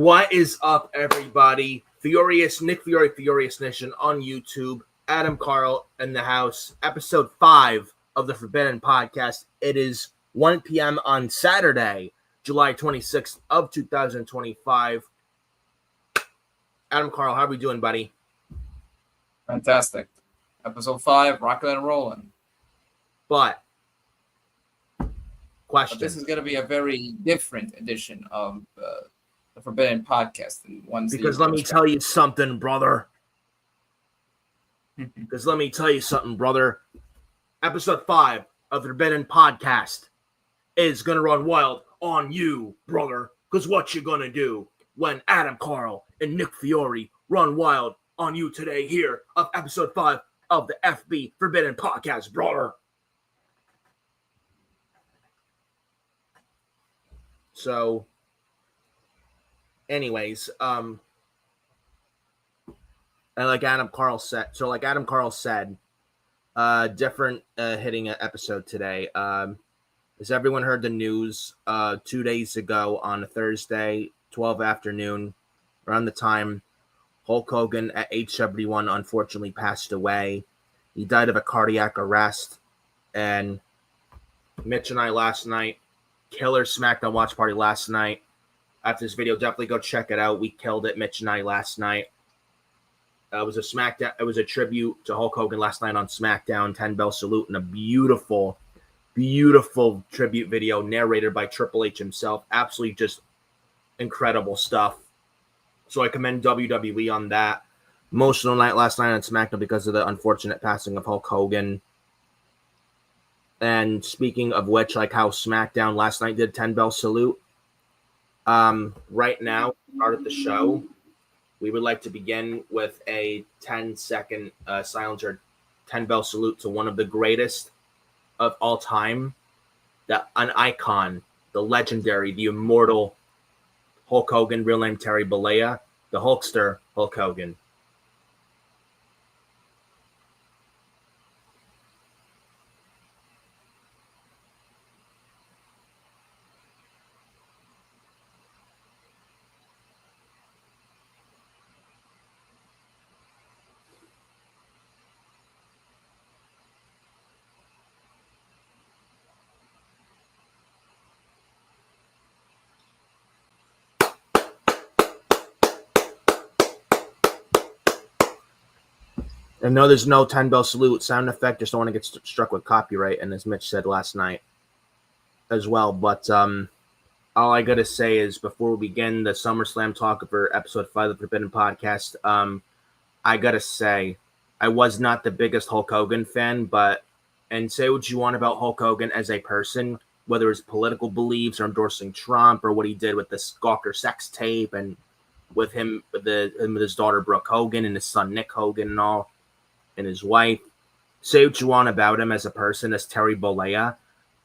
What is up, everybody? Nick Fury, Furious Nation on YouTube. Adam Carl in the house. Episode 5 of the Forbidden Podcast. It is 1 p.m. on Saturday, July 26th of 2025. Adam Carl, how are we doing, buddy? Fantastic. Episode 5, rocking and rolling. But this is going to be a very different edition of the Forbidden Podcast. Because let me tell you something, brother. Episode 5 of the Forbidden Podcast is going to run wild on you, brother. Because what you going to do when Adam Carl and Nick Fiore run wild on you today here of episode 5 of the FB Forbidden Podcast, brother. So, anyways, like Adam Carl said, different hitting an episode today. Has everyone heard the news 2 days ago on a Thursday, 12 afternoon, around the time Hulk Hogan at age 71 unfortunately passed away? He died of a cardiac arrest. And Mitch and I last night, killer SmackDown watch party last night. After this video, definitely go check it out. We killed it, Mitch and I, last night. It was a SmackDown. It was a tribute to Hulk Hogan last night on SmackDown. 10 bell salute and a beautiful, beautiful tribute video narrated by Triple H himself. Absolutely just incredible stuff. So I commend WWE on that. Emotional night last night on SmackDown because of the unfortunate passing of Hulk Hogan. And speaking of which, like how SmackDown last night did 10 bell salute. Right now, start of the show, we would like to begin with a 10-second silence or 10 bell salute to one of the greatest of all time, an icon, the legendary, the immortal Hulk Hogan, real name Terry Bollea, the Hulkster Hulk Hogan. And no, there's no 10 bell salute sound effect. Just don't want to get struck with copyright. And as Mitch said last night as well. But all I got to say is before we begin the SummerSlam talk for episode 5 of the Forbidden Podcast, I got to say I was not the biggest Hulk Hogan fan, and say what you want about Hulk Hogan as a person, whether his political beliefs or endorsing Trump or what he did with the Gawker sex tape and with him with his daughter Brooke Hogan and his son Nick Hogan and all. And his wife. Say what you want about him as a person, as Terry Bollea,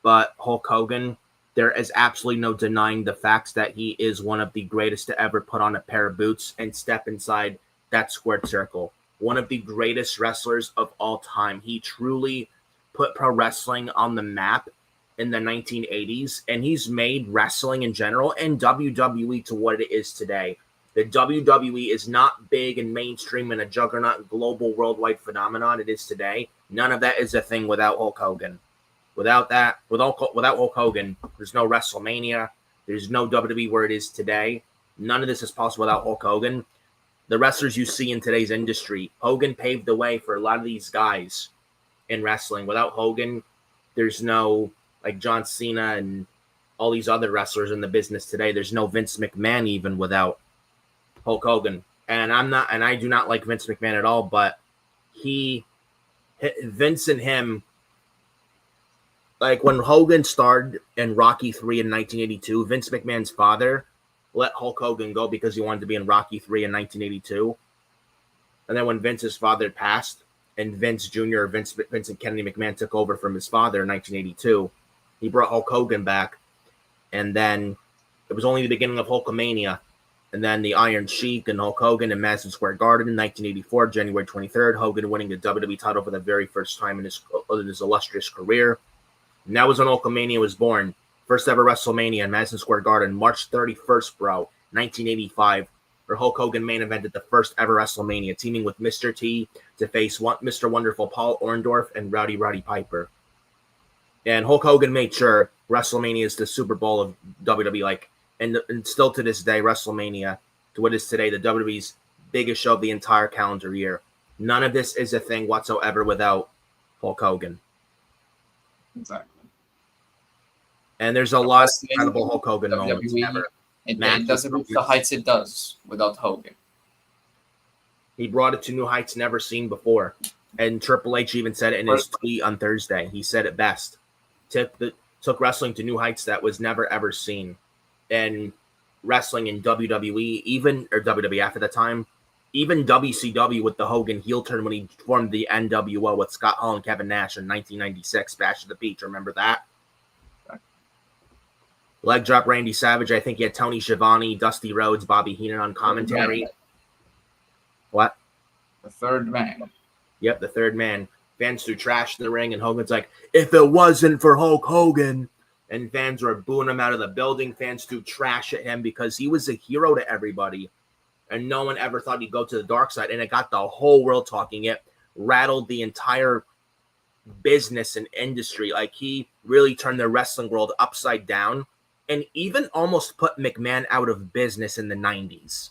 but Hulk Hogan, there is absolutely no denying the facts that he is one of the greatest to ever put on a pair of boots and step inside that squared circle. One of the greatest wrestlers of all time. He truly put pro wrestling on the map in the 1980s, and he's made wrestling in general and WWE to what it is today. The WWE is not big and mainstream and a juggernaut global worldwide phenomenon it is today. None of that is a thing without Hulk Hogan. Without Hulk Hogan, there's no WrestleMania. There's no WWE where it is today. None of this is possible without Hulk Hogan. The wrestlers you see in today's industry, Hogan paved the way for a lot of these guys in wrestling. Without Hogan, there's no like John Cena and all these other wrestlers in the business today. There's no Vince McMahon even without Hulk Hogan. And I do not like Vince McMahon at all, but Vince and him, like when Hogan starred in Rocky 3 in 1982, Vince McMahon's father let Hulk Hogan go because he wanted to be in Rocky 3 in 1982. And then when Vince's father passed and Vince Jr., Vincent Kennedy McMahon took over from his father in 1982, he brought Hulk Hogan back. And then it was only the beginning of Hulkamania. And then the Iron Sheik and Hulk Hogan in Madison Square Garden in 1984, January 23rd. Hogan winning the WWE title for the very first time in his illustrious career. And that was when Hulkamania was born. First ever WrestleMania in Madison Square Garden, March 31st, bro. 1985, where Hulk Hogan main evented the first ever WrestleMania, teaming with Mr. T to face Mr. Wonderful Paul Orndorff and Rowdy Piper. And Hulk Hogan made sure WrestleMania is the Super Bowl of WWE. And still to this day, WrestleMania, to what is today the WWE's biggest show of the entire calendar year. None of this is a thing whatsoever without Hulk Hogan. Exactly. And there's a lot of incredible Hulk Hogan moments. It doesn't reach the heights it does without Hogan. He brought it to new heights never seen before. And Triple H even said it in his tweet on Thursday. He said it best. Took wrestling to new heights that was never, ever seen. And wrestling in WWE, or WWF at the time, even WCW with the Hogan heel turn when he formed the NWO with Scott Hall and Kevin Nash in 1996, Bash at the Beach. Remember that? Leg drop Randy Savage. I think he had Tony Schiavone, Dusty Rhodes, Bobby Heenan on commentary. What? The third man. Yep, the third man. Fans threw trash in the ring, and Hogan's like, if it wasn't for Hulk Hogan. And fans were booing him out of the building. Fans threw trash at him because he was a hero to everybody. And no one ever thought he'd go to the dark side. And it got the whole world talking. It rattled the entire business and industry. Like, he really turned the wrestling world upside down. And even almost put McMahon out of business in the 90s.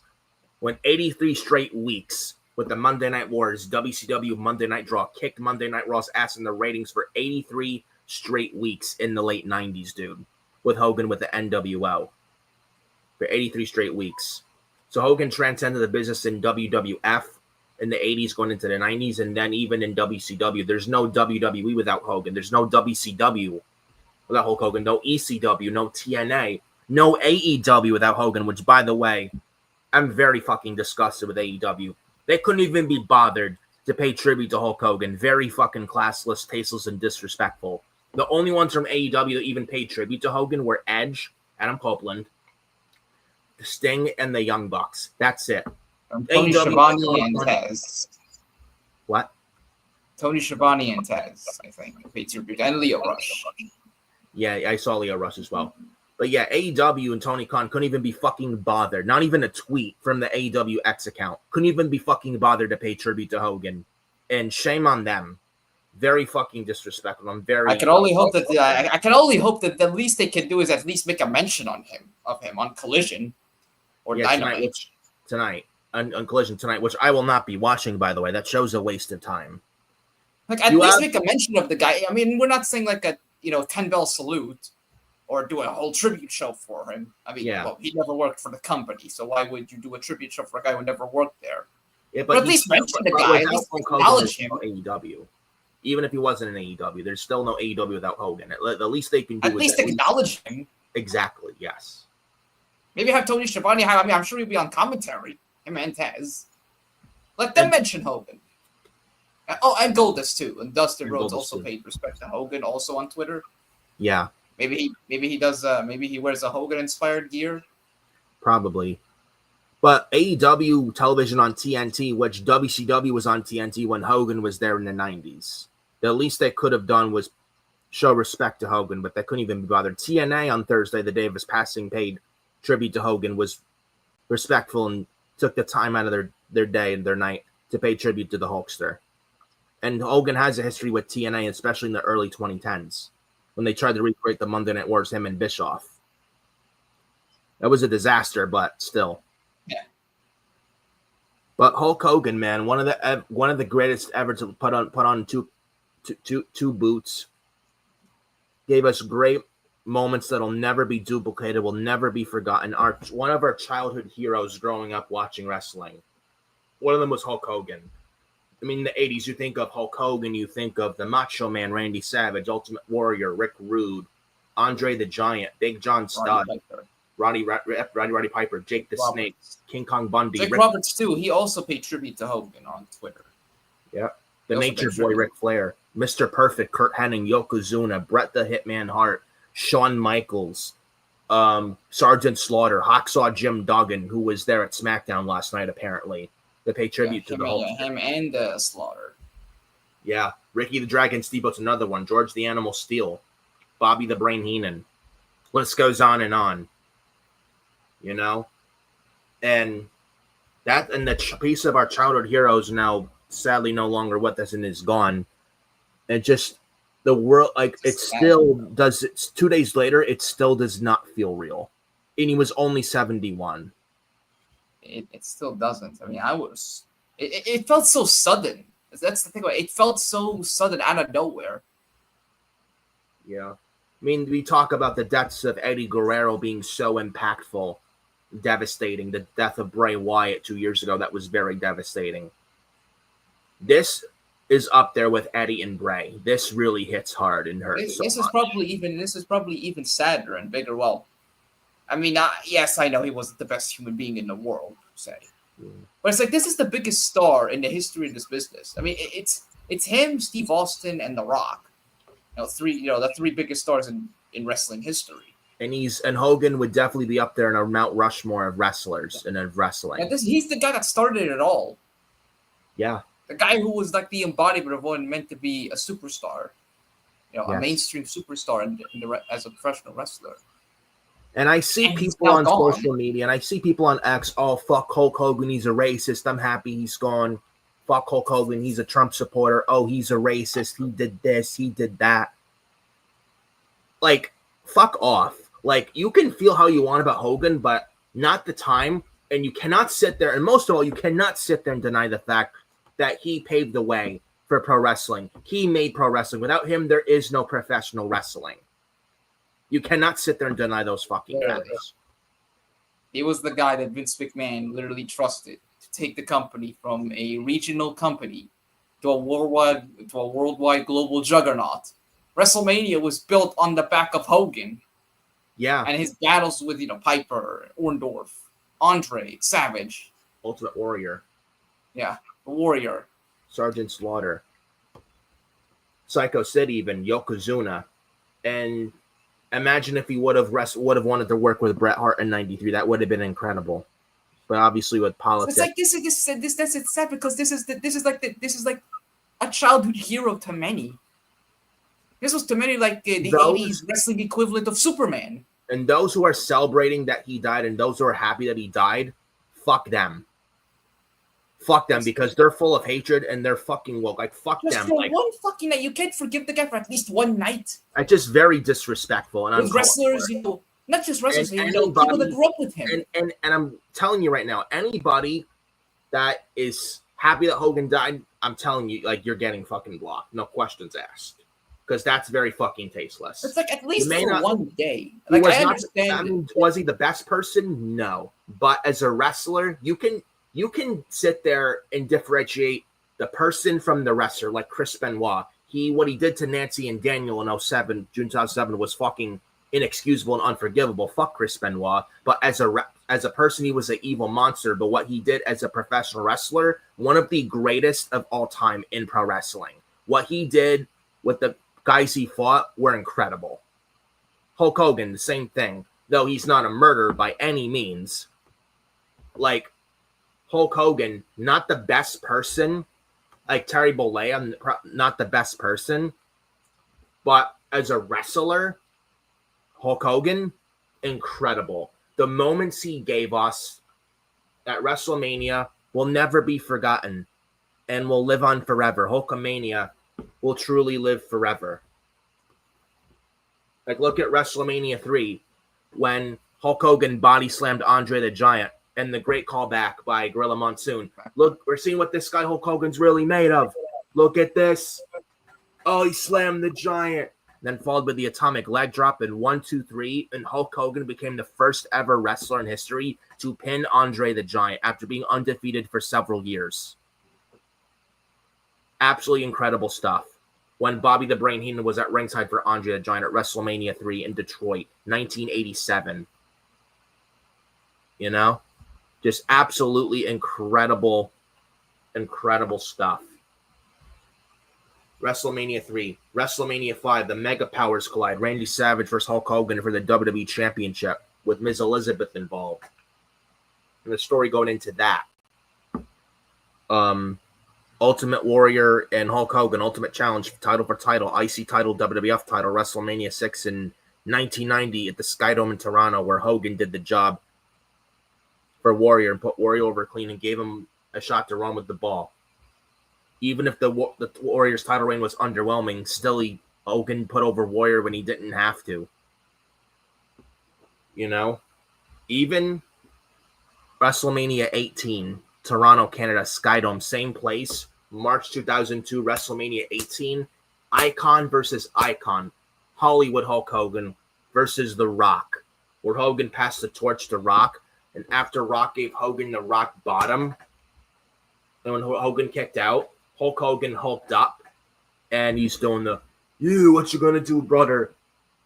When 83 straight weeks with the Monday Night Wars, WCW Monday Night Draw kicked Monday Night Raw's ass in the ratings for 83 straight weeks in the late 90s, dude. With Hogan with the NWO. For 83 straight weeks. So Hogan transcended the business in WWF in the 80s going into the 90s. And then even in WCW. There's no WWE without Hogan. There's no WCW without Hulk Hogan, no ECW, no TNA, no AEW without Hogan, which, by the way, I'm very fucking disgusted with AEW. They couldn't even be bothered to pay tribute to Hulk Hogan. Very fucking classless, tasteless, and disrespectful. The only ones from AEW that even paid tribute to Hogan were Edge, Adam Copeland, Sting, and the Young Bucks. That's it. Tony Schiavone and Taz. What? Tony Schiavone and Taz, I think, paid tribute. And Leo Rush. Yeah, I saw Leo Rush as well. But yeah, AEW and Tony Khan couldn't even be fucking bothered. Not even a tweet from the AEW X account. Couldn't even be fucking bothered to pay tribute to Hogan. And shame on them. Very fucking disrespectful. I can only hope that the least they can do is at least make a mention of him on Collision or Dynamite. Tonight. On Collision tonight, which I will not be watching, by the way. That show's a waste of time. Like, at least make a mention of the guy. I mean, we're not saying like a 10-bell salute or do a whole tribute show for him. I mean, well, he never worked for the company, so why would you do a tribute show for a guy who never worked there? Yeah, but at least mention the guy, at least acknowledge him. AEW. Even if he wasn't in AEW, there's still no AEW without Hogan. The least they can do is at least acknowledge him. Exactly, yes. Maybe have Tony Schiavone. I mean, I'm sure he'll be on commentary. Him and Taz. Let them mention Hogan. Oh, and Goldust too. And Dustin Rhodes also paid respect to Hogan, also on Twitter. Yeah. Maybe he does. Maybe he wears a Hogan-inspired gear. Probably. But AEW television on TNT, which WCW was on TNT when Hogan was there in the 90s. The least they could have done was show respect to Hogan, but they couldn't even be bothered. TNA on Thursday, the day of his passing, paid tribute to Hogan, was respectful and took the time out of their day and their night to pay tribute to the Hulkster. And Hogan has a history with TNA, especially in the early 2010s, when they tried to recreate the Monday Night Wars, him and Bischoff. That was a disaster, but still. Yeah. But Hulk Hogan, man, one of the greatest ever to put on two boots. Gave us great moments that'll never be duplicated, will never be forgotten. One of our childhood heroes growing up watching wrestling. One of them was Hulk Hogan. I mean, in the 80s, you think of Hulk Hogan, you think of the Macho Man, Randy Savage, Ultimate Warrior, Rick Rude, Andre the Giant, Big John Studd, Roddy Piper, Jake the Snake, King Kong Bundy. Jake Roberts, too. He also paid tribute to Hogan on Twitter. Yeah. The Nature Boy, Ric Flair, Mr. Perfect, Kurt Hennig, Yokozuna, Bret the Hitman Hart, Shawn Michaels, Sergeant Slaughter, Hacksaw Jim Duggan, who was there at SmackDown last night, apparently. To pay tribute to the Hulk. Him and Slaughter. Yeah. Ricky the Dragon Steamboat's another one. George the Animal Steel. Bobby the Brain Heenan. List goes on and on. You know? And that and the piece of our childhood heroes now sadly no longer with us and is gone. And just the world, like it still does. It's 2 days later, it still does not feel real. And he was only 71. It still doesn't. I mean, it felt so sudden. That's the thing about it. It felt so sudden out of nowhere. Yeah. I mean, we talk about the deaths of Eddie Guerrero being so impactful, devastating. The death of Bray Wyatt 2 years ago, that was very devastating. This is up there with Eddie and Bray. This really hits hard and hurts. This is probably even sadder and bigger. Well, I mean, yes, I know he wasn't the best human being in the world, say, but it's like this is the biggest star in the history of this business. I mean, it's him, Steve Austin, and The Rock. The three biggest stars in wrestling history. And Hogan would definitely be up there in a Mount Rushmore of wrestlers and of wrestling. And he's the guy that started it all. Yeah. The guy who was like the embodiment of what it meant to be a superstar, a mainstream superstar as a professional wrestler. And I see people on social media, and I see people on X, oh, fuck Hulk Hogan, he's a racist. I'm happy he's gone. Fuck Hulk Hogan, he's a Trump supporter. Oh, he's a racist. He did this, he did that. Like, fuck off. Like, you can feel how you want about Hogan, but not the time. And you cannot sit there, and most of all, you cannot sit there and deny the fact that he paved the way for pro wrestling. He made pro wrestling. Without him, there is no professional wrestling. You cannot sit there and deny those fucking facts. He was the guy that Vince McMahon literally trusted to take the company from a regional company to a worldwide global juggernaut. WrestleMania was built on the back of Hogan. Yeah. And his battles with, Piper, Orndorff, Andre, Savage. Ultimate Warrior. Yeah, the Warrior. Sergeant Slaughter. Psycho Sid even, Yokozuna. And imagine if he would have wanted to work with Bret Hart in '93. That would have been incredible. But obviously with politics. So it's sad because this is like a childhood hero to many. This was to many like the 80s wrestling equivalent of Superman. And those who are celebrating that he died and those who are happy that he died, fuck them. Fuck them because they're full of hatred and they're fucking woke. Like, fuck just them. For like, one fucking night. You can't forgive the guy for at least one night. It's just very disrespectful. And with wrestlers, not just wrestlers, people that grew up with him. And I'm telling you right now, anybody that is happy that Hogan died, I'm telling you, like, you're getting fucking blocked. No questions asked. Because that's very fucking tasteless. It's like at least for one day. Like I understand. Was he the best person? No. But as a wrestler, you can sit there and differentiate the person from the wrestler, like Chris Benoit. What he did to Nancy and Daniel in June 2007 was fucking inexcusable and unforgivable. Fuck Chris Benoit. But as a person, he was an evil monster. But what he did as a professional wrestler, one of the greatest of all time in pro wrestling. What he did with the guys he fought were incredible. Hulk Hogan, the same thing. Though he's not a murderer by any means. Like, Hulk Hogan, not the best person. Like Terry Bollea, not the best person. But as a wrestler, Hulk Hogan, incredible. The moments he gave us at WrestleMania will never be forgotten and will live on forever. Hulkamania will truly live forever. Like, look at WrestleMania 3 when Hulk Hogan body slammed Andre the Giant and the great callback by Gorilla Monsoon. Look, we're seeing what this guy Hulk Hogan's really made of. Look at this. Oh, he slammed the Giant. Then followed with the atomic leg drop in 1, 2, 3, and Hulk Hogan became the first ever wrestler in history to pin Andre the Giant after being undefeated for several years. Absolutely incredible stuff. When Bobby the Brain Heenan was at ringside for Andre the Giant at WrestleMania 3 in Detroit, 1987. Just absolutely incredible stuff. WrestleMania 3, WrestleMania 5, the Mega Powers collide. Randy Savage versus Hulk Hogan for the WWE Championship with Ms. Elizabeth involved. And the story going into that. Ultimate Warrior and Hulk Hogan, Ultimate Challenge, title for title, IC title, WWF title, WrestleMania 6 in 1990 at the Skydome in Toronto, where Hogan did the job. for Warrior and put Warrior over clean and gave him a shot to run with the ball. Even if the Warriors title reign was underwhelming, still Hogan put over Warrior when he didn't have to. You know? Even WrestleMania 18, Toronto, Canada, Skydome, same place, March 2002, WrestleMania 18, Icon versus Icon, Hollywood Hulk Hogan versus The Rock, where Hogan passed the torch to Rock, and after Rock gave Hogan the rock bottom, and when Hogan kicked out, Hulk Hogan hulked up, and he's doing the, what you gonna do, brother?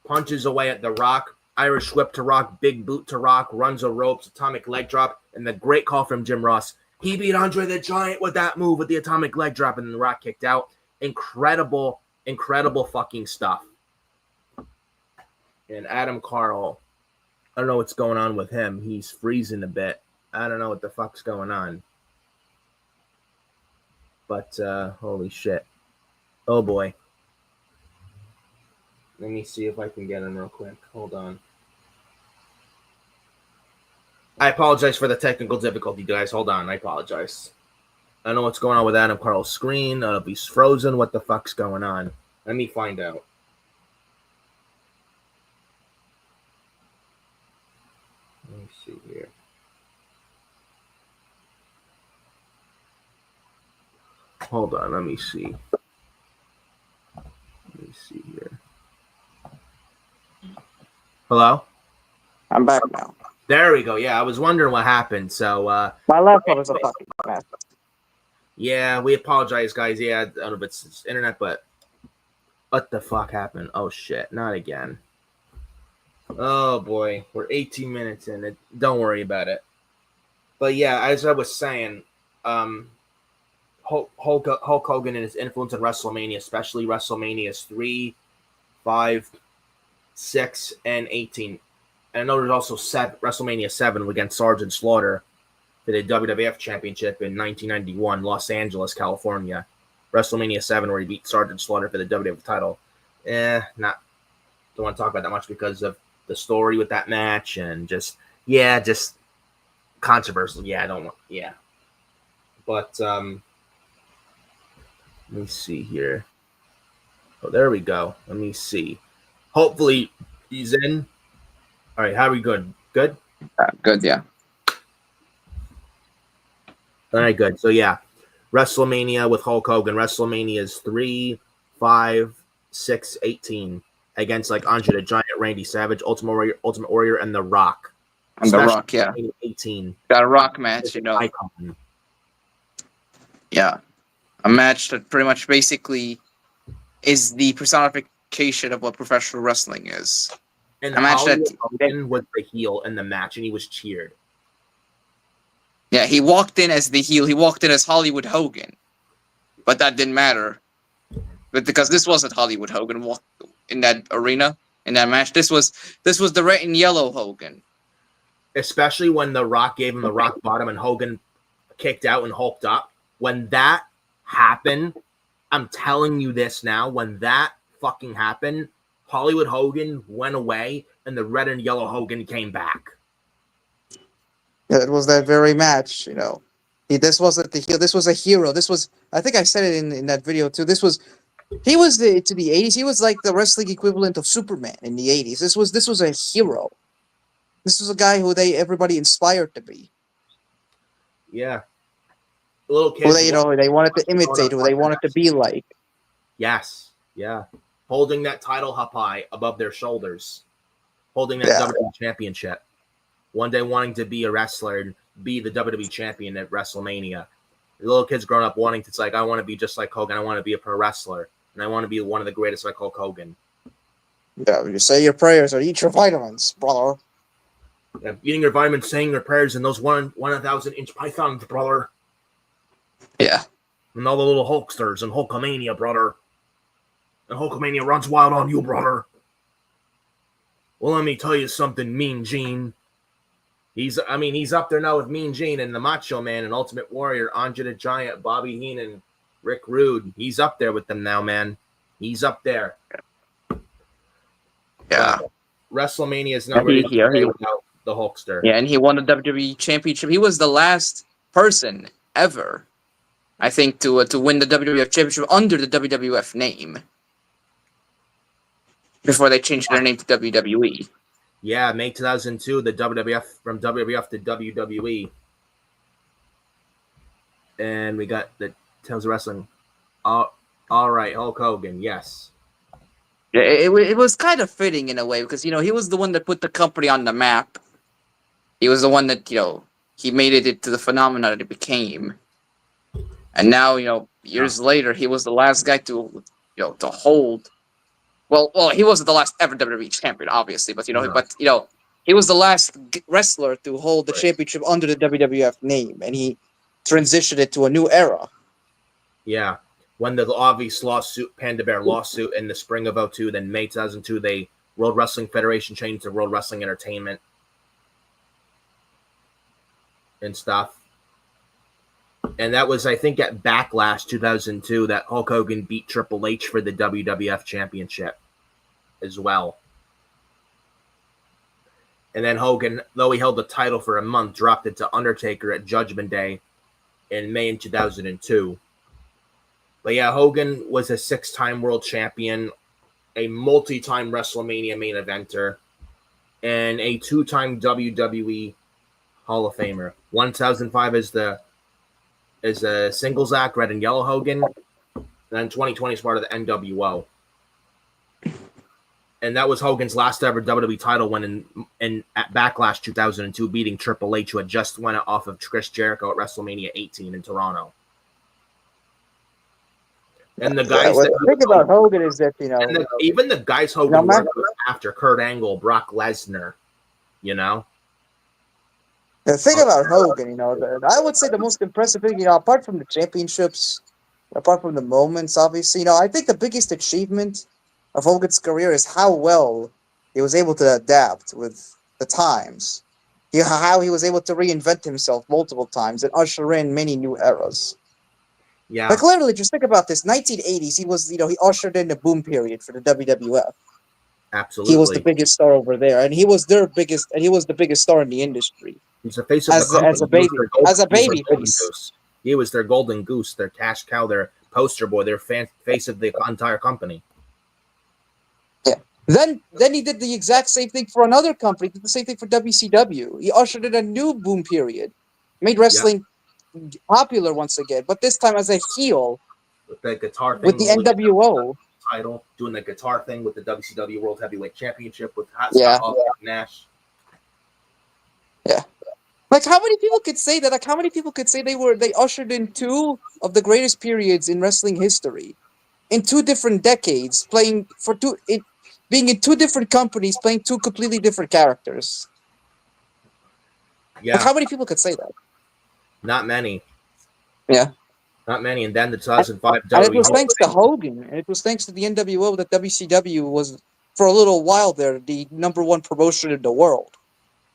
Punches away at The Rock, Irish whip to Rock, big boot to Rock, runs a ropes, atomic leg drop, and the great call from Jim Ross. He beat Andre the Giant with that move, with the atomic leg drop, and The Rock kicked out. Incredible fucking stuff. And Adam Carl, I don't know what's going on with him. He's freezing a bit. I don't know what the fuck's going on. But, holy shit. Oh, boy. Let me see if I can get him real quick. Hold on. I apologize for the technical difficulty, guys. Hold on. I apologize. I don't know what's going on with Adam Carl's screen. If he's frozen, what the fuck's going on? Let me find out. Let me see here. Hold on, let me see. Let me see here. Hello? I'm back now. There we go. Yeah, I was wondering what happened. So my laptop is a fucking mess. Yeah, we apologize, guys. Yeah, I don't know if it's internet, but what the fuck happened? Oh shit, not again. Oh boy, we're 18 minutes in. Don't worry about it. But yeah, as I was saying, Hulk Hogan and his influence on WrestleMania, especially WrestleManias 3, 5, 6, and 18. And I know there's also WrestleMania 7 against Sergeant Slaughter for the WWF Championship in 1991, Los Angeles, California. WrestleMania 7 where he beat Sergeant Slaughter for the WWF title. Don't want to talk about that much because of the story with that match and just controversial. But let me see here. Oh, there we go. Let me see. Hopefully he's in. All right, how are we good? Good? Good, yeah. All right, good. So, yeah, WrestleMania with Hulk Hogan. WrestleMania's 3, 5, 6, 18 against like Andre the Giant, Randy Savage, Ultimate Warrior, and The Rock. And The Rock, yeah. 18. Got a Rock match, Icon. Yeah. A match that pretty much basically is the personification of what professional wrestling is. And a match that Hogan was the heel in the match, and he was cheered. Yeah, he walked in as the heel. He walked in as Hollywood Hogan, but that didn't matter, but because this wasn't Hollywood Hogan walked in that arena in that match. This was the red and yellow Hogan. Especially when The Rock gave him the rock bottom and Hogan kicked out and hulked up. When that happened, I'm telling you this now. When that fucking happened, Hollywood Hogan went away and the red and yellow Hogan came back. Yeah, it was that very match, This wasn't the heel. This was a hero. This was, I think I said it in that video too. He was to the 80s. He was like the wrestling equivalent of Superman in the 80s. This was a hero. This was a guy who everybody inspired to be. Yeah. Little kids. Who they wanted to imitate, who they wanted to be like. Yes. Yeah. Holding that title up high above their shoulders. Holding that WWE championship. One day wanting to be a wrestler and be the WWE champion at WrestleMania. The little kids growing up wanting to, it's like, I want to be just like Hogan. I want to be a pro wrestler. And I want to be one of the greatest like Hulk Hogan. Yeah, you say your prayers or eat your vitamins, brother. Yeah, eating your vitamins, saying your prayers, and those 1,000-inch pythons, brother. Yeah. And all the little Hulksters and Hulkamania, brother. And Hulkamania runs wild on you, brother. Well, let me tell you something, Mean Gene. He's up there now with Mean Gene and the Macho Man and Ultimate Warrior, Andre the Giant, Bobby Heenan, Rick Rude. He's up there with them now, man. He's up there. Yeah. WrestleMania is not ready to play without the Hulkster. Yeah, and he won the WWE Championship. He was the last person ever, I think, to win the WWF Championship under the WWF name before they changed their name to WWE. Yeah, May 2002, the WWF from WWF to WWE, and we got the Tales of Wrestling. All right, Hulk Hogan, yes. It was kind of fitting in a way because, he was the one that put the company on the map. He was the one that, he made it into the phenomenon that it became. And now, years later, he was the last guy to hold. Well, he wasn't the last ever WWE champion, obviously, but, he was the last wrestler to hold the championship under the WWF name, and he transitioned it to a new era. Yeah. When the obvious lawsuit, Panda Bear lawsuit in the spring of 2002, then May 2002, they World Wrestling Federation changed to World Wrestling Entertainment and stuff. And that was, I think, at Backlash 2002 that Hulk Hogan beat Triple H for the WWF Championship as well. And then Hogan, though he held the title for a month, dropped it to Undertaker at Judgment Day in May in 2002. But yeah, Hogan was a 6-time world champion, a multi-time WrestleMania main eventer, and a 2-time WWE Hall of Famer. 1005 is a singles act, Red and Yellow Hogan. And then 2020 is part of the NWO. And that was Hogan's last ever WWE title win in at Backlash 2002, beating Triple H, who had just won it off of Chris Jericho at WrestleMania 18 in Toronto. And the guys the thing about Hogan is that, even the guys Hogan worked with after Kurt Angle, Brock Lesnar, The thing about Hogan, I would say the most impressive thing, apart from the championships, apart from the moments, obviously, I think the biggest achievement of Hogan's career is how well he was able to adapt with the times. How he was able to reinvent himself multiple times and usher in many new eras. Yeah. Like literally, just think about this. 1980s, he was, he ushered in the boom period for the WWF. Absolutely. He was the biggest star over there, and he was the biggest star in the industry. He's the face of the company. As a baby face. He was their golden goose, their cash cow, their poster boy, their face of the entire company. Yeah. Then he did the exact same thing for another company. Did the same thing for WCW. He ushered in a new boom period, made wrestling popular once again, but this time as a heel. With the guitar thing, with the NWO title, doing the guitar thing with the WCW World Heavyweight Championship with Nash. Yeah. Like how many people could say that? Like how many people could say they ushered in 2 of the greatest periods in wrestling history, in 2 different decades, being in 2 different companies, playing 2 completely different characters. Yeah. Like how many people could say that? Not many. Yeah. Not many. And then the 2005 and it was thanks to Hogan, and it was thanks to the NWO that WCW was, for a little while there, the #1 promotion in the world.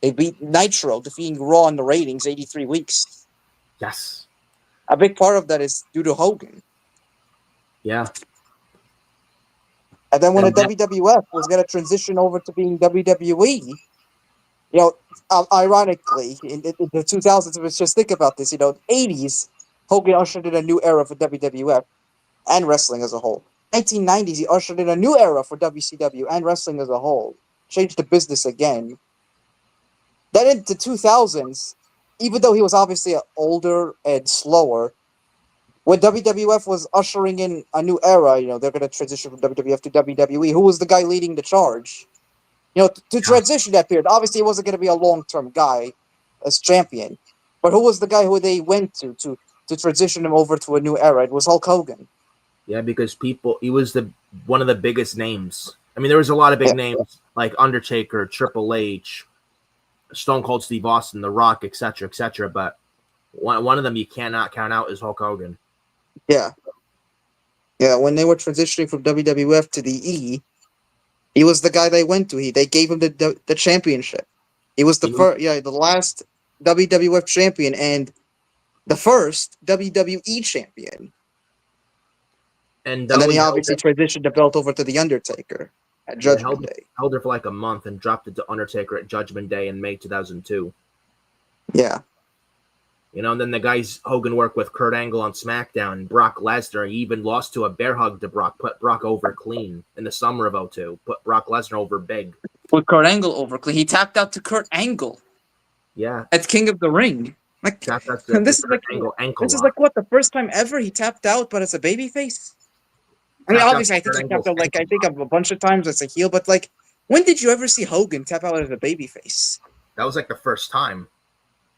They beat Nitro, defeating Raw in the ratings 83 weeks. Yes. A big part of that is due to Hogan. Yeah. And then when the WWF was going to transition over to being WWE, ironically, in the 2000s, let's just think about this, 80s, Hogan ushered in a new era for WWF and wrestling as a whole. 1990s, he ushered in a new era for WCW and wrestling as a whole. Changed the business again. Then into 2000s, even though he was obviously older and slower, when WWF was ushering in a new era, they're going to transition from WWF to WWE. Who was the guy leading the charge? To transition that period. Obviously, he wasn't going to be a long-term guy as champion. But who was the guy who they went to transition him over to a new era? It was Hulk Hogan. Yeah, because he was one of the biggest names. I mean, there was a lot of big names like Undertaker, Triple H, Stone Cold Steve Austin, The Rock, etc., etc. But one of them you cannot count out is Hulk Hogan. Yeah. Yeah, when they were transitioning from WWF to the E, he was the guy they went to. They gave him the championship. He was the last WWF champion and the first WWE champion. And then he obviously transitioned the belt over to The Undertaker. at Judgment Day. Held her for like a month and dropped it to Undertaker at Judgment Day in May 2002. Yeah. And then the guys Hogan worked with Kurt Angle on SmackDown, Brock Lesnar. He even lost to a bear hug to Brock, put Brock over clean in the summer of 2002. Put Brock Lesnar over big. Put Kurt Angle over clean. He tapped out to Kurt Angle. Yeah. At King of the Ring. Like, and this is like what, the first time ever he tapped out, but as a babyface? I mean, obviously, I think he tapped out a bunch of times as a heel, but like, when did you ever see Hogan tap out as a babyface? That was like the first time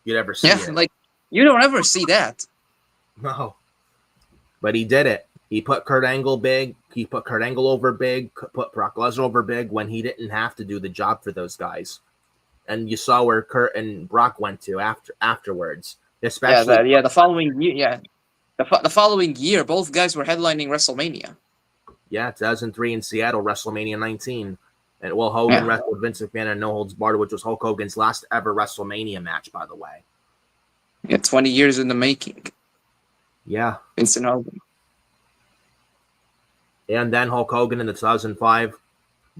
you'd ever see it. Like, you don't ever see that. No. But he did it. He put Kurt Angle big. He put Kurt Angle over big. Put Brock Lesnar over big when he didn't have to do the job for those guys. And you saw where Kurt and Brock went to afterwards. Especially the following year. Yeah, the following year, both guys were headlining WrestleMania. Yeah, 2003 in Seattle, WrestleMania 19. And Hogan wrestled Vince McMahon and No Holds Barred, which was Hulk Hogan's last ever WrestleMania match, by the way. Yeah, 20 years in the making. Yeah. Vincent Hogan. And then Hulk Hogan in the 2005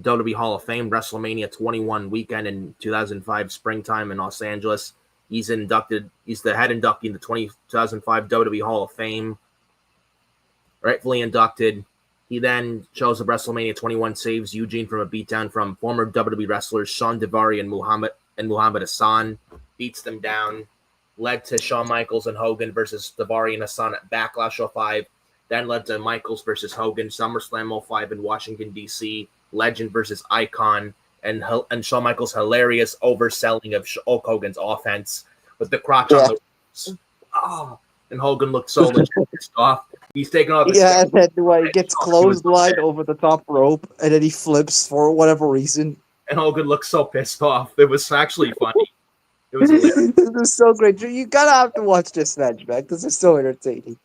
WWE Hall of Fame WrestleMania 21 weekend in 2005 springtime in Los Angeles. He's the head inductee in the 2005 WWE Hall of Fame. Rightfully inducted. He then shows up WrestleMania 21, saves Eugene from a beatdown from former WWE wrestlers Shawn Daivari and Muhammad Hassan. Beats them down. Led to Shawn Michaels and Hogan versus Daivari and Hassan at Backlash 05. Then led to Michaels versus Hogan, SummerSlam 05 in Washington, D.C., Legend versus Icon, and Shawn Michaels' hilarious overselling of Hulk Hogan's offense with the crotch on the and Hogan looked so legit pissed off. He's taking off his and then he gets clotheslined over the top rope, and then he flips for whatever reason. And Hogan looks so pissed off. It was actually funny. It was hilarious. This is so great. You gotta have to watch this match, man. This is so entertaining.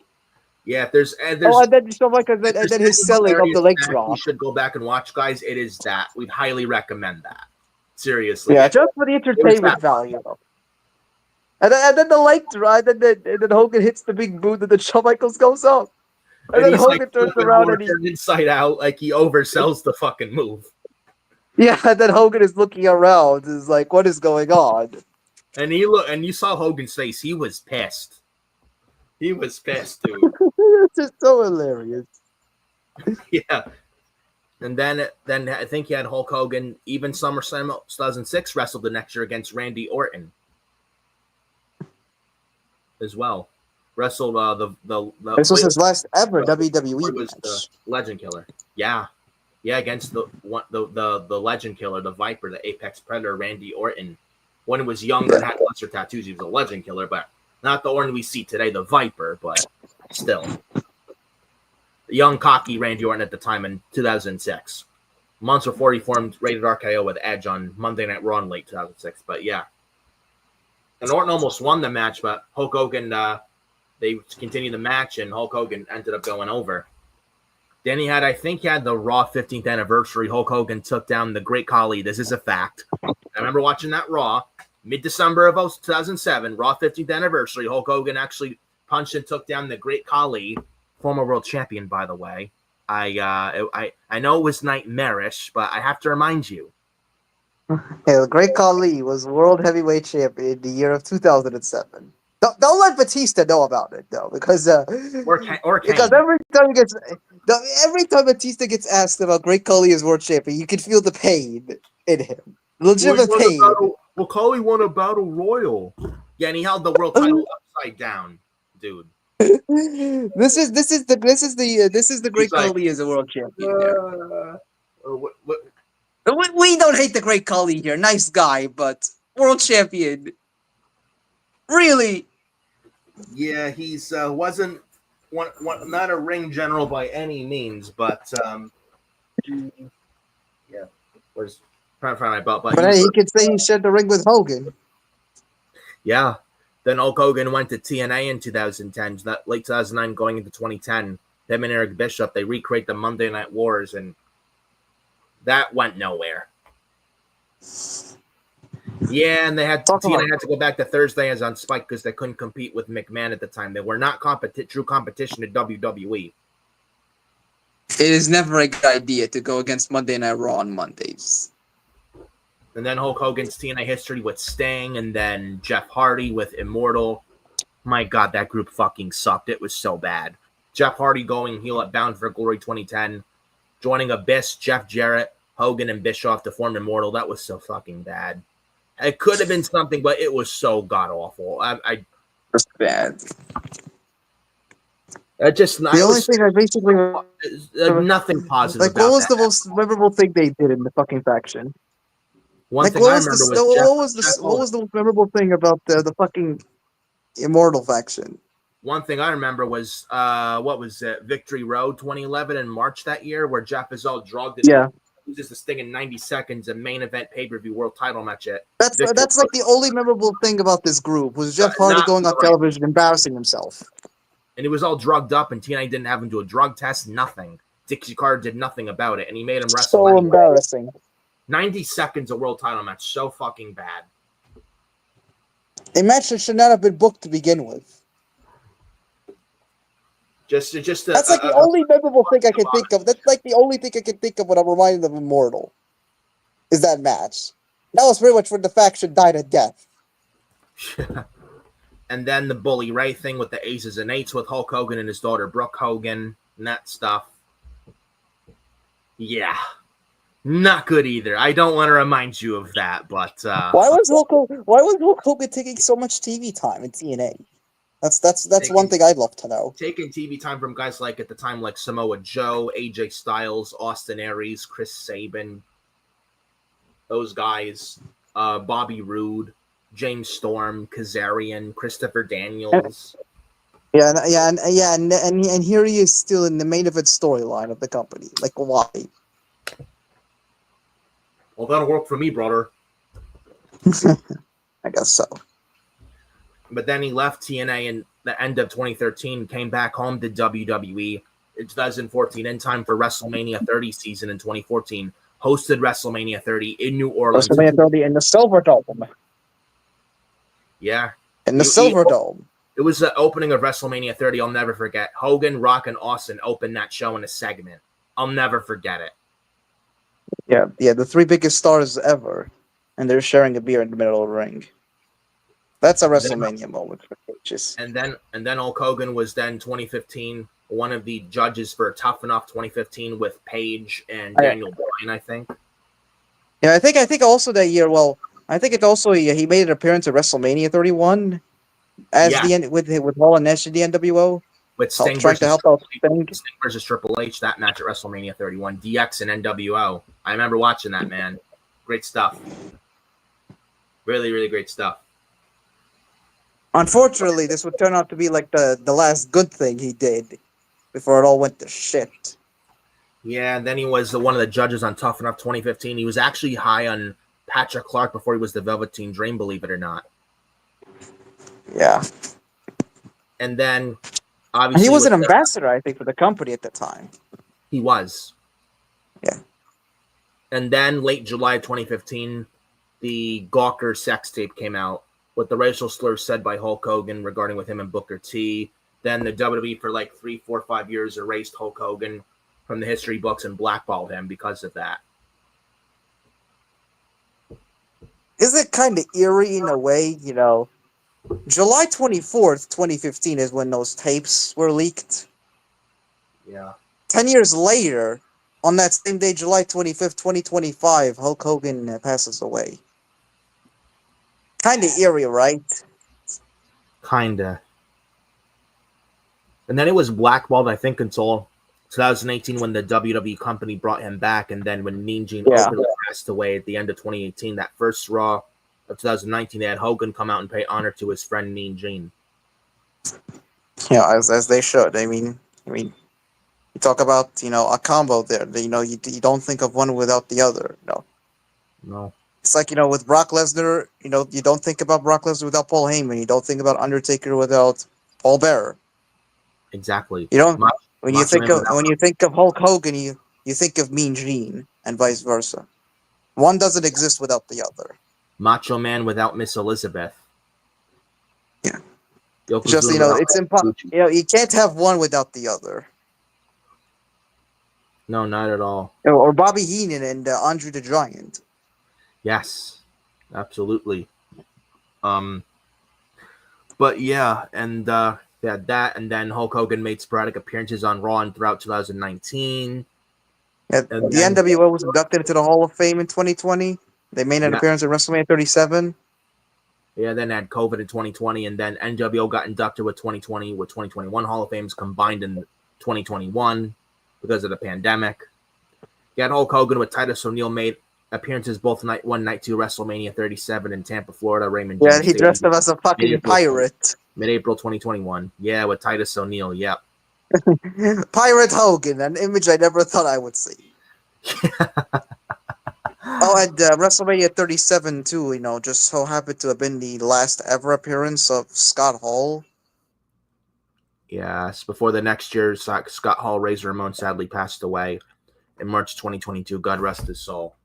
Yeah, there's and then Shawn Michaels, and then his selling of the leg drop. You should go back and watch, guys. It is that. We'd highly recommend that. Seriously. Yeah, just for the entertainment value. And then the leg drop, and then Hogan hits the big boot, and then Shawn Michaels goes up. And then Hogan turns around and he's inside out, like he oversells the fucking move. Yeah, and then Hogan is looking around, is like, what is going on? And you saw Hogan's face. He was pissed. He was pissed, dude. It's just so hilarious. Yeah. And then I think he had Hulk Hogan, even SummerSlam 2006, wrestled the next year against Randy Orton as well. Wrestled this was his last ever WWE was match. The Legend Killer. Yeah, against the Legend Killer, the Viper, the Apex Predator, Randy Orton. When he was younger and had lesser tattoos, he was a Legend Killer, but not the Orton we see today, the Viper, but still. The young, cocky Randy Orton at the time in 2006. Months before he formed Rated RKO with Edge on Monday Night Raw in late 2006. But yeah. And Orton almost won the match, but Hulk Hogan, they continued the match, and Hulk Hogan ended up going over. Then he had the Raw 15th anniversary. Hulk Hogan took down the Great Khali. This is a fact. I remember watching that Raw. Mid-December of 2007, Raw 15th anniversary, Hulk Hogan actually punched and took down the Great Khali, former world champion, by the way. I know it was nightmarish, but I have to remind you. Yeah, the Great Khali was world heavyweight champion in the year of 2007. Don't let Batista know about it though, because because every time Batista gets asked about Great Khali as world champion, you can feel the pain in him, legitimate pain. Well, Khali won a battle royal. Yeah, and he held the world title upside down, dude. This is the Great Khali as a world champion. We don't hate the Great Khali here. Nice guy, but world champion. Really? Yeah, he's wasn't not a ring general by any means, but yeah, where's trying to find my belt? But hey, he could say he shared the ring with Hogan. Yeah. Then Hulk Hogan went to TNA in 2010, late 2009, going into 2010. Him and Eric Bishop, they recreate the Monday Night Wars, and that went nowhere. Yeah, and TNA had to go back to Thursday as on Spike because they couldn't compete with McMahon at the time. They were not true competition to WWE. It is never a good idea to go against Monday Night Raw on Mondays. And then Hulk Hogan's TNA history with Sting, and then Jeff Hardy with Immortal. My God, that group fucking sucked. It was so bad. Jeff Hardy going heel at Bound for Glory 2010, joining Abyss, Jeff Jarrett, Hogan, and Bischoff to form Immortal. That was so fucking bad. It could have been something, but it was so god awful. That's bad. The only thing I basically nothing positive. Like, what was the most memorable thing they did in the fucking faction? One thing I remember what was the most memorable thing about the fucking Immortal faction? One thing I remember was what was it? Victory Road 2011 in March that year, where Jeff is all drugged and loses this thing in 90 seconds, a main event pay-per-view world title match. That's like the only memorable thing about this group was Jeff Hardy going on television embarrassing himself. And he was all drugged up, and TNA didn't have him do a drug test, nothing. Dixie Carter did nothing about it, and he made him wrestle. So embarrassing. 90 seconds a world title match, so fucking bad. A match that should not have been booked to begin with. That's like the only memorable thing I can think of. That's like the only thing I can think of when I'm reminded of Immortal. Is that match. That was pretty much when the faction died a death. And then the Bully Ray thing with the Aces and Eights with Hulk Hogan and his daughter Brooke Hogan and that stuff. Yeah. Not good either. I don't want to remind you of that, but why was Hulk Hogan taking so much TV time in TNA? That's one thing I'd love to know. Taking TV time from guys like at the time like Samoa Joe, AJ Styles, Austin Aries, Chris Sabin, those guys, Bobby Roode, James Storm, Kazarian, Christopher Daniels. And here he is still in the main event storyline of the company. Like, why? Well, that'll work for me, brother. I guess so. But then he left TNA in the end of 2013, came back home to WWE in 2014 in time for WrestleMania 30 season in 2014. Hosted WrestleMania 30 in New Orleans. WrestleMania 30 in the Silver Dome. Yeah. In the Silver Dome. It was the opening of WrestleMania 30. I'll never forget. Hogan, Rock, and Austin opened that show in a segment. I'll never forget it. Yeah, the three biggest stars ever. And they're sharing a beer in the middle of the ring. That's a WrestleMania moment for coaches. And then Hulk Hogan was then 2015 one of the judges for Tough Enough 2015 with Paige and Daniel Bryan, I think. Yeah, I think also that year. Well, I think it also he made an appearance at WrestleMania 31 as with Hall and Nash in the NWO. With Sting trying to help out Sting versus Triple H, that match at WrestleMania 31, DX and NWO. I remember watching that, man. Great stuff. Really, really great stuff. Unfortunately, this would turn out to be like the last good thing he did before it all went to shit. Yeah, and then he was one of the judges on Tough Enough 2015. He was actually high on Patrick Clark before he was the Velveteen Dream, believe it or not. Yeah. And then, obviously... He was an ambassador, I think, for the company at the time. He was. Yeah. And then, late July 2015, the Gawker sex tape came out with the racial slurs said by Hulk Hogan regarding with him and Booker T. Then the WWE for like 3, 4, 5 years erased Hulk Hogan from the history books and blackballed him because of that. Is it kind of eerie in a way, you know? July 24th, 2015 is when those tapes were leaked. Yeah. 10 years later, on that same day, July 25th, 2025, Hulk Hogan passes away. Kind of eerie, right? Kinda. And then it was blackballed, I think, until 2018 when the WWE company brought him back, and then when Mean Gene Okerlund passed away at the end of 2018, that first Raw of 2019, they had Hogan come out and pay honor to his friend Mean Gene. Yeah, as they should. I mean, you talk about, a combo there. You don't think of one without the other. No. It's like, with Brock Lesnar, you don't think about Brock Lesnar without Paul Heyman. You don't think about Undertaker without Paul Bearer. Exactly. You don't. When you think of Hulk Hogan, you think of Mean Gene, and vice versa. One doesn't exist without the other. Macho Man without Miss Elizabeth. Yeah. Yokozuna it's impossible. You can't have one without the other. No, not at all. Or Bobby Heenan and Andre the Giant. Yes, absolutely. But yeah, and they had that, and then Hulk Hogan made sporadic appearances on Raw and throughout 2019. Yeah, the NWO was inducted into the Hall of Fame in 2020. They made an appearance at WrestleMania 37. Yeah, then had COVID in 2020, and then NWO got inducted with 2020 with 2021 Hall of Fames combined in 2021 because of the pandemic. You had Hulk Hogan with Titus O'Neil made appearances both night 1, night 2, WrestleMania 37 in Tampa, Florida. Raymond James. Yeah, he dressed up as a fucking pirate. Mid-April 2021. Yeah, with Titus O'Neil. Yep. Pirate Hogan, an image I never thought I would see. And WrestleMania 37 too, just so happened to have been the last ever appearance of Scott Hall. Yes, before the next year, Scott Hall, Razor Ramon, sadly passed away in March 2022. God rest his soul.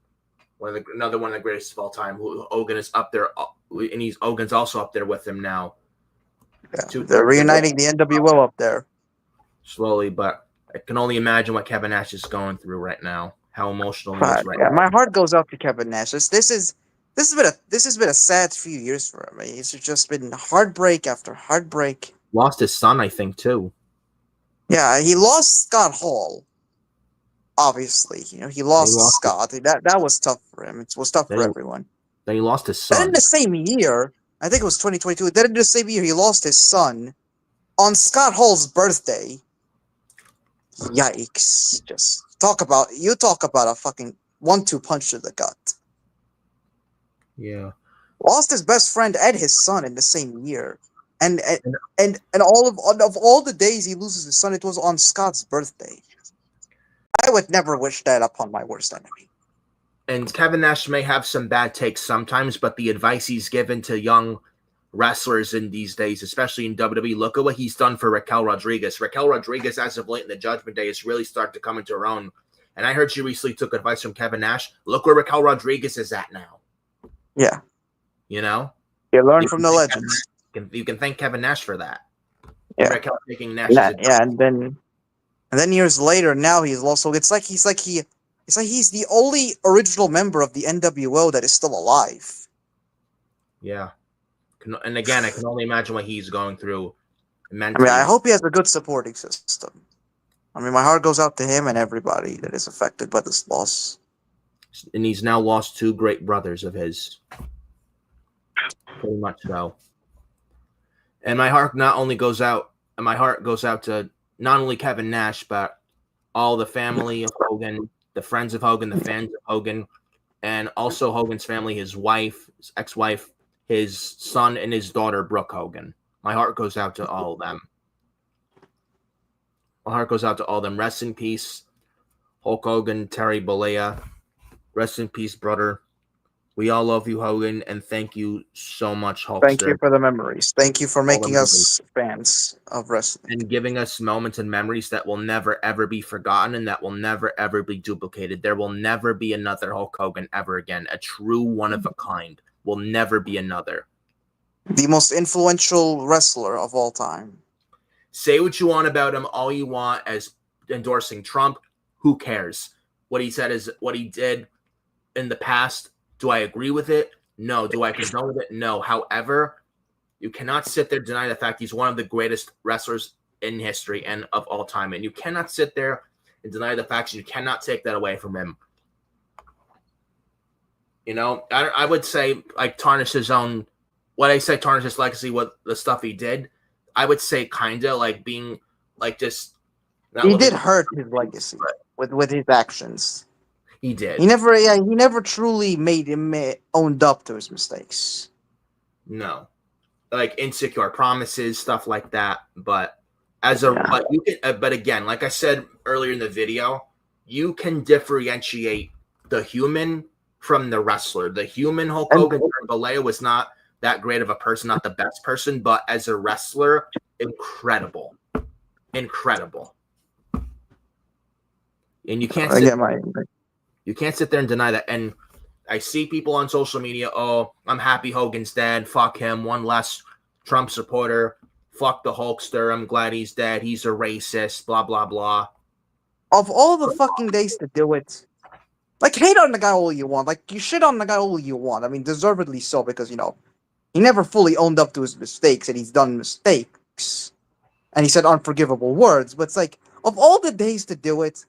Another one of the greatest of all time. Hogan is up there, and Hogan's also up there with him now. Yeah, they're reuniting the NWO up there. Slowly, but I can only imagine what Kevin Nash is going through right now. How emotional he is right now. My heart goes out to Kevin Nash. This has been a sad few years for him. It's just been heartbreak after heartbreak. Lost his son, I think, too. Yeah, he lost Scott Hall. Obviously, he lost Scott. That was tough for him. It was tough for everyone. Then he lost his son. Then in the same year, I think it was 2022. Then in the same year, he lost his son on Scott Hall's birthday. Yikes! Just talk about a fucking 1-2 punch to the gut. Yeah. Lost his best friend and his son in the same year, and all of all the days he loses his son, it was on Scott's birthday. I would never wish that upon my worst enemy. And Kevin Nash may have some bad takes sometimes, but the advice he's given to young wrestlers in these days, especially in WWE, look at what he's done for Raquel Rodriguez. Raquel Rodriguez, as of late in the Judgment Day, is really starting to come into her own. And I heard she recently took advice from Kevin Nash. Look where Raquel Rodriguez is at now. Yeah. You know? You learn from the legends. You can thank Kevin Nash for that. Yeah. Raquel taking Nash. And then years later, now he's also. It's like he's the only original member of the NWO that is still alive. Yeah. And again, I can only imagine what he's going through mentally. I hope he has a good supporting system. My heart goes out to him and everybody that is affected by this loss. And he's now lost 2 great brothers of his. Pretty much so. And my heart goes out to not only Kevin Nash, but all the family of Hogan, the friends of Hogan, the fans of Hogan, and also Hogan's family, his wife, his ex-wife, his son, and his daughter, Brooke Hogan. My heart goes out to all of them. My heart goes out to all of them. Rest in peace, Hulk Hogan, Terry Bollea. Rest in peace, brother. We all love you, Hogan, and thank you so much, Hulkster. Thank you for the memories. Thank you for making us fans of wrestling. And giving us moments and memories that will never, ever be forgotten and that will never, ever be duplicated. There will never be another Hulk Hogan ever again. A true one-of-a-kind. Will never be another. The most influential wrestler of all time. Say what you want about him, all you want as endorsing Trump. Who cares? What he said is what he did in the past. Do I agree with it? No. Do I condone with it? No. However, you cannot sit there and deny the fact he's one of the greatest wrestlers in history and of all time. And you cannot sit there and deny the facts. You cannot take that away from him. I would say tarnish his own. What I say tarnish his legacy, what the stuff he did. I would say kind of being just. He did hurt his legacy with his actions. He did. He never truly owned up to his mistakes. No, insecure promises, stuff like that. But but again, like I said earlier in the video, you can differentiate the human from the wrestler. The human Hulk Hogan, Bollea, was not that great of a person, not the best person, but as a wrestler, incredible. And you can't sit there and deny that. And I see people on social media, oh, I'm happy Hogan's dead. Fuck him. One less Trump supporter. Fuck the Hulkster. I'm glad he's dead. He's a racist. Blah, blah, blah. of all the fucking days to do it, like, hate on the guy all you want. Like, you shit on the guy all you want. I mean, deservedly so, because, you know, he never fully owned up to his mistakes, and he's done mistakes. And he said unforgivable words. But it's like, of all the days to do it,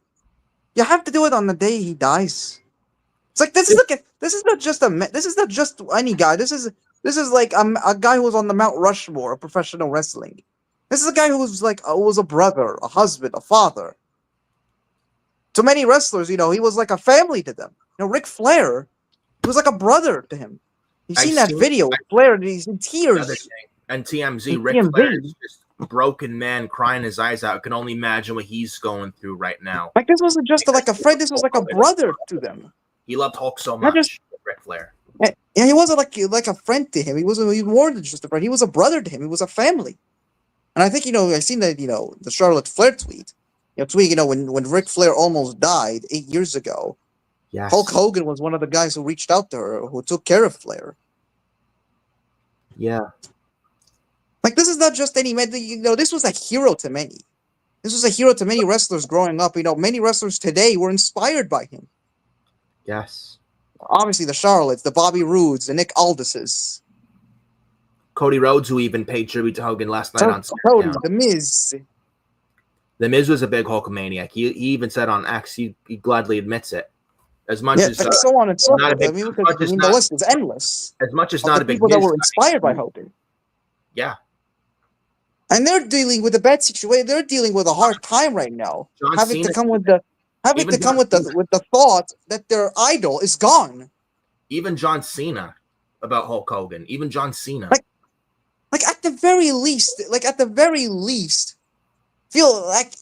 you have to do it on the day he dies. It's like, this is not just any guy. This is like a guy who was on the Mount Rushmore of professional wrestling. This is a guy who was a brother, a husband, a father. To many wrestlers, you know, he was like a family to them. You know, Ric Flair, he was like a brother to him. You've seen that video with Flair, and he's in tears. And TMZ, Ric Flair is just a broken man crying his eyes out. I can only imagine what he's going through right now. Like, this wasn't just like a friend, this was like a brother to them. He loved Hulk so much, Ric Flair. Yeah, he wasn't like a friend to him. He wasn't even more than just a friend. He was a brother to him. He was a family. And I think, you know, I seen that, you know, the Charlotte Flair tweet. You know, when Ric Flair almost died 8 years ago, yes, Hulk Hogan was one of the guys who reached out to her, who took care of Flair. Yeah. Like, this is not just any man. You know, this was a hero to many. This was a hero to many wrestlers growing up. You know, many wrestlers today were inspired by him. Yes. Obviously, the Charlottes, the Bobby Roodes, the Nick Aldises. Cody Rhodes, who even paid tribute to Hogan last night on Cody, The Miz. The Miz was a big Hulkamaniac. He even said on X, he gladly admits it. As much as so on and so forth. I mean, the list is endless. As much as not a big people that were inspired by Hogan. Yeah. And they're dealing with a bad situation. They're dealing with a hard time right now. Having to come with the thought that their idol is gone. Even John Cena about Hulk Hogan. Even John Cena. Like at the very least, feel like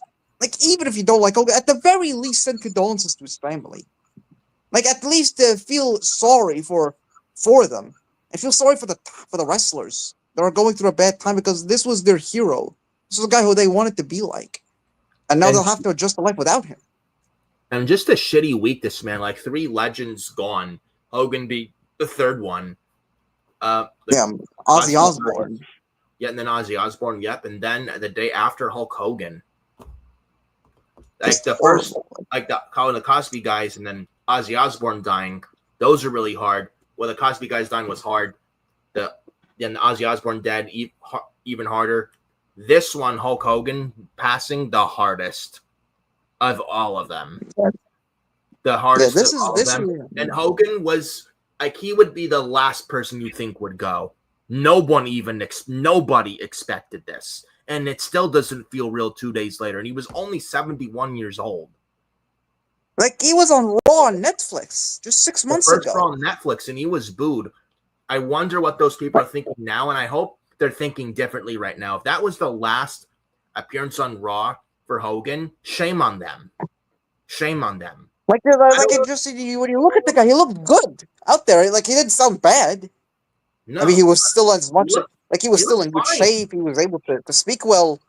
even if you don't like Hogan, at the very least send condolences to his family. Like, at least feel sorry for them, and feel sorry for the wrestlers that are going through a bad time, because this was their hero. This was a guy who they wanted to be like, and now they'll have to adjust to life without him. And just a shitty week, this man. Like, 3 legends gone. Hogan be the third one. Ozzy Osbourne. Yeah, and then Ozzy Osbourne. Yep, and then the day after, Hulk Hogan. Like the first, like the Cosby guys, and then Ozzy Osbourne dying. Those are really hard. Well, the Cosby guys dying was hard. Then Ozzy Osbourne dead, even harder. This one, Hulk Hogan passing, the hardest of all of them. The hardest of all of them. And Hogan was like, he would be the last person you think would go. Nobody expected this. And it still doesn't feel real 2 days later. And he was only 71 years old. Like, he was on Raw on Netflix just 6 months ago. Raw on Netflix, and he was booed. I wonder what those people are thinking now, and I hope they're thinking differently right now. If that was the last appearance on Raw for Hogan, shame on them. Shame on them. When you look at the guy, he looked good out there. Like, he didn't sound bad. No, I mean, he was still still in good shape. He was able to speak well.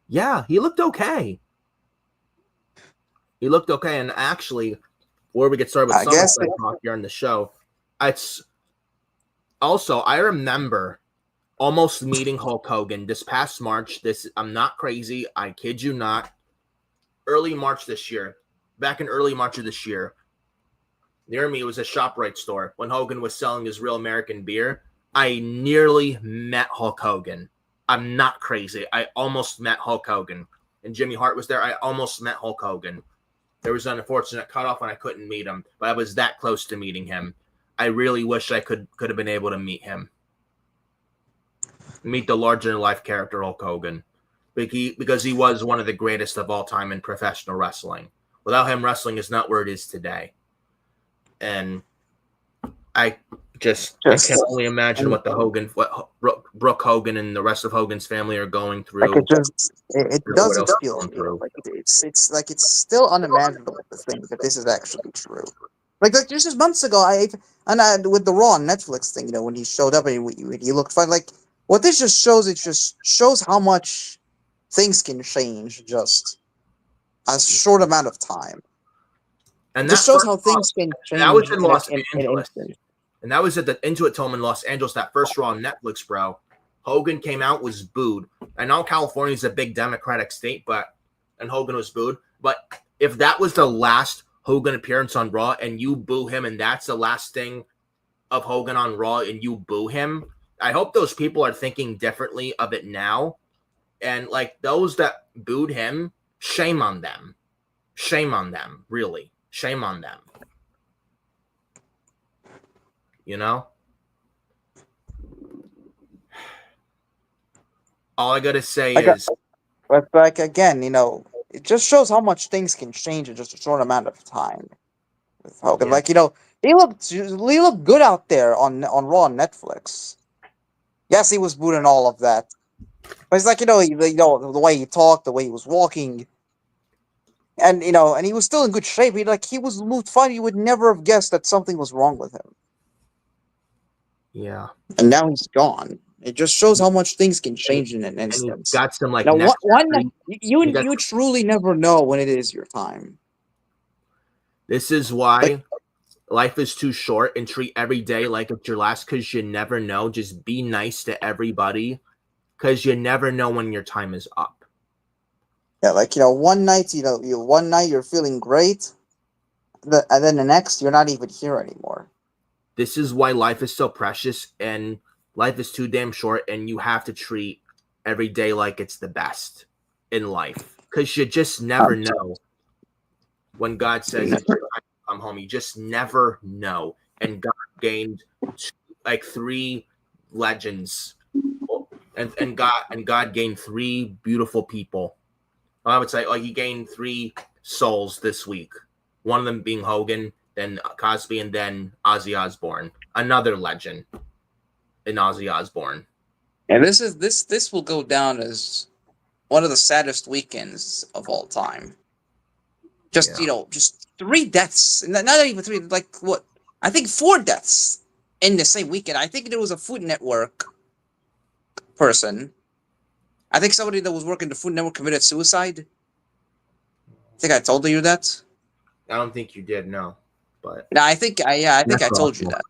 Yeah, he looked okay. He looked okay. And actually, before we get started with SummerSlam talk here on the show, it's also, I remember almost meeting Hulk Hogan this past March. I'm not crazy. I kid you not. Early March this year. Back in early March of this year. Near me, it was a ShopRite store when Hogan was selling his Real American beer. I nearly met Hulk Hogan. I'm not crazy. I almost met Hulk Hogan. And Jimmy Hart was there. I almost met Hulk Hogan. There was an unfortunate cutoff and I couldn't meet him, but I was that close to meeting him. I really wish I could have been able to meet him. Meet the larger-than-life character Hulk Hogan. Because he was one of the greatest of all time in professional wrestling. Without him, wrestling is not where it is today. And I can only imagine what Brooke Hogan and the rest of Hogan's family are going through. Like, it doesn't feel like it's like, it's still unimaginable to think that this is actually true. Like just months ago, with the Raw on Netflix thing, you know, when he showed up and he looked fine. Like, what this just shows how much things can change just a short amount of time. And that shows how things can change. That was in Los Angeles. And that was at the Intuit Dome in Los Angeles, that first Raw on Netflix, bro. Hogan came out, was booed. I know California is a big Democratic state, and Hogan was booed. But if that was the last Hogan appearance on Raw and you boo him, and that's the last thing of Hogan on Raw and you boo him, I hope those people are thinking differently of it now. And like those that booed him, shame on them. Shame on them, really. Shame on them. You know? All I gotta say is... But like, again, you know, it just shows how much things can change in just a short amount of time with Hogan. Yeah. Like, you know, he looked good out there on Raw and Netflix. Yes, he was booed and all of that. But it's like, you know, the way he talked, the way he was walking, and you know, and he was still in good shape. He was moved fine. You would never have guessed that something was wrong with him. Yeah. And now he's gone. It just shows how much things can change in an instant. And he got some like now, you truly never know when it is your time. This is why life is too short, and treat every day like it's your last, because you never know. Just be nice to everybody, because you never know when your time is up. Yeah, like, you know, one night you're feeling great, and then the next you're not even here anymore. This is why life is so precious, and life is too damn short, and you have to treat every day like it's the best in life, because you just never know when God says it's your time to come home. You just never know. And God gained like 3 legends, and God gained 3 beautiful people. I would say, like, he gained 3 souls this week. One of them being Hogan, then Cosby, and then Ozzy Osbourne, another legend in Ozzy Osbourne. And this will go down as one of the saddest weekends of all time. Just you know, just 3 deaths, not even 3. Like what? I think 4 deaths in the same weekend. I think there was a Food Network person. I think somebody that was working the Food Network committed suicide. I think I told you that. I don't think you did, no. But no, I think I told you that.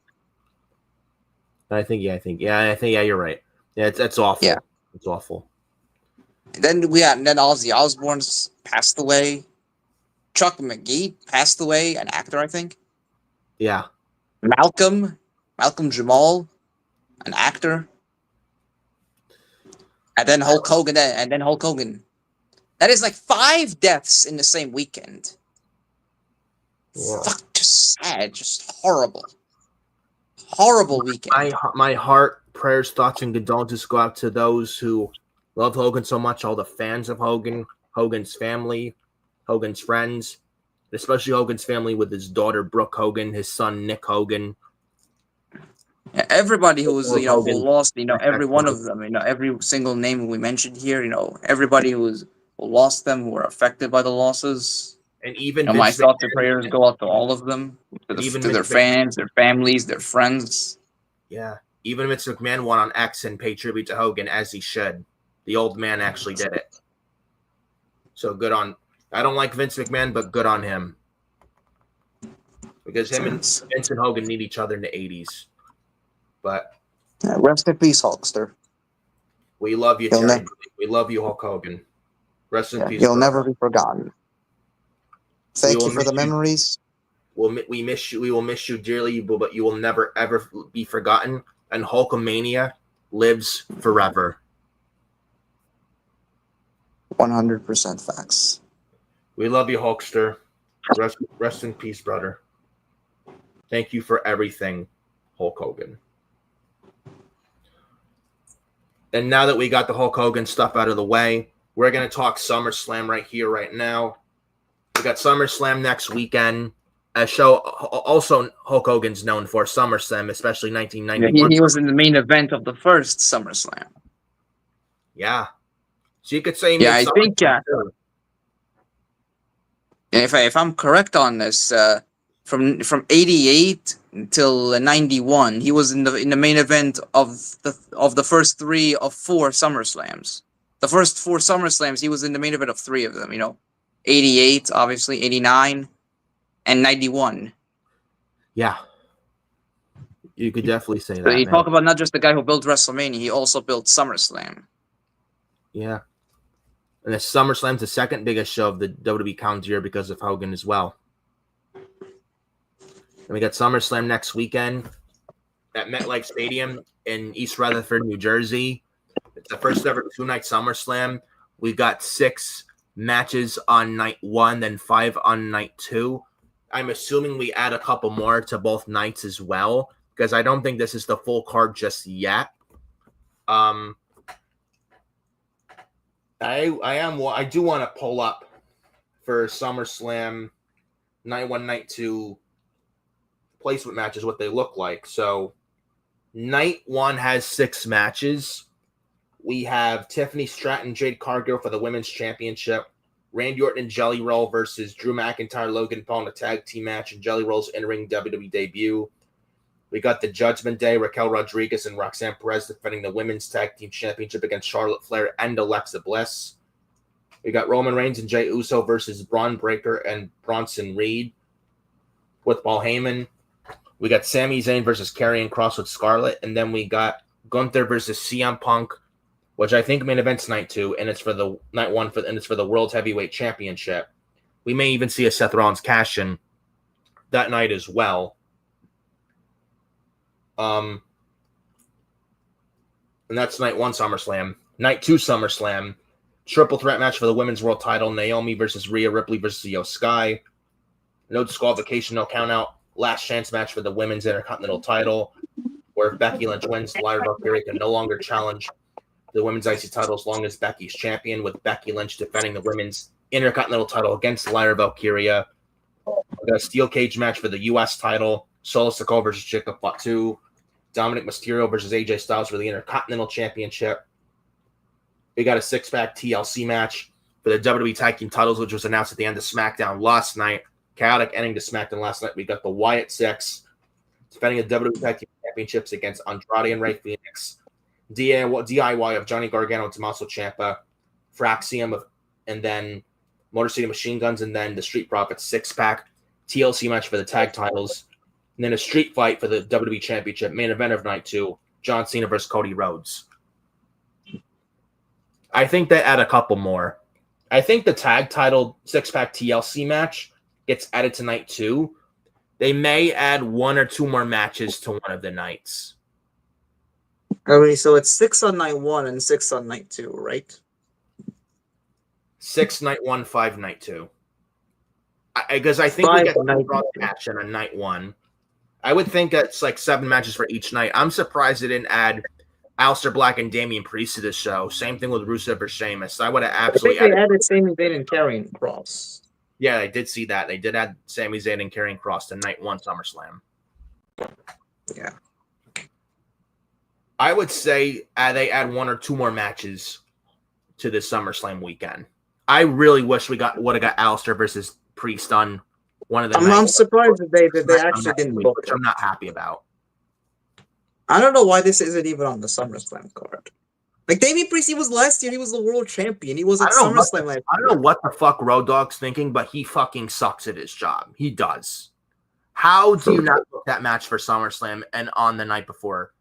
I think you're right. Yeah, that's awful. Yeah, it's awful. Then Ozzy Osbourne's passed away. Chuck McGee passed away, an actor, I think. Yeah. Malcolm Jamal, an actor. And then Hulk Hogan, That is like 5 deaths in the same weekend. Yeah. Fuck, just sad, just horrible. Horrible weekend. My heart, prayers, thoughts, and condolences go out to those who love Hogan so much, all the fans of Hogan, Hogan's family, Hogan's friends, especially Hogan's family with his daughter Brooke Hogan, his son Nick Hogan. Yeah, everybody who was, who lost, every one of them, every single name we mentioned here, everybody who lost them, who were affected by the losses. And even my thoughts and prayers go out to all of them, to their fans, their families, their friends. Yeah, even Vince McMahon went on X and paid tribute to Hogan, as he should. The old man actually did it. So good on. I don't like Vince McMahon, but good on him, because him and Vince and Hogan need each other in the 80s. But rest in peace, Hulkster. We love you, Terry. We love you, Hulk Hogan. Rest in peace. You'll never be forgotten. Thank you for the memories. We miss you. We will miss you dearly, but you will never ever be forgotten. And Hulkamania lives forever. 100% facts. We love you, Hulkster. Rest in peace, brother. Thank you for everything, Hulk Hogan. And now that we got the Hulk Hogan stuff out of the way, we're going to talk SummerSlam right here, right now. We got SummerSlam next weekend. A show also Hulk Hogan's known for, SummerSlam, especially 1991. He was in the main event of the first SummerSlam. Yeah. So you could say... Yeah, I think... If I'm correct on this, from 88 until 91, he was in the main event of the first 3 of 4 SummerSlams. The first 4 SummerSlams, he was in the main event of 3 of them. 88, obviously, 89, and 91. Yeah, you could definitely say that. So you talk about not just the guy who built WrestleMania, he also built SummerSlam. Yeah, And the SummerSlam's the second biggest show of the WWE calendar year because of Hogan as well. And we got SummerSlam next weekend at MetLife Stadium in East Rutherford, New Jersey. It's the first ever 2-night SummerSlam. We got 6 matches on night 1, then 5 on night 2. I'm assuming we add a couple more to both nights as well, because I don't think this is the full card just yet. I do want to pull up for SummerSlam night 1, night 2 placement matches, what they look like. So night 1 has 6 matches. We have Tiffany Stratton, Jade Cargill for the Women's Championship. Randy Orton and Jelly Roll versus Drew McIntyre, Logan Paul in a tag team match, and Jelly Roll's in-ring WWE debut. We got the Judgment Day, Raquel Rodriguez and Roxanne Perez defending the Women's Tag Team Championship against Charlotte Flair and Alexa Bliss. We got Roman Reigns and Jey Uso versus Braun Breaker and Bronson Reed with Paul Heyman. We got Sami Zayn versus Karrion Kross with Scarlett, and then we got Gunther versus CM Punk, which I think main event's night 2, and it's for the night 1 and it's for the World Heavyweight Championship. We may even see a Seth Rollins cash in that night as well. And that's night 1 SummerSlam. Night 2 SummerSlam. Triple threat match for the women's world title. Naomi versus Rhea Ripley versus Io Sky. No disqualification, no count out. Last chance match for the women's Intercontinental title, where if Becky Lynch wins, Lyra Valkyria can no longer challenge the women's IC title as long as Becky's champion, with Becky Lynch defending the women's Intercontinental title against Lyra Valkyria. We got a steel cage match for the U.S. title. Solo Sikoa versus Jacob Fatu. Dominic Mysterio versus AJ Styles for the Intercontinental Championship. We got a 6-pack TLC match for the WWE Tag Team titles, which was announced at the end of SmackDown last night. Chaotic ending to SmackDown last night. We got the Wyatt 6 defending the WWE Tag Team Championships against Andrade and Rey Fenix. DIY of Johnny Gargano and Tommaso Ciampa. Fraxium and then Motor City Machine Guns, and then the Street Profits 6-pack TLC match for the tag titles. And then a street fight for the WWE Championship, main event of night 2, John Cena versus Cody Rhodes. I think they add a couple more. I think the tag title 6-pack TLC match gets added to night 2. They may add 1 or 2 more matches to one of the nights. I mean, so it's 6 on night 1 and 6 on night 2, right? 6 night 1, 5 night 2. Because I think we get a match on night 1. I would think that's like 7 matches for each night. I'm surprised they didn't add Aleister Black and Damian Priest to this show. Same thing with Rusev or Sheamus. I would have absolutely added Sami Zayn and Karrion Kross. Yeah, I did see that. They did add Sami Zayn and Karrion Kross to night 1 SummerSlam. Yeah. I would say they add 1 or 2 more matches to this SummerSlam weekend. I really wish would have got Aleister versus Priest on one of the nights. I'm surprised that they actually didn't book it. Which I'm not happy about. I don't know why this isn't even on the SummerSlam card. Like, Damian Priest, he was last year. He was the world champion. He was at SummerSlam last year. I don't know what the fuck Road Dogg's thinking, but he fucking sucks at his job. He does. How do you not book that match for SummerSlam and on the night before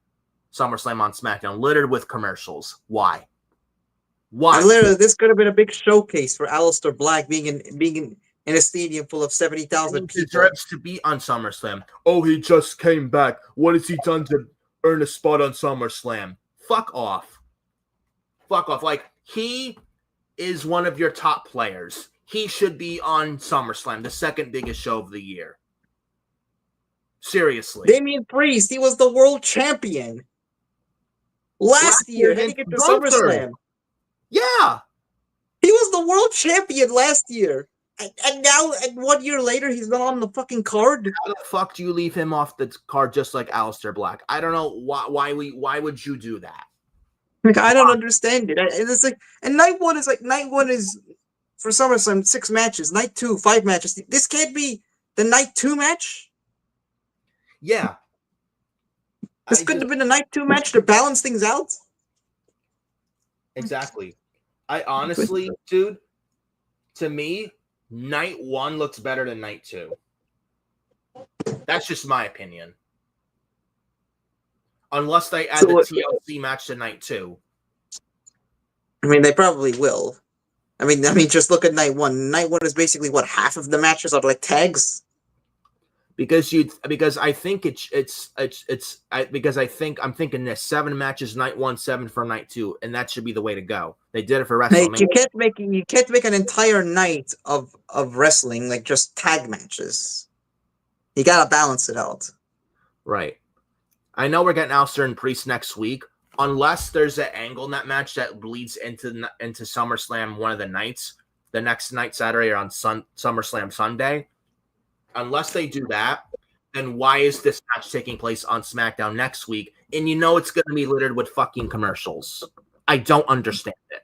SummerSlam on SmackDown, littered with commercials? Why? Literally, this could have been a big showcase for Aleister Black being in a stadium full of 70,000 people. He deserves to be on SummerSlam. Oh, he just came back. What has he done to earn a spot on SummerSlam? Fuck off. Fuck off. Like, he is one of your top players. He should be on SummerSlam, the second biggest show of the year. Seriously. Damian Priest, he was the world champion last year heading into SummerSlam. Yeah. He was the world champion last year. And now, 1 year later, he's not on the fucking card. How the fuck do you leave him off the card just like Aleister Black? I don't know why would you do that? Like, I don't understand it. It's like, and night 1 is for SummerSlam 6 matches. Night 2, 5 matches. This can't be the night 2 match. Yeah. This couldn't have been a night 2 match to balance things out. Exactly. I honestly, dude, to me, night 1 looks better than night 2. That's just my opinion. Unless they add the TLC match to night 2. I mean, they probably will. I mean, just look at night one. Night one is basically what, half of the matches are like tags. Because I think I'm thinking this 7 matches night 1, 7 for night 2, and that should be the way to go. They did it for WrestleMania. You can't make an entire night of wrestling like just tag matches. You gotta balance it out. Right. I know we're getting Aleister and Priest next week, unless there's an angle in that match that bleeds into SummerSlam one of the nights, the next night, Saturday, or on SummerSlam Sunday. Unless they do that, then why is this match taking place on SmackDown next week? And you know it's going to be littered with fucking commercials. I don't understand it.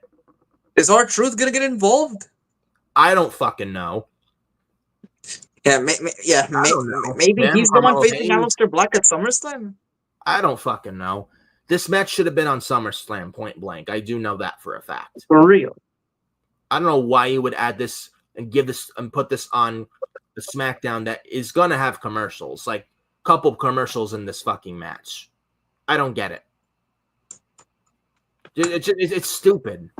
Is R-Truth going to get involved? I don't fucking know. Yeah, maybe he's the one facing Aleister Black at SummerSlam? I don't fucking know. This match should have been on SummerSlam, point blank. I do know that for a fact. For real. I don't know why you would add this and give this and put this on the SmackDown that is going to have commercials, like a couple commercials in this fucking match. I don't get it. It's stupid.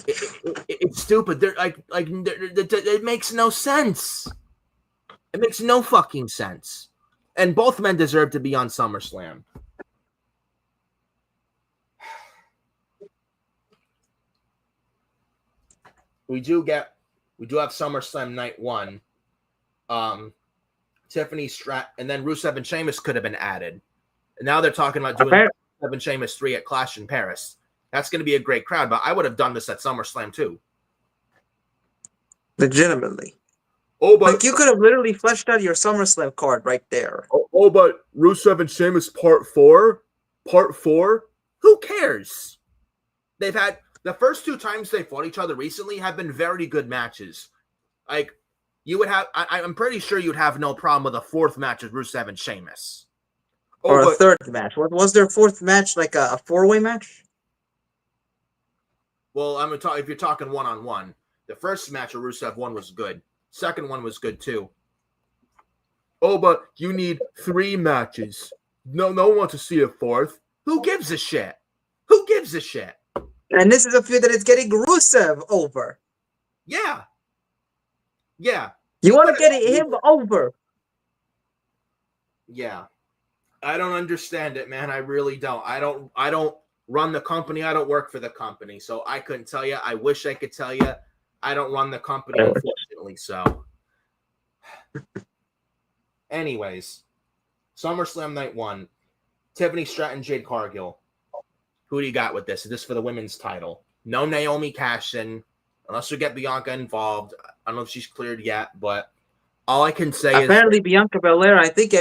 It's stupid. It makes no sense. It makes no fucking sense. And both men deserve to be on SummerSlam. We do have SummerSlam night 1. Tiffany Stratton, and then Rusev and Sheamus could have been added. And now they're talking about doing Rusev and Sheamus 3 at Clash in Paris. That's going to be a great crowd, but I would have done this at SummerSlam too. Legitimately. Oh, but you could have literally fleshed out your SummerSlam card right there. Oh, but Rusev and Sheamus Part 4? Part 4? Who cares? They've had the first 2 times they fought each other recently have been very good matches. Like, you would have, I'm pretty sure you'd have no problem with a 4th match with Rusev and Sheamus. Or a 3rd match. Was their 4th match like a 4-way match? Well, if you're talking one-on-one, the first match with Rusev 1 was good. Second one was good too. Oh, but you need 3 matches. No one wants to see a 4th. Who gives a shit? Who gives a shit? And this is a feud that is getting Rusev over. Yeah. Yeah. You want to get him over. Yeah. I don't understand it, man. I really don't. I don't run the company. I don't work for the company. So I couldn't tell you. I wish I could tell you. I don't run the company, unfortunately. So anyways, SummerSlam night 1. Tiffany Stratton, Jade Cargill. Who do you got with this? Is this for the women's title? No Naomi cash-in, unless we get Bianca involved. I don't know if she's cleared yet, but all I can say apparently Bianca Belair. I think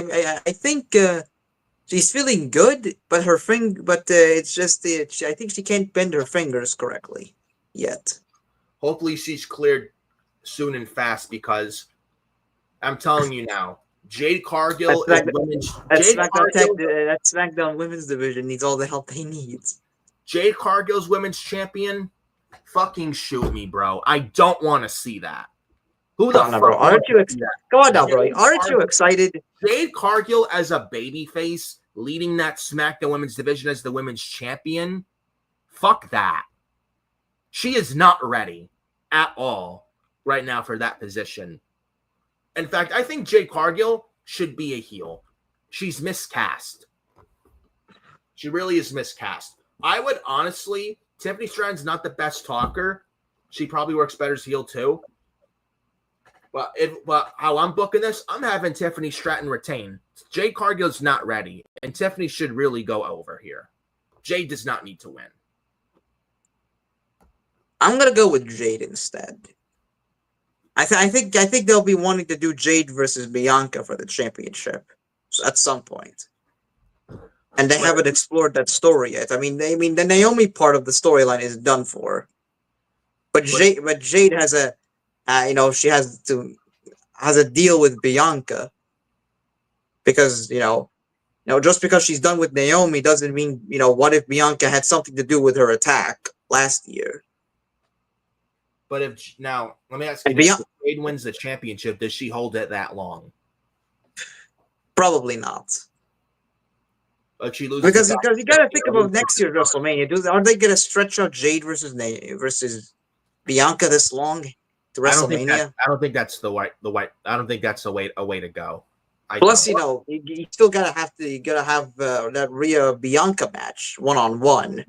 she's feeling good, but it's just I think she can't bend her fingers correctly yet. Hopefully she's cleared soon and fast, because I'm telling you now, Jade Cargill that SmackDown women's division needs all the help they need. Jade Cargill's women's champion? Fucking shoot me, bro. I don't want to see that. Who the fuck? Bro. Aren't you excited? Go on now, bro. Aren't you excited? Jade Cargill as a babyface leading that SmackDown women's division as the women's champion? Fuck that. She is not ready at all right now for that position. In fact, I think Jade Cargill should be a heel. She's miscast. She really is miscast. I would honestly, Tiffany Stratton's not the best talker. She probably works better as heel too. But how I'm booking this, I'm having Tiffany Stratton retain. Jade Cargill's not ready, and Tiffany should really go over here. Jade does not need to win. I'm gonna go with Jade instead. I think they'll be wanting to do Jade versus Bianca for the championship at some point, and they haven't explored that story yet. I mean, the Naomi part of the storyline is done for, but Jade has she has a deal with Bianca because just because she's done with Naomi doesn't mean what if Bianca had something to do with her attack last year. But let me ask you, if Jade wins the championship, does she hold it that long? Probably not. Like she loses because you got to think about next year's WrestleMania. Are they going to stretch out Jade versus Bianca this long to WrestleMania. I don't think that's the way. I don't think that's a way to go. Plus, you still gotta have that Rhea Bianca match 1-on-1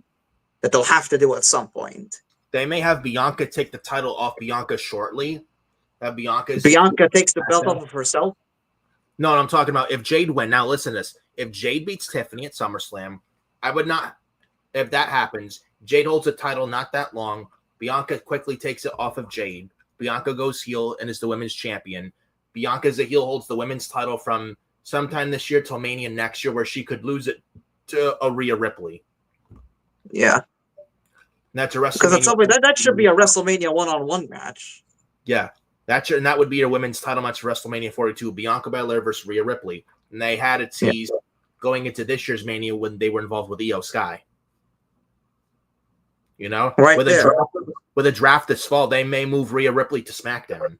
that they'll have to do at some point. They may have Bianca take the title off Bianca shortly. Bianca takes the belt off of herself. No, I'm talking about if Jade win. Now listen to this. If Jade beats Tiffany at SummerSlam, I would not. If that happens, Jade holds the title not that long. Bianca quickly takes it off of Jade. Bianca goes heel and is the women's champion. Bianca as a heel holds the women's title from sometime this year till Mania next year, where she could lose it to Rhea Ripley. Yeah. And that's a WrestleMania. Because that should be a WrestleMania 1-on-1 match. Yeah. That would be a women's title match for WrestleMania 42. Bianca Belair versus Rhea Ripley. And they had it teased going into this year's Mania when they were involved with Io Sky. Right with a draft this fall, they may move Rhea Ripley to SmackDown.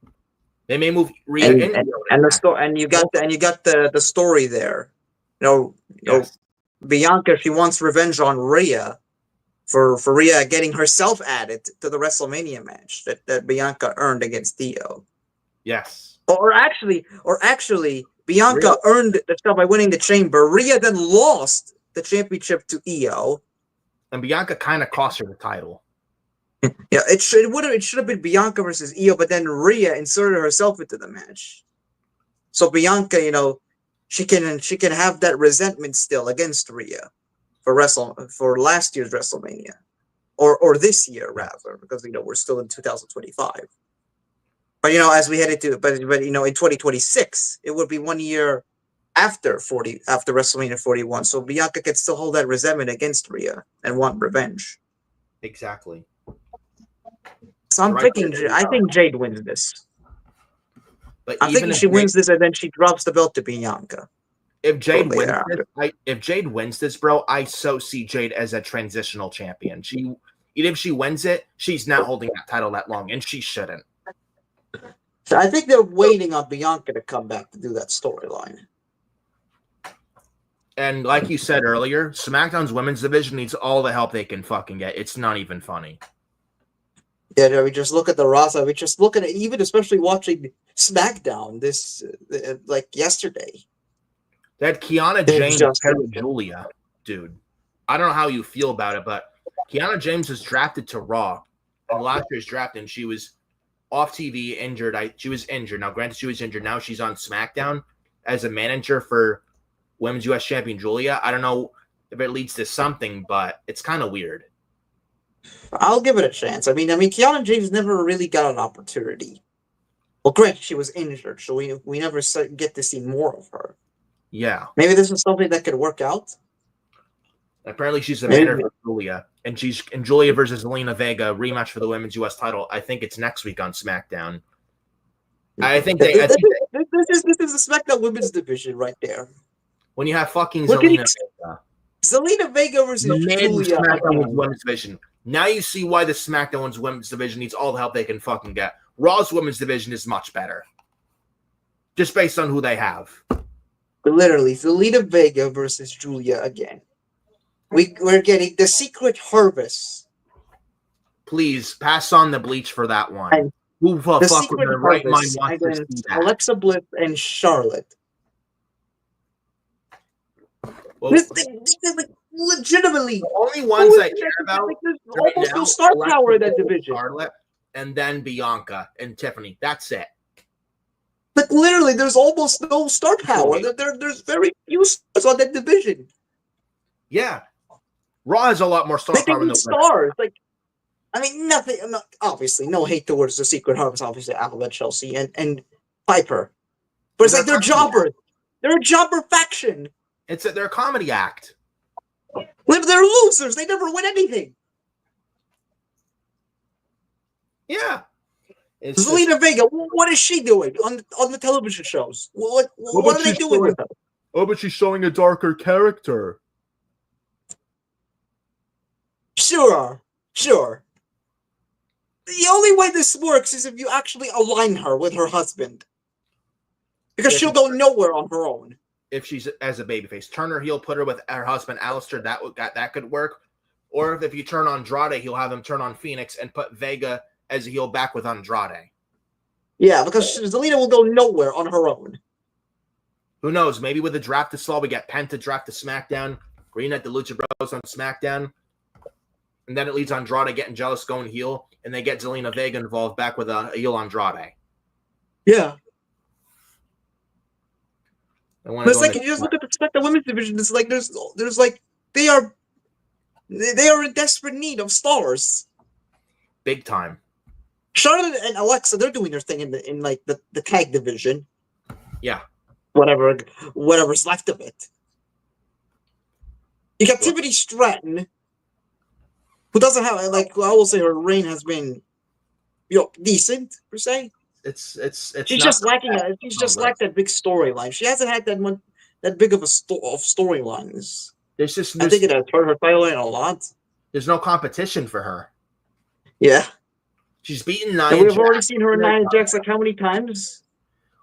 They may move Rhea and you got the story there. Bianca, she wants revenge on Rhea for Rhea getting herself added to the WrestleMania match that Bianca earned against Io. Yes. Or actually, Bianca earned the stuff by winning the Chamber. Rhea then lost the championship to Io. And Bianca kind of cost her the title. Yeah, it should have been Bianca versus Io, but then Rhea inserted herself into the match. So Bianca, she can have that resentment still against Rhea for last year's WrestleMania, or this year rather, because we're still in 2025. But as we head into in 2026, it would be 1 year after WrestleMania 41. So Bianca can still hold that resentment against Rhea and want revenge. Exactly. So I think Jade wins this. But I'm thinking she wins this and then she drops the belt to Bianca. If Jade wins this, bro, I so see Jade as a transitional champion. Even if she wins it, she's not holding that title that long, and she shouldn't. So I think they're waiting on Bianca to come back to do that storyline. And like you said earlier, SmackDown's women's division needs all the help they can fucking get. It's not even funny. Yeah, we just look at the roster. We just look at it, even especially watching SmackDown this yesterday. That Kiana James and Julia, dude. I don't know how you feel about it, but Kiana James was drafted to Raw in last year's draft, and she was off TV injured. She was injured. Now, granted, she was injured. Now she's on SmackDown as a manager for Women's U.S. Champion Julia. I don't know if it leads to something, but it's kind of weird. I'll give it a chance. I mean, Kiana James never really got an opportunity. Well, granted, she was injured, so we never get to see more of her. Yeah. Maybe this is something that could work out. Apparently, she's a manager for Julia, and she's in Julia versus Zelina Vega rematch for the Women's U.S. title. I think it's next week on SmackDown. I think this is the SmackDown Women's division right there. When you have fucking Zelina Vega versus Julia. SmackDown Women's division. Now you see why the SmackDown Women's division needs all the help they can fucking get. Raw's Women's division is much better. Just based on who they have. Literally, Zelina Vega versus Julia again. We're getting the Secret Harvest. Please pass on the bleach for that one. And who the fuck with their right mind wants to see that? Alexa Bliss and Charlotte. Well, this is legitimately the only ones I care about. There's almost no star power in that division. Charlotte, and then Bianca and Tiffany. That's it. Like literally, there's almost no star power. There's very few stars on that division. Yeah, Raw has a lot more star power than the stars. Nothing. Obviously, no hate towards the Secret Harvest. Obviously, Alphabet, Chelsea, and Piper. But it's like they're jobbers. They're a jobber faction. They're a comedy act. They're losers. They never win anything. Yeah. Zelina Vega, what is she doing on the television shows? What are they doing with her? Oh, but she's showing a darker character. Sure. The only way this works is if you actually align her with her husband. Because she'll go nowhere on her own. If she's as a babyface. Turn her heel, put her with her husband, Alistair, that could work. Or if you turn on Andrade, he'll have him turn on Phoenix and put Vega as a heel back with Andrade. Yeah, because Zelina will go nowhere on her own. Who knows? Maybe with the draft to Slaw, we get Penta draft to SmackDown, Green at the Lucha Bros on SmackDown, and then it leads Andrade getting jealous, going heel, and they get Zelina Vega involved back with a heel Andrade. Yeah. But it's like you just look at the women's division. It's like there's like they are in desperate need of stars. Big time. Charlotte and Alexa, they're doing their thing in like the tag division. Yeah. Whatever's left of it. You got Tiffany Stratton, who doesn't have I will say her reign has been, decent per se. She's just lacking. She's just lacked that big storyline. She hasn't had that big of storylines. I think it has hurt her title in a lot. There's no competition for her. Yeah. She's beaten Nia. And we've already seen her and Nia Jax like how many times?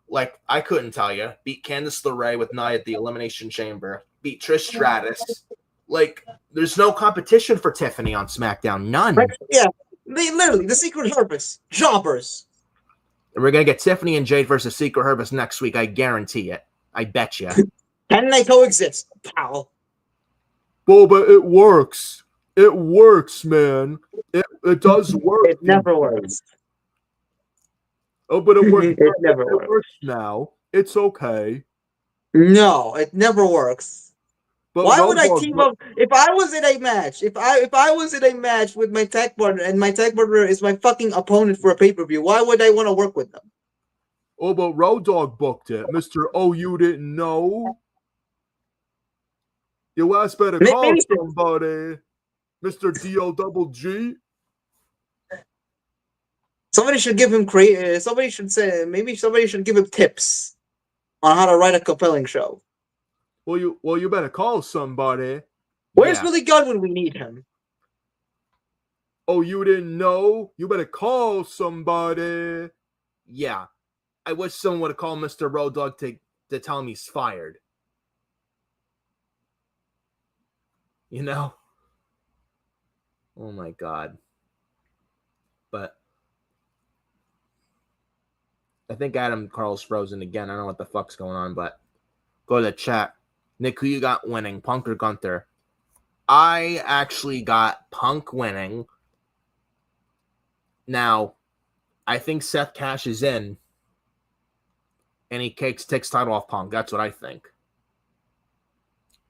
Like, I couldn't tell you. Beat Candice LeRae with Nia at the Elimination Chamber. Beat Trish Stratus. Like, there's no competition for Tiffany on SmackDown. None. Right? Yeah. Literally, the Secret Herbis. Jobbers. And we're going to get Tiffany and Jade versus Secret Herbis next week. I guarantee it. I bet you. Can they coexist, pal? Well, but it works. It works, man. It does work. It never works. Oh, but it works. It never works now. It's okay. No, it never works. But why would I team up if I was in a match? If I was in a match with my tag partner and my tag partner is my fucking opponent for a pay-per-view, why would I want to work with them? Oh, but Road Dogg booked it, Mr. Oh, you didn't know? You asked better call somebody, Mr. D-O-double-G. Somebody should give him somebody should give him tips on how to write a compelling show. Well, you better call somebody. Where's Billy Gunn when we need him? Oh, you didn't know? You better call somebody. Yeah. I wish someone would have called Mr. Road Dogg to tell him he's fired. You know? Oh my God. But I think Adam Carl's frozen again. I don't know what the fuck's going on, but go to the chat. Nick, who you got winning, Punk or Gunther? I actually got Punk winning. Now, I think Seth cashes in and he takes title off Punk. That's what I think.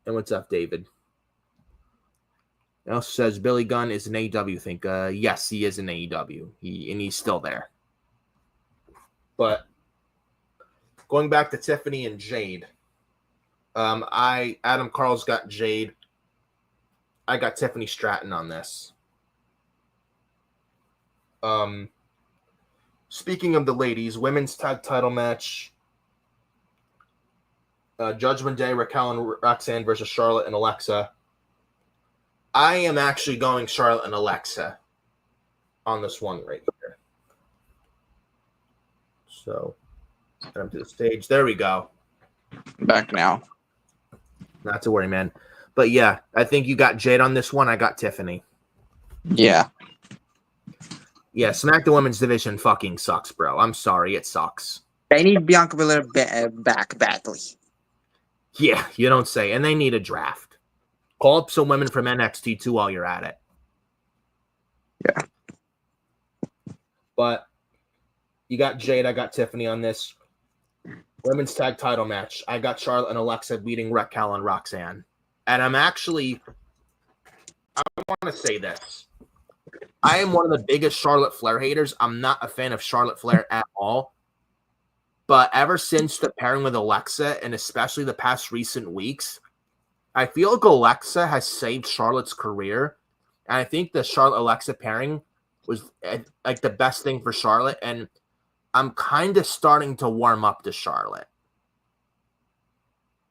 And what's up, David? It also says Billy Gunn is an AEW thing. Yes, he is an AEW. He's still there. But going back to Tiffany and Jade, Adam Carl's got Jade. I got Tiffany Stratton on this. Speaking of the ladies, women's tag title match. Judgment Day, Raquel and Roxanne versus Charlotte and Alexa. I am actually going Charlotte and Alexa on this one right here. So, get them to the stage. There we go. Back now. Not to worry, man. But yeah, I think you got Jade on this one. I got Tiffany. Yeah. Yeah, Smack the Women's Division fucking sucks, bro. I'm sorry, it sucks. They need Bianca Belair back badly. Yeah, you don't say. And they need a draft. Call up some women from NXT too while you're at it. Yeah. But you got Jade, I got Tiffany on this. Women's tag title match. I got Charlotte and Alexa beating Raquel and Roxanne. And I want to say this. I am one of the biggest Charlotte Flair haters. I'm not a fan of Charlotte Flair at all. But ever since the pairing with Alexa, and especially the past recent weeks, I feel like Alexa has saved Charlotte's career. And I think the Charlotte-Alexa pairing was like the best thing for Charlotte. And I'm kind of starting to warm up to Charlotte.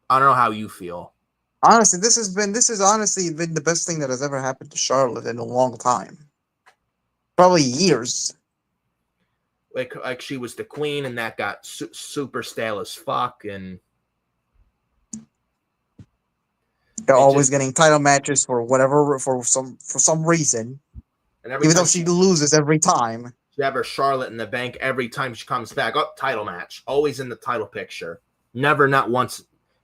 I don't know how you feel. Honestly, this has honestly been the best thing that has ever happened to Charlotte in a long time. Probably years. Like she was the queen, and that got super stale as fuck, and they're always getting title matches for some reason. And even though she loses every time. You have her Charlotte in the bank every time she comes back. Oh, title match. Always in the title picture. Never not once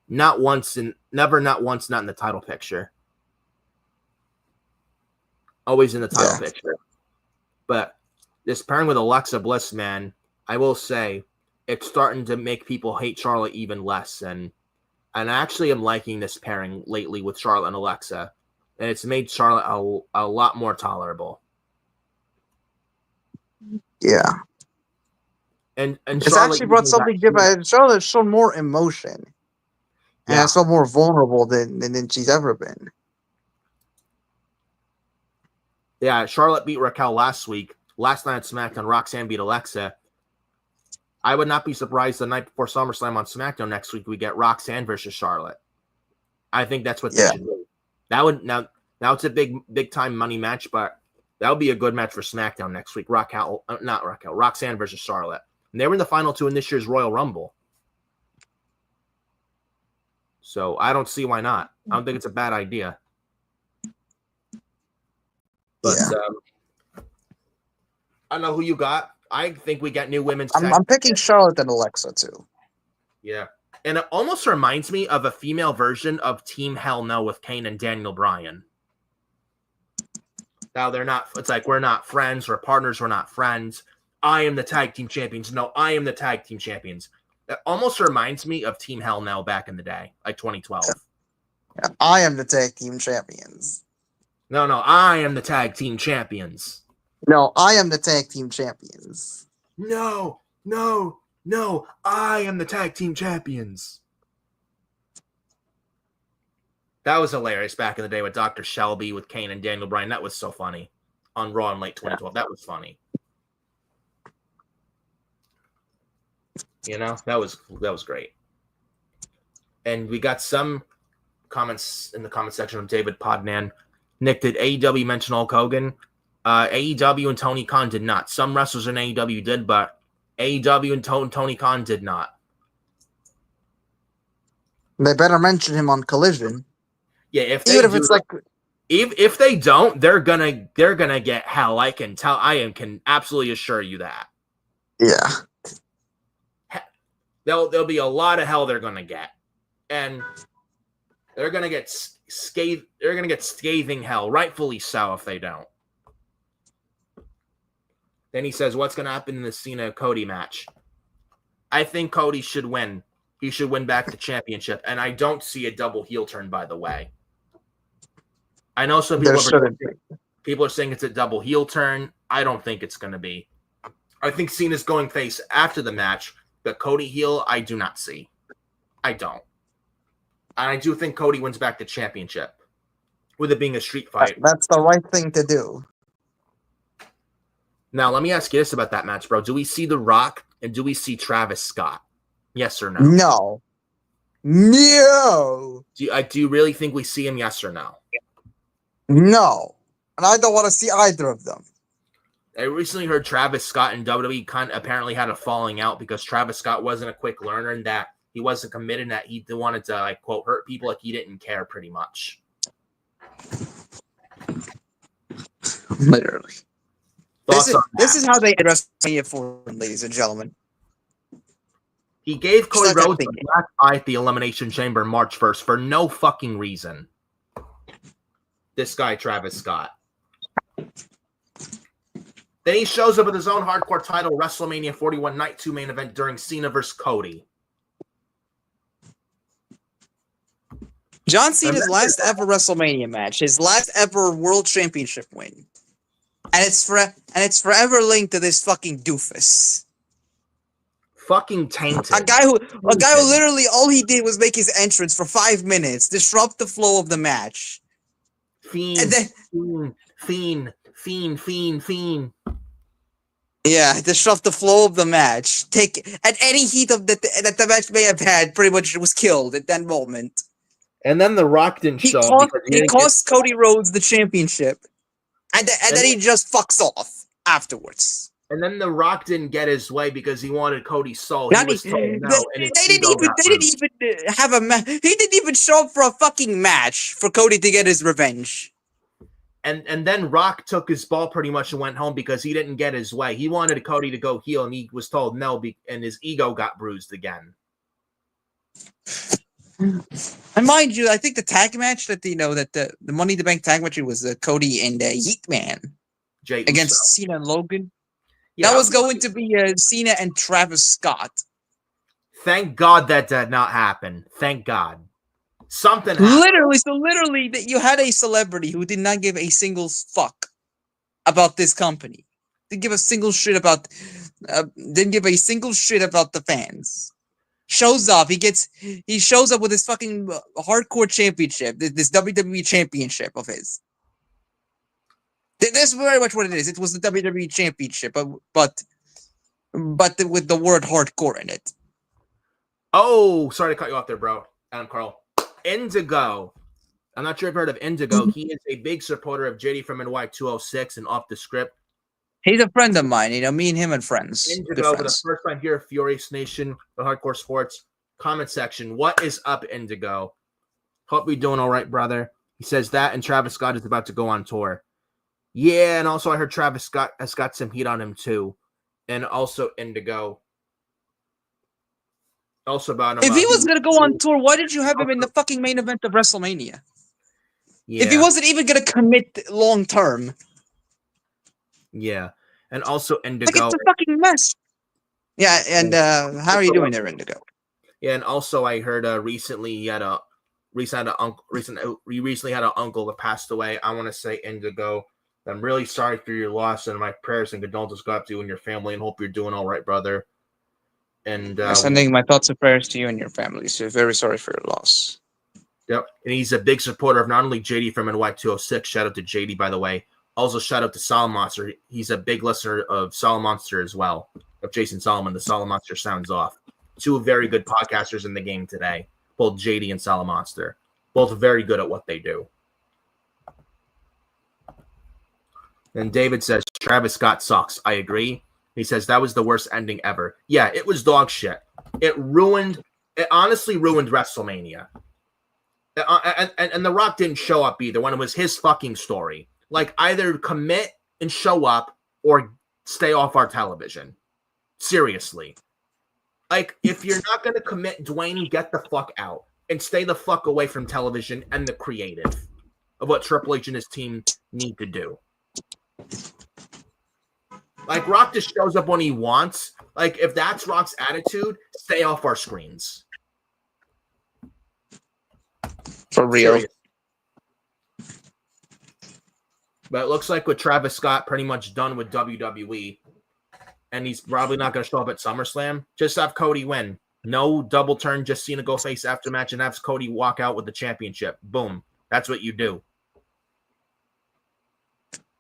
not in the title picture. Always in the title picture. But this pairing with Alexa Bliss, man, I will say it's starting to make people hate Charlotte even less. And I actually am liking this pairing lately with Charlotte and Alexa. And it's made Charlotte a lot more tolerable. Yeah. And it's actually brought something different. Charlotte's shown more emotion. And it's so more vulnerable than she's ever been. Yeah, Charlotte beat Raquel last week. Last night at SmackDown, Roxanne beat Alexa. I would not be surprised the night before SummerSlam on SmackDown next week we get Roxanne versus Charlotte. I think that's what they should do. That would now it's a big time money match, but that would be a good match for SmackDown next week. Roxanne versus Charlotte. And they were in the final two in this year's Royal Rumble. So I don't see why not. I don't think it's a bad idea. But I don't know who you got. I think we got new women's tag. I'm picking Charlotte and Alexa too. Yeah. And it almost reminds me of a female version of Team Hell No with Kane and Daniel Bryan. Now they're not, it's like, we're not friends, we're partners, we're not friends. I am the tag team champions. No, I am the tag team champions. That almost reminds me of Team Hell No back in the day, like 2012. Yeah, I am the tag team champions. No, I am the tag team champions. No, I am the tag team champions. No, I am the tag team champions. That was hilarious back in the day with Dr. Shelby, with Kane and Daniel Bryan. That was so funny on Raw in late 2012. That was funny. You know, that was great. And we got some comments in the comment section from David Podnan. Nick, did AEW mention Hulk Hogan? AEW and Tony Khan did not. Some wrestlers in AEW did, but AEW and Tony Khan did not. They better mention him on Collision. Yeah, if they don't, they're gonna get hell. I can tell. I can absolutely assure you that. Yeah. There'll be a lot of hell they're gonna get, and they're gonna get scathing hell, rightfully so, if they don't. Then he says, "What's gonna happen in the Cena Cody match?" I think Cody should win. He should win back the championship, and I don't see a double heel turn. By the way, I know some people are saying it's a double heel turn. I don't think it's gonna be. I think Cena's going face after the match. But Cody heel, I do not see. I don't. And I do think Cody wins back the championship. With it being a street fight. That's the right thing to do. Now, let me ask you this about that match, bro. Do we see The Rock and do we see Travis Scott? Yes or no? No. Do you really think we see him, yes or no? No. And I don't want to see either of them. I recently heard Travis Scott and WWE apparently had a falling out because Travis Scott wasn't a quick learner and that he wasn't committed and that he wanted to, like, quote, hurt people, like he didn't care pretty much. Literally. This is how they address WrestleMania 4, ladies and gentlemen. He gave Cody Rhodes a black eye at the Elimination Chamber March 1st for no fucking reason. This guy, Travis Scott. Then he shows up with his own hardcore title, WrestleMania 41 Night 2 main event during Cena vs. Cody. John Cena's last ever WrestleMania match, his last ever World Championship win, and it's forever linked to this fucking doofus. Fucking tainted. A guy who literally all he did was make his entrance for 5 minutes, disrupt the flow of the match. Fiend. Yeah, disrupt the flow of the match. At any heat of that the match may have had, pretty much was killed at that moment. And then The Rock didn't show up. He cost Cody Rhodes the championship. And then he just fucks off afafterwards. And then The Rock didn't get his way because he wanted Cody's soul. They didn't even have a match. He didn't even show up for a fucking match for Cody to get his revenge. And then Rock took his ball pretty much and went home because he didn't get his way. He wanted Cody to go heel, and he was told no, and his ego got bruised again. And mind you, I think the tag match that the Money in the Bank tag match was Cody and Yeet Man against Cena and Logan. Yeah, that was going to be Cena and Travis Scott. Thank God that did not happen. Thank God. Something happened. Literally, that you had a celebrity who did not give a single fuck about this company. Didn't give a single shit about. Didn't give a single shit about the fans. Shows up. He shows up with his fucking hardcore championship. This WWE championship of his. That's very much what it is. It was the WWE championship, but with the word hardcore in it. Oh, sorry to cut you off there, bro. Adam Carl. Indigo. I'm not sure if you've heard of Indigo. He is a big supporter of JD from NY206 and Off the Script. He's a friend of mine. Me and him and friends. Indigo, for the first time here, Furious Nation, the Hardcore Sports comment section. What is up, Indigo? Hope you're doing all right, brother. He says that, and Travis Scott is about to go on tour. Yeah, and also I heard Travis Scott has got some heat on him too. And also Indigo. Also about him. If he was going to go on tour, why did you have him in the fucking main event of WrestleMania? Yeah. If he wasn't even going to commit long term. Yeah. And also Indigo. Like, it's a fucking mess. Yeah, and how are you doing there, Indigo? Yeah, and also I heard recently he recently had an uncle that passed away. I want to say, Indigo, I'm really sorry for your loss, and my prayers and condolences go out to you and your family, and hope you're doing all right, brother. And sending my thoughts and prayers to you and your family. So very sorry for your loss. Yep, and he's a big supporter of not only JD from NY206. Shout out to JD, by the way. Also, shout out to Solid Monster. He's a big listener of Solid Monster as well, of Jason Solomon. The Solid Monster Sounds Off. Two very good podcasters in the game today, both JD and Solid Monster. Both very good at what they do. And David says, Travis Scott sucks. I agree. He says, that was the worst ending ever. Yeah, it was dog shit. It honestly ruined WrestleMania. And The Rock didn't show up either when it was his fucking story. Like, either commit and show up or stay off our television. Seriously. Like, if you're not going to commit, Dwayne, get the fuck out. And stay the fuck away from television and the creative of what Triple H and his team need to do. Like, Rock just shows up when he wants. Like, if that's Rock's attitude, stay off our screens. For real. Serious. But it looks like with Travis Scott pretty much done with WWE, and he's probably not going to show up at SummerSlam, just have Cody win. No double turn, just Cena go face after match and have Cody walk out with the championship. Boom. That's what you do.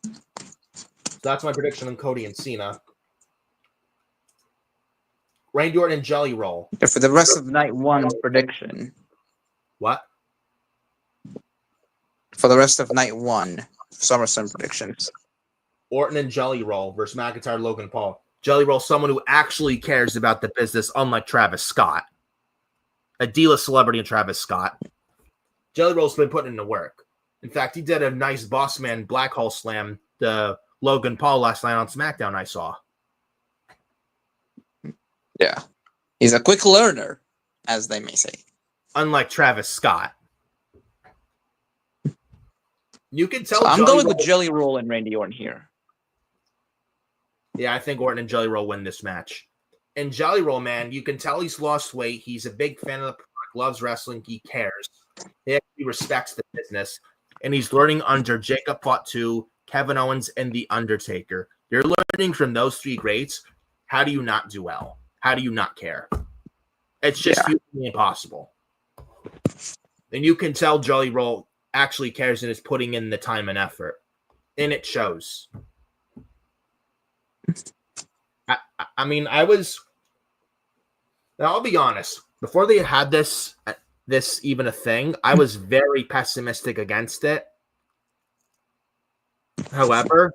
So that's my prediction on Cody and Cena. Randy Orton and Jelly Roll. Yeah, for the rest of night one prediction. What? For the rest of night one, SummerSlam predictions. Orton and Jelly Roll versus McIntyre, Logan Paul. Jelly Roll, someone who actually cares about the business, unlike Travis Scott. A D-list celebrity in Travis Scott. Jelly Roll's been putting in the work. In fact, he did a nice boss man black hole slam to Logan Paul last night on SmackDown, I saw. Yeah. He's a quick learner, as they may say. Unlike Travis Scott. You can tell. So I'm going with Jelly Roll and Randy Orton here. Yeah, I think Orton and Jelly Roll win this match. And Jelly Roll, man, you can tell he's lost weight. He's a big fan of the product, loves wrestling. He cares. He actually respects the business. And he's learning under Jacob Fatu, Kevin Owens, and The Undertaker. You're learning from those three greats. How do you not do well? How do you not care? It's just humanly impossible. And you can tell Jelly Roll actually cares and is putting in the time and effort. And it shows. I mean, I'll be honest. Before they had this even a thing, I was very pessimistic against it. However,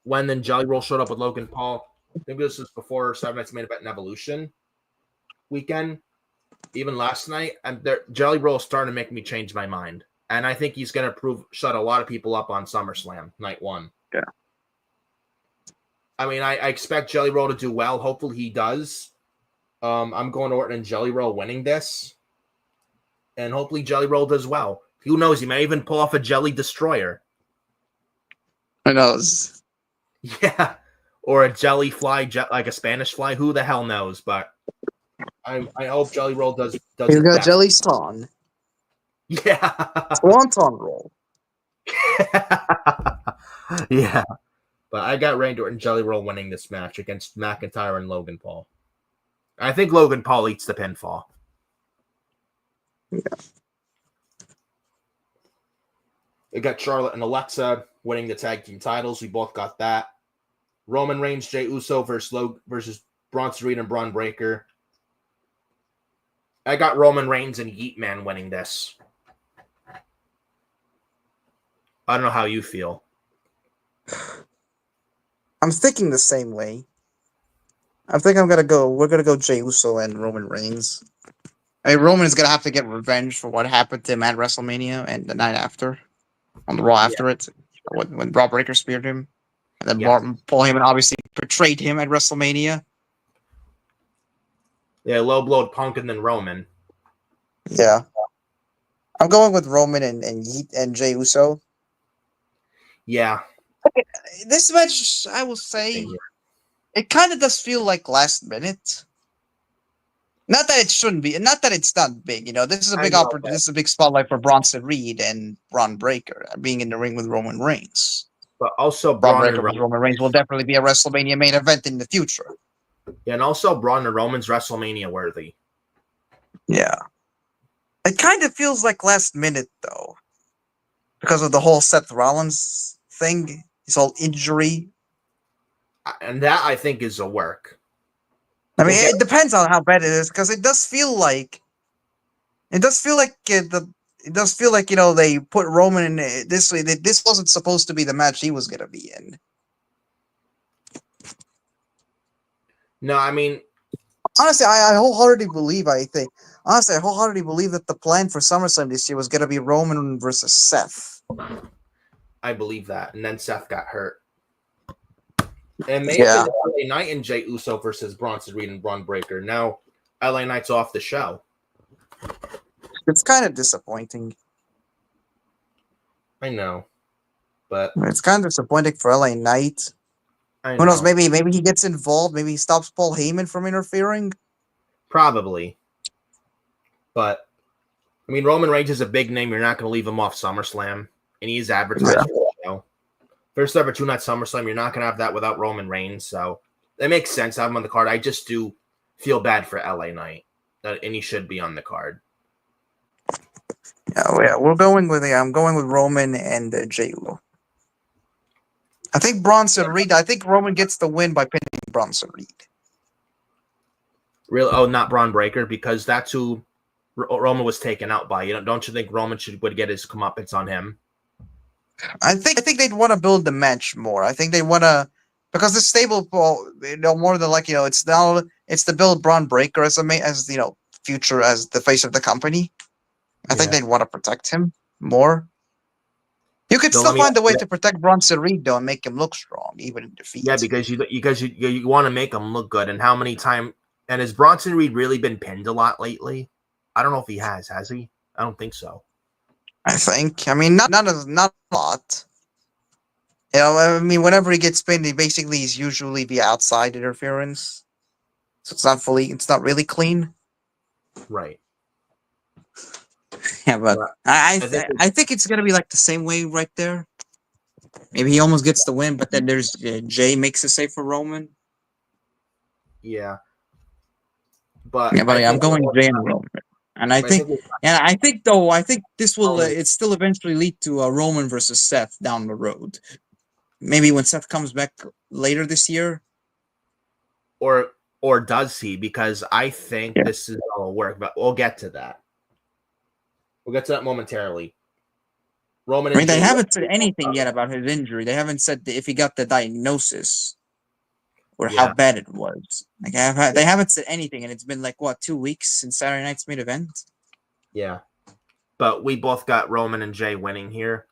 when then Jelly Roll showed up with Logan Paul, I think this was before 7 Nights Main Event and Evolution weekend, even last night, and Jelly Roll started to make me change my mind. And I think he's going to shut a lot of people up on SummerSlam night 1. Yeah. I mean, I expect Jelly Roll to do well. Hopefully he does. I'm going Orton and Jelly Roll winning this. And hopefully Jelly Roll does well. Who knows? He may even pull off a Jelly Destroyer. Who knows? Yeah. Or a Jelly Fly, like a Spanish Fly. Who the hell knows? But I hope Jelly Roll does You got Jelly Swan. Yeah. Swanton Roll. Yeah. But I got Randy Orton and Jelly Roll winning this match against McIntyre and Logan Paul. I think Logan Paul eats the pinfall. Yeah. We got Charlotte and Alexa winning the tag team titles. We both got that. Roman Reigns, Jey Uso versus Bronson Reed and Braun Breaker. I got Roman Reigns and Yeet Man winning this. I don't know how you feel. I'm thinking the same way. I think we're gonna go Jey Uso and Roman Reigns. I mean, Roman is gonna have to get revenge for what happened to him at WrestleMania and the night after, on the Raw after it, when Braun Breaker speared him, and then Paul Heyman obviously betrayed him at WrestleMania. Yeah, low blowed Punk and then Roman. Yeah, I'm going with Roman and Jey Uso. Yeah. This match, I will say, it kind of does feel like last minute. Not that it shouldn't be, not that it's not big. This is a big opportunity. This is a big spotlight for Bronson Reed and Braun Breaker being in the ring with Roman Reigns. But also, Braun Breaker with Roman Reigns will definitely be a WrestleMania main event in the future. Yeah, and also Braun and Roman's WrestleMania worthy. Yeah. It kind of feels like last minute, though, because of the whole Seth Rollins thing, his whole injury. And that, I think, is a work. I mean, it depends on how bad it is, because it does feel like they put Roman in this way. This wasn't supposed to be the match he was gonna be in. No, I mean, honestly, I wholeheartedly believe. I wholeheartedly believe that the plan for SummerSlam this year was gonna be Roman versus Seth. I believe that, and then Seth got hurt. And maybe LA Knight and Jey Uso versus Bronson Reed and Braun Breaker. Now, LA Knight's off the show. It's kind of disappointing. I know, but it's kind of disappointing for LA Knight. Who knows? Maybe he gets involved. Maybe he stops Paul Heyman from interfering. Probably. But I mean, Roman Reigns is a big name. You're not going to leave him off SummerSlam, and he is advertised for the show. First ever 2-night SummerSlam, you're not going to have that without Roman Reigns, so it makes sense to have him on the card. I just do feel bad for LA Knight, and he should be on the card. Yeah, I'm going with Roman and Jey Uso. I think Bronson Reed. I think Roman gets the win by pinning Bronson Reed. Really? Oh, not Braun Breaker, because that's who Roman was taken out by. Don't you think Roman would get his comeuppance on him? I think they'd want to build the match more. I think they want to, because the stable, more than it's to build Braun Breaker as future as the face of the company. I think they'd want to protect him more. You could still find a way to protect Bronson Reed though and make him look strong, even in defeat. Yeah, because you want to make him look good. And how many times? And has Bronson Reed really been pinned a lot lately? I don't know if he has. Has he? I don't think so. I think. I mean, not a lot. I mean, whenever he gets pinned, he's usually the outside interference. So it's not really clean. Right. Yeah, but I think it's gonna be like the same way right there. Maybe he almost gets the win, but then there's Jay makes a save for Roman. Yeah. I'm going Jay and Roman. And I think this will it still eventually lead to a Roman versus Seth down the road. Maybe when Seth comes back later this year, or does he? Because I think this is all work, but we'll get to that. We'll get to that momentarily. Roman. They haven't said anything yet about his injury. They haven't said if he got the diagnosis or how bad it was. They haven't said anything, and it's been 2 weeks since Saturday night's main event. Yeah. But we both got Roman and Jay winning here.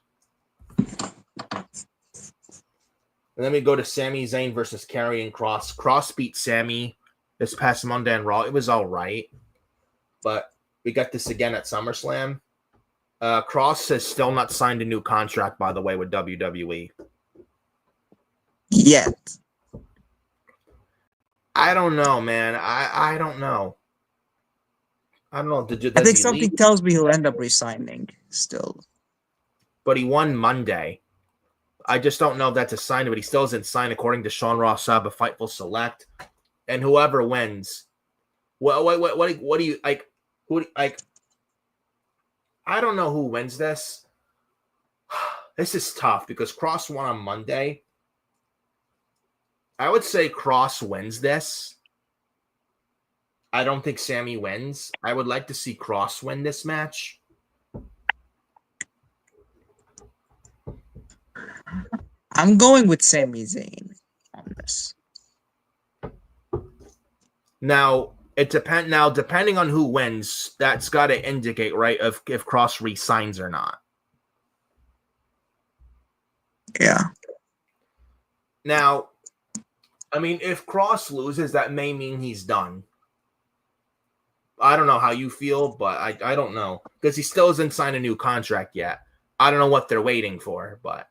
And then we go to Sami Zayn versus Karrion Kross. Kross beat Sami this past Monday on Raw. It was all right. But we got this again at SummerSlam. Kross has still not signed a new contract, by the way, with WWE. Yet. I don't know, man. I don't know. I don't know. I think something tells me he'll end up resigning still. But he won Monday. I just don't know if that's a sign, but he still isn't signed according to Sean Ross Sabb of Fightful Select. And whoever wins, what do you like? Who like? I don't know who wins this. This is tough because Kross won on Monday. I would say Kross wins this. I don't think Sami wins. I would like to see Kross win this match. I'm going with Sami Zayn on this. Now, depending on who wins, that's got to indicate, right, if Kross resigns or not. Yeah. Now, I mean, if Kross loses, that may mean he's done. I don't know how you feel, but I don't know. Because he still hasn't signed a new contract yet. I don't know what they're waiting for, but...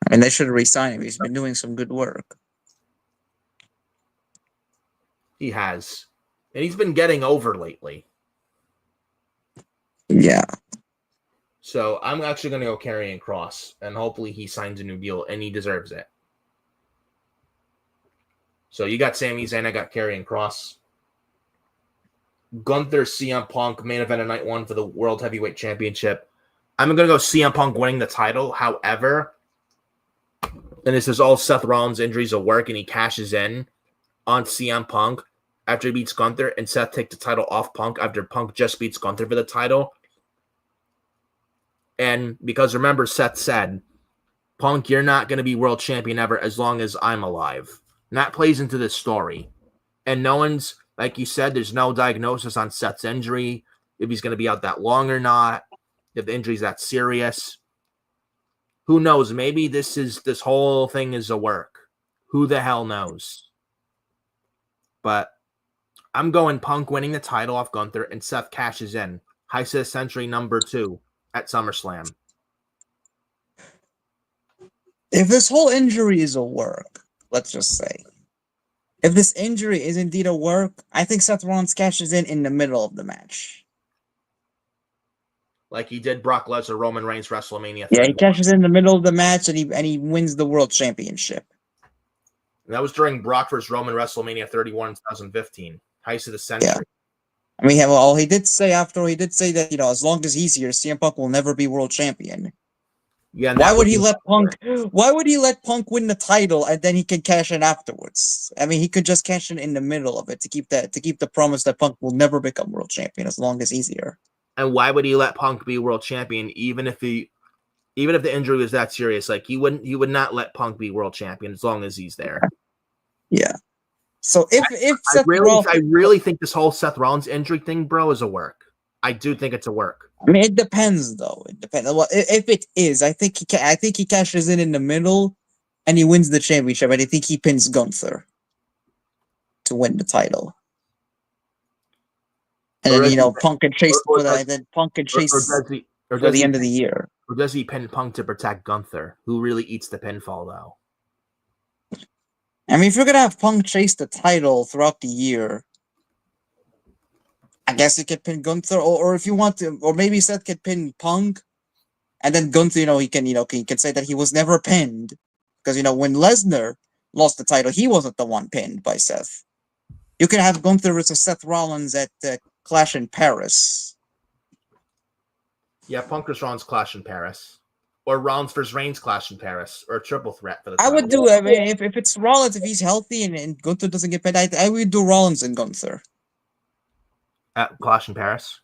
I mean, they should resign him. He's been doing some good work. He has. And he's been getting over lately. Yeah. So I'm actually going to go Karrion Kross, and hopefully he signs a new deal, and he deserves it. So you got Sami Zayn, I got Karrion Kross. Gunther, CM Punk, main event of night one for the World Heavyweight Championship. I'm going to go CM Punk winning the title. However, and this is all Seth Rollins' injuries will work, and he cashes in on CM Punk after he beats Gunther, and Seth takes the title off Punk after Punk just beats Gunther for the title. And because remember, Seth said, Punk, you're not going to be world champion ever as long as I'm alive. And that plays into this story. And no one's, like you said, there's no diagnosis on Seth's injury, if he's going to be out that long or not, if the injury's that serious. Who knows? Maybe this whole thing is a work. Who the hell knows? But I'm going Punk winning the title off Gunther and Seth cashes in. Heist of the Century #2 at SummerSlam. If this whole injury is a work, let's just say, if this injury is indeed a work, I think Seth Rollins cashes in the middle of the match. Like he did Brock Lesnar, Roman Reigns, WrestleMania 31. Yeah, he cashes in the middle of the match and he wins the World Championship. And that was during Brock vs. Roman WrestleMania 31 in 2015. Heist of the Century. Yeah. I mean, well, he did say that, you know, as long as he's here, CM Punk will never be world champion. Yeah. Why would he let Punk win the title and then he can cash in afterwards? I mean, he could just cash in the middle of it to keep the promise that Punk will never become world champion as long as he's here. And why would he let Punk be world champion even if the injury was that serious? Like he would not let Punk be world champion as long as he's there. Yeah. So if I really think this whole Seth Rollins injury thing, bro, is a work. I do think it's a work. I mean, it depends though. It depends. Well, if it is, I think he cashes in the middle, and he wins the championship. And I think he pins Gunther to win the title. And then Punk can chase for that. Then Punk can chase for the end of the year. Or does he pin Punk to protect Gunther, who really eats the pinfall though? I mean, if you're gonna have Punk chase the title throughout the year, I guess you could pin Gunther, or if you want to, or maybe Seth could pin Punk, and then Gunther, he can say that he was never pinned, because when Lesnar lost the title, he wasn't the one pinned by Seth. You can have Gunther versus Seth Rollins at Clash in Paris. Yeah, Punk versus Rollins Clash in Paris. Or Rollins versus Reigns Clash in Paris. Or a triple threat for the title. I would do it. I mean, if it's Rollins, if he's healthy and Gunther doesn't get pinned, I would do Rollins and Gunther. At Clash in Paris?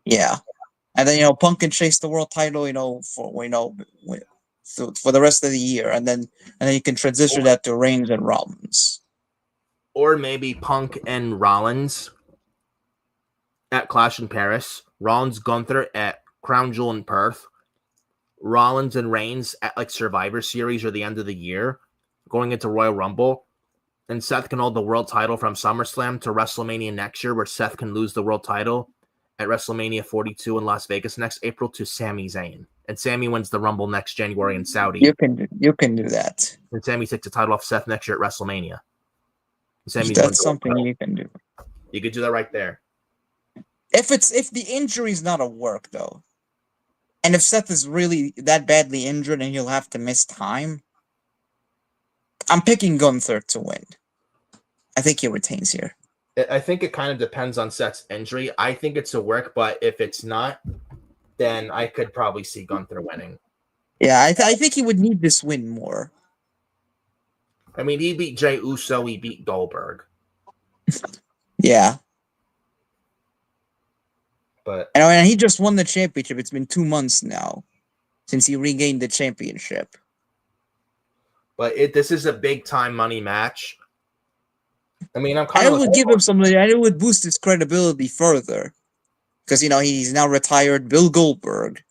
Yeah. And then, Punk can chase the world title, for the rest of the year. And then you can transition that to Reigns and Rollins. Or maybe Punk and Rollins at Clash in Paris. Rollins Gunther at Crown Jewel in Perth. Rollins and Reigns at like Survivor Series or the end of the year, going into Royal Rumble. And Seth can hold the world title from SummerSlam to WrestleMania next year, where Seth can lose the world title at WrestleMania 42 in Las Vegas next April to Sami Zayn. And Sami wins the Rumble next January in Saudi. You can do that. And Sami takes the title off Seth next year at WrestleMania. That's something you can do. You could do that right there. If the injury is not a work though, and if Seth is really that badly injured and he'll have to miss time, I'm picking Gunther to win. I think he retains here. I think it kind of depends on Seth's injury. I think it's a work, but if it's not, then I could probably see Gunther winning. Yeah, I think he would need this win more. I mean, he beat Jey Uso, he beat Goldberg. Yeah. But and he just won the championship. It's been 2 months now since he regained the championship. But this is a big time money match. I mean, I would give him something. It would boost his credibility further, because he's now retired Bill Goldberg.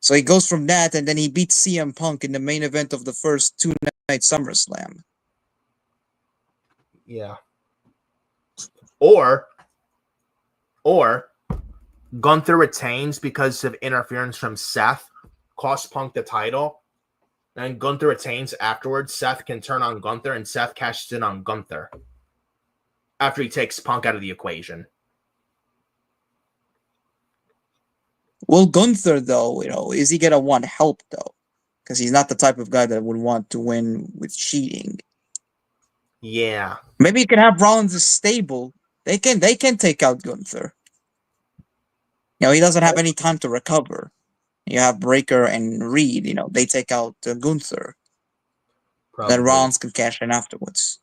So he goes from that, and then he beats CM Punk in the main event of the first 2-night SummerSlam. Yeah. Or Gunther retains because of interference from Seth, costs Punk the title, and Gunther retains afterwards. Seth can turn on Gunther, and Seth cashes in on Gunther after he takes Punk out of the equation. Well, Gunther, though, is he going to want help, though? Because he's not the type of guy that would want to win with cheating. Yeah. Maybe you can have Rollins as stable. They can take out Gunther. He doesn't have any time to recover. You have Breaker and Reed, they take out Gunther. Probably. Then Rollins can cash in afterwards.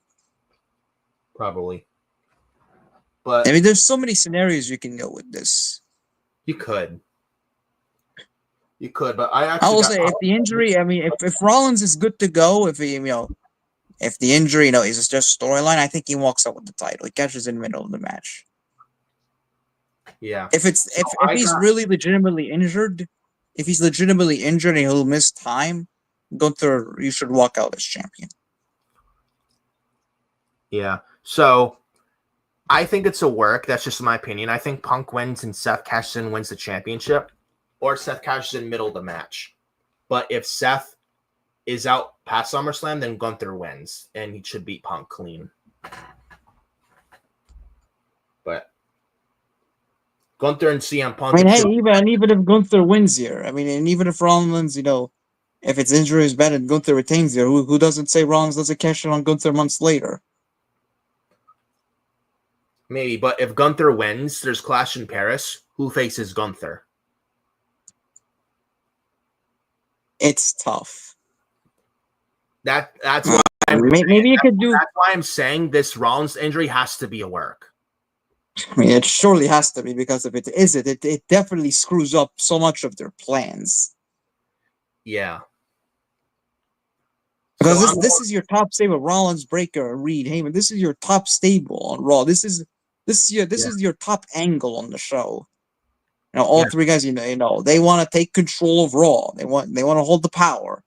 Probably. But I mean, there's so many scenarios you can go with this. You could, but I will say, if the injury, I mean, if Rollins is good to go, if he, if the injury, is just storyline, I think he walks out with the title. He catches in the middle of the match. Yeah. If he's really legitimately injured, and he'll miss time, Gunther, you should walk out as champion. Yeah. So I think it's a work. That's just my opinion. I think Punk wins and Seth cashes in, wins the championship, or Seth cashes in middle of the match. But if Seth is out past SummerSlam, then Gunther wins, and he should beat Punk clean. But Gunther and CM Punk. I mean, even if Gunther wins here, I mean, and even if Rollins, if its injury is bad and Gunther retains here, who doesn't say Rollins doesn't cash in on Gunther months later? Maybe, but if Gunther wins, there's Clash in Paris. Who faces Gunther? It's tough. That's why maybe you could do. That's why I'm saying this Rollins injury has to be a work. I mean, it surely has to be, because if it isn't, it definitely screws up so much of their plans. Yeah. Because this is your top stable: Rollins, Breaker, Reed, Heyman. This is your top stable on Raw. This is your top angle on the show. All three guys, they want to take control of Raw. They want to hold the power.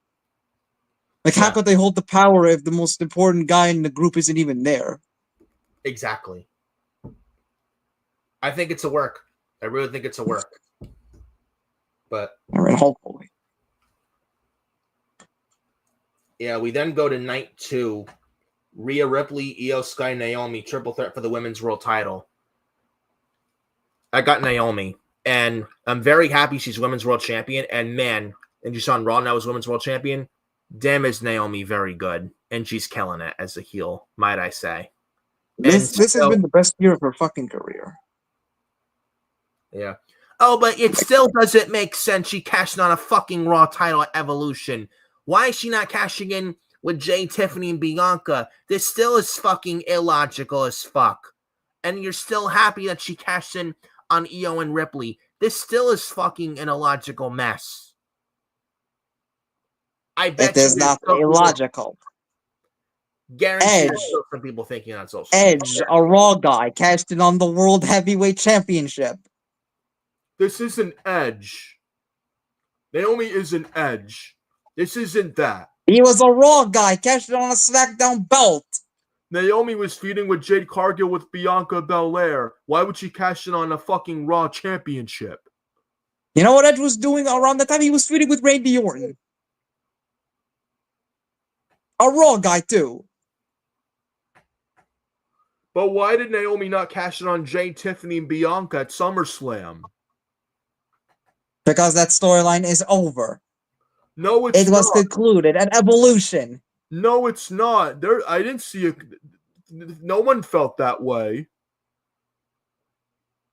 How could they hold the power if the most important guy in the group isn't even there? Exactly. I think it's a work. I really think it's a work. But all right, hopefully. Yeah, we then go to night 2. Rhea Ripley, Io Sky, Naomi, triple threat for the women's world title. I got Naomi, and I'm very happy she's women's world champion. And man, and you saw on Raw now as women's world champion. Damn, is Naomi very good, and she's killing it as a heel, might I say. This has been the best year of her fucking career. Yeah. Oh, but it still doesn't make sense. She cashed on a fucking Raw title at Evolution. Why is she not cashing in with Jay, Tiffany, and Bianca? This still is fucking illogical as fuck. And you're still happy that she cashed in on Io and Ripley. This still is fucking an illogical mess. I bet it is not illogical. Guaranteed. Some people thinking on social. Edge, a Raw guy, cashed in on the World Heavyweight Championship. This isn't Edge. Naomi isn't Edge. This isn't that. He was a Raw guy, cashed in on a SmackDown belt. Naomi was feuding with Jade Cargill with Bianca Belair. Why would she cash in on a fucking Raw championship? You know what Edge was doing around the time? He was feuding with Randy Orton. A Raw guy, too. But why did Naomi not cash in on Jade, Tiffany, and Bianca at SummerSlam? Because that storyline is over. No, it's not. It was concluded at Evolution. No, it's not. I didn't see it. No one felt that way.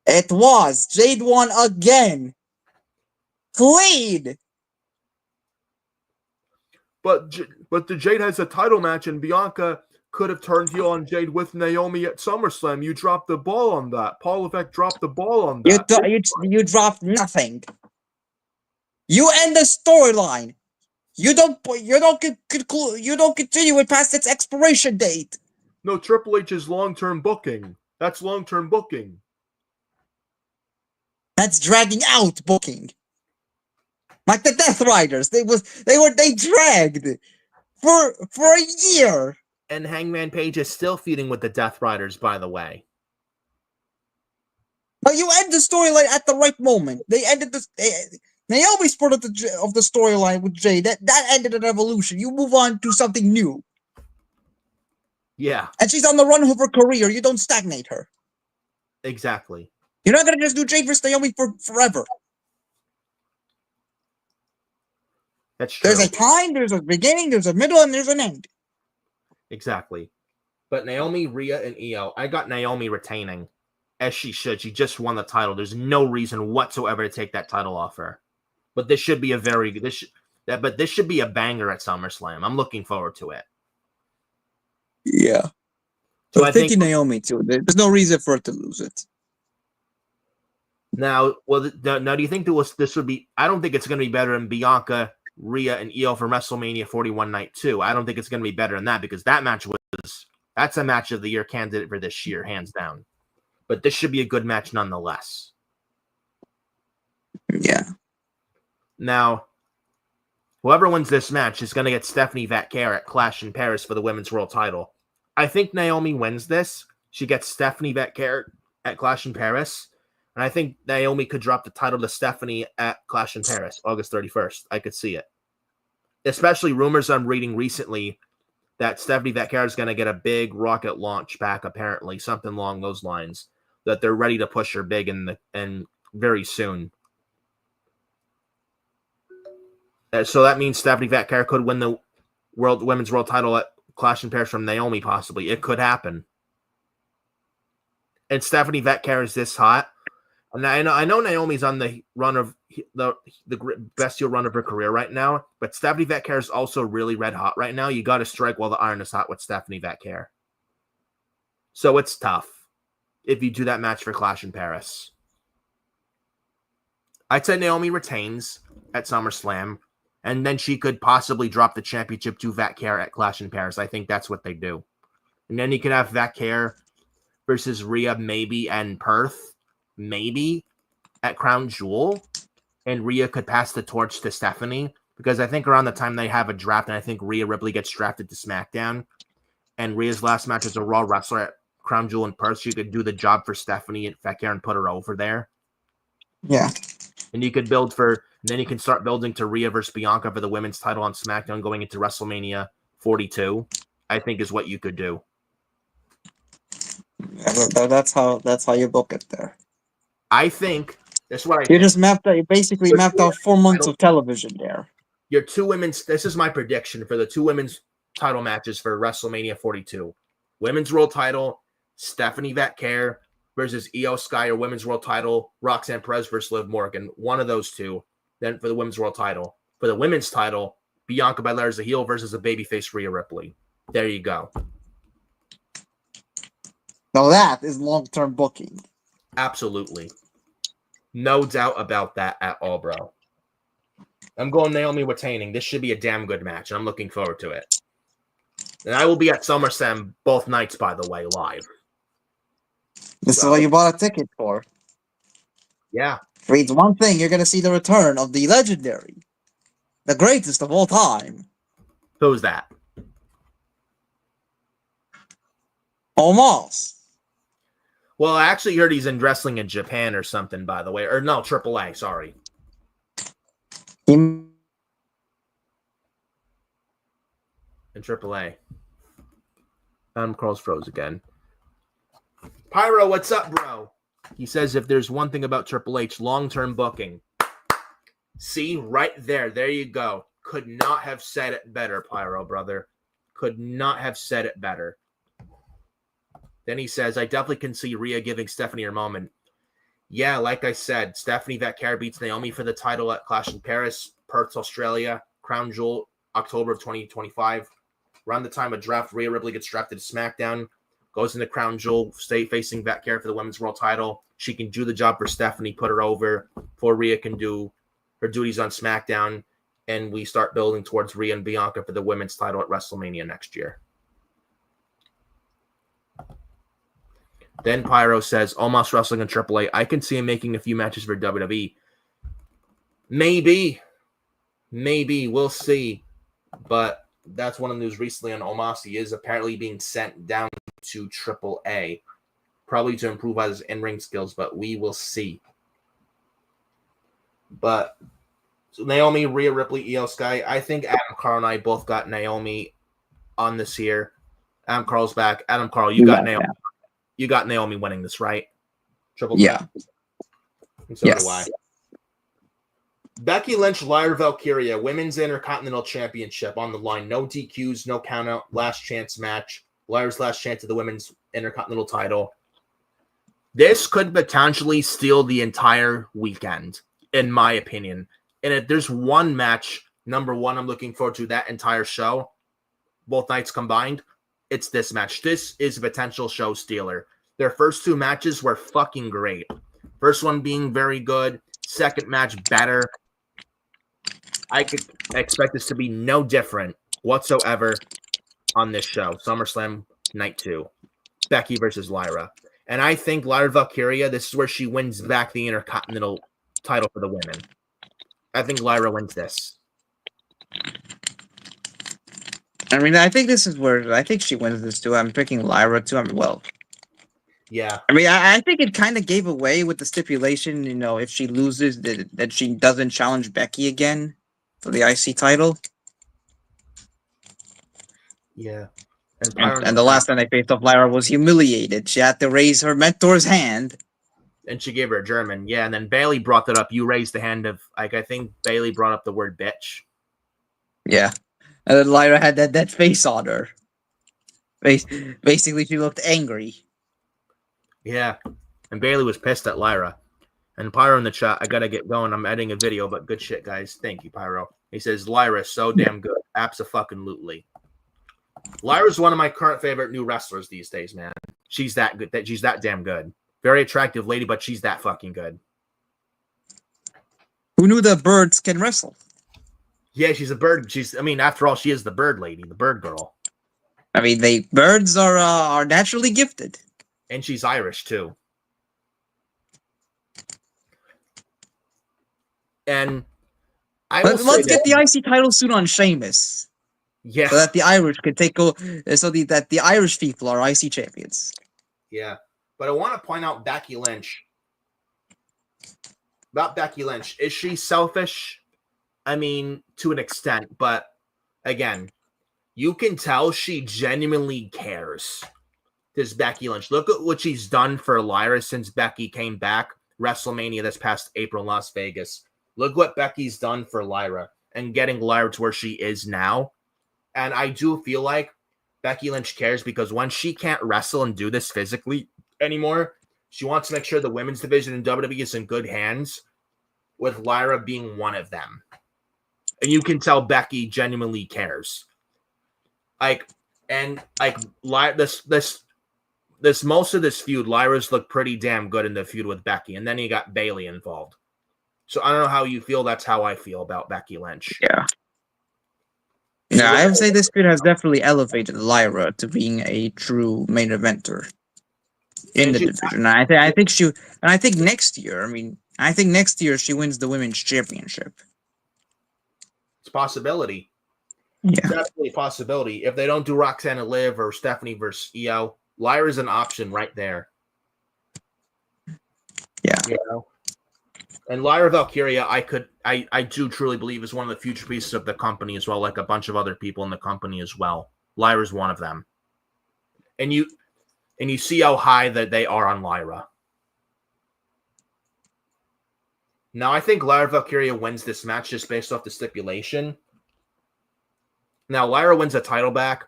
It was. Jade won again. Clean. But the Jade has a title match, and Bianca could have turned heel on Jade with Naomi at SummerSlam. You dropped the ball on that. Paul Levesque dropped the ball on that. You dropped nothing. You end the storyline. You don't continue it past its expiration date. No, Triple H is long-term booking. That's long-term booking. That's dragging out booking. Like the Death Riders, they dragged for a year. And Hangman Page is still feuding with the Death Riders, by the way. But you end the storyline at the right moment. They ended this. Naomi's part of the storyline with Jay. That ended an Evolution. You move on to something new. Yeah. And she's on the run of her career. You don't stagnate her. Exactly. You're not gonna just do Jay versus Naomi for forever. That's true. There's a time, there's a beginning, there's a middle, and there's an end. Exactly. But Naomi, Rhea, and Io, I got Naomi retaining, as she should. She just won the title. There's no reason whatsoever to take that title off her. But this should be a this should be a banger at SummerSlam. I'm looking forward to it. Yeah. So I think Naomi too. There's no reason for her to lose it. Now, do you think this would be? I don't think it's going to be better than Bianca, Rhea, and Io for WrestleMania 41 Night 2. I don't think it's going to be better than that because that's a match of the year candidate for this year, hands down. But this should be a good match nonetheless. Yeah. Now, whoever wins this match is going to get Stephanie Vatcare at Clash in Paris for the Women's World Title. I think Naomi wins this. She gets Stephanie Vatcare at Clash in Paris. And I think Naomi could drop the title to Stephanie at Clash in Paris, August 31st. I could see it. Especially rumors I'm reading recently that Stephanie Vatcare is going to get a big rocket launch back, apparently, something along those lines. That they're ready to push her big and very soon. So that means Stephanie Vatcare could win the Women's World Title at Clash in Paris from Naomi, possibly. It could happen. And Stephanie Vatcare is this hot. And I know Naomi's on the run of the best heel run of her career right now, but Stephanie Vatcare is also really red hot right now. You got to strike while the iron is hot with Stephanie Vatcare. So it's tough if you do that match for Clash in Paris. I'd say Naomi retains at SummerSlam, and then she could possibly drop the championship to Vatcare at Clash in Paris. I think that's what they do. And then you could have Vatcare versus Rhea maybe and Perth. Maybe at Crown Jewel, and Rhea could pass the torch to Stephanie because I think around the time they have a draft, and I think Rhea Ripley gets drafted to SmackDown, and Rhea's last match as a Raw wrestler at Crown Jewel in Perth, she could do the job for Stephanie and Vatcare and put her over there. Yeah, and you could then you can start building to Rhea versus Bianca for the women's title on SmackDown going into WrestleMania 42. I think is what you could do. Yeah, that's how you book it there. I think that's what you basically mapped out 4 months of television there. Your two women's, this is my prediction for the two women's title matches for WrestleMania 42. Women's World Title, Stephanie Vatcare versus Io Sky, or Women's World Title, Roxanne Perez versus Liv Morgan. One of those two. Then for the Women's World Title. For the women's title, Bianca Belair as a heel versus a babyface Rhea Ripley. There you go. Now that is long-term booking. Absolutely. No doubt about that at all, bro. I'm going Naomi retaining. This should be a damn good match, and I'm looking forward to it. And I will be at SummerSlam both nights, by the way, live. This is what you bought a ticket for. Yeah. Reads one thing, you're going to see the return of the legendary, the greatest of all time. Who's that? Omos. Well, I actually heard he's in wrestling in Japan or something, by the way. Or no, AAA, sorry. In AAA. Carl's froze again. Pyro, what's up, bro? He says if there's one thing about Triple H, long-term booking. See, right there. There you go. Could not have said it better, Pyro, brother. Could not have said it better. Then he says, I definitely can see Rhea giving Stephanie her moment. Yeah, like I said, Stephanie Vaquer beats Naomi for the title at Clash in Paris, Perth, Australia, Crown Jewel, October of 2025. Around the time of draft, Rhea Ripley gets drafted to SmackDown, goes into Crown Jewel, stay facing Vaquer for the Women's World title. She can do the job for Stephanie, put her over, before Rhea can do her duties on SmackDown, and we start building towards Rhea and Bianca for the Women's title at WrestleMania next year. Then Pyro says, Omos wrestling in AAA. I can see him making a few matches for WWE. Maybe. We'll see. But that's one of the news recently on Omos. He is apparently being sent down to AAA. Probably to improve his in-ring skills, but we will see. But so Naomi, Rhea Ripley, Io Sky. I think Adam Carl and I both got Naomi on this here. Adam Carl's back. Adam Carl, you got Naomi. You got Naomi winning this, right? Triple yeah. And so do I. Becky Lynch, Lyra Valkyria, Women's Intercontinental Championship on the line. No DQs, no countout, last chance match. Lyra's last chance of the Women's Intercontinental title. This could potentially steal the entire weekend, in my opinion. And if there's one match, number one, I'm looking forward to that entire show, both nights combined, it's this match. This is a potential show stealer. Their first two matches were fucking great. First one being very good. Second match better. I could expect this to be no different whatsoever on this show. SummerSlam Night 2. Becky versus Lyra. And I think Lyra Valkyria, this is where she wins back the Intercontinental title for the women. I think Lyra wins this. I mean, I think this is where I think she wins this too. I'm picking Lyra too. I mean, well, yeah. I mean, I think it kind of gave away with the stipulation, you know, if she loses, that she doesn't challenge Becky again for the IC title. Yeah. And the last time they faced off, Lyra was humiliated. She had to raise her mentor's hand. And she gave her a German. Yeah, and then Bayley brought that up. You raised the hand of, like, I think Bayley brought up the word bitch. Yeah. And then Lyra had that face on her. Basically, she looked angry. Yeah. And Bayley was pissed at Lyra. And Pyro in the chat, I got to get going. I'm editing a video, but good shit, guys. Thank you, Pyro. He says, Lyra, so damn good. Abso-fucking-lutely. Lyra's one of my current favorite new wrestlers these days, man. She's that good. She's that damn good. Very attractive lady, but she's that fucking good. Who knew that birds can wrestle? Yeah, she's a bird. After all, she is the bird lady, the bird girl. I mean, birds are naturally gifted. And she's Irish, too. And let's get the IC title soon on Sheamus. Yeah. So that the Irish could take over, that the Irish people are IC champions. Yeah. But I want to point out Becky Lynch. About Becky Lynch. Is she selfish? I mean, to an extent. But, again, you can tell she genuinely cares. This Becky Lynch. Look at what she's done for Lyra since Becky came back. WrestleMania this past April in Las Vegas. Look what Becky's done for Lyra. And getting Lyra to where she is now. And I do feel like Becky Lynch cares because when she can't wrestle and do this physically anymore, she wants to make sure the women's division in WWE is in good hands, with Lyra being one of them. And you can tell Becky genuinely cares. This most of this feud, Lyra's looked pretty damn good in the feud with Becky, and then you got Bayley involved. So I don't know how you feel. That's how I feel about Becky Lynch. Yeah. Yeah, I would say this feud has definitely elevated Lyra to being a true main eventer in the division. I think next year, she wins the women's championship. It's a possibility. Yeah. Definitely a possibility. If they don't do Roxanna Liv or Stephanie versus Io, Lyra's an option right there. Yeah. You know? And Lyra Valkyria, I do truly believe is one of the future pieces of the company as well, like a bunch of other people in the company as well. Lyra's one of them. And you see how high that they are on Lyra. Now, I think Lyra Valkyria wins this match just based off the stipulation. Now, Lyra wins the title back.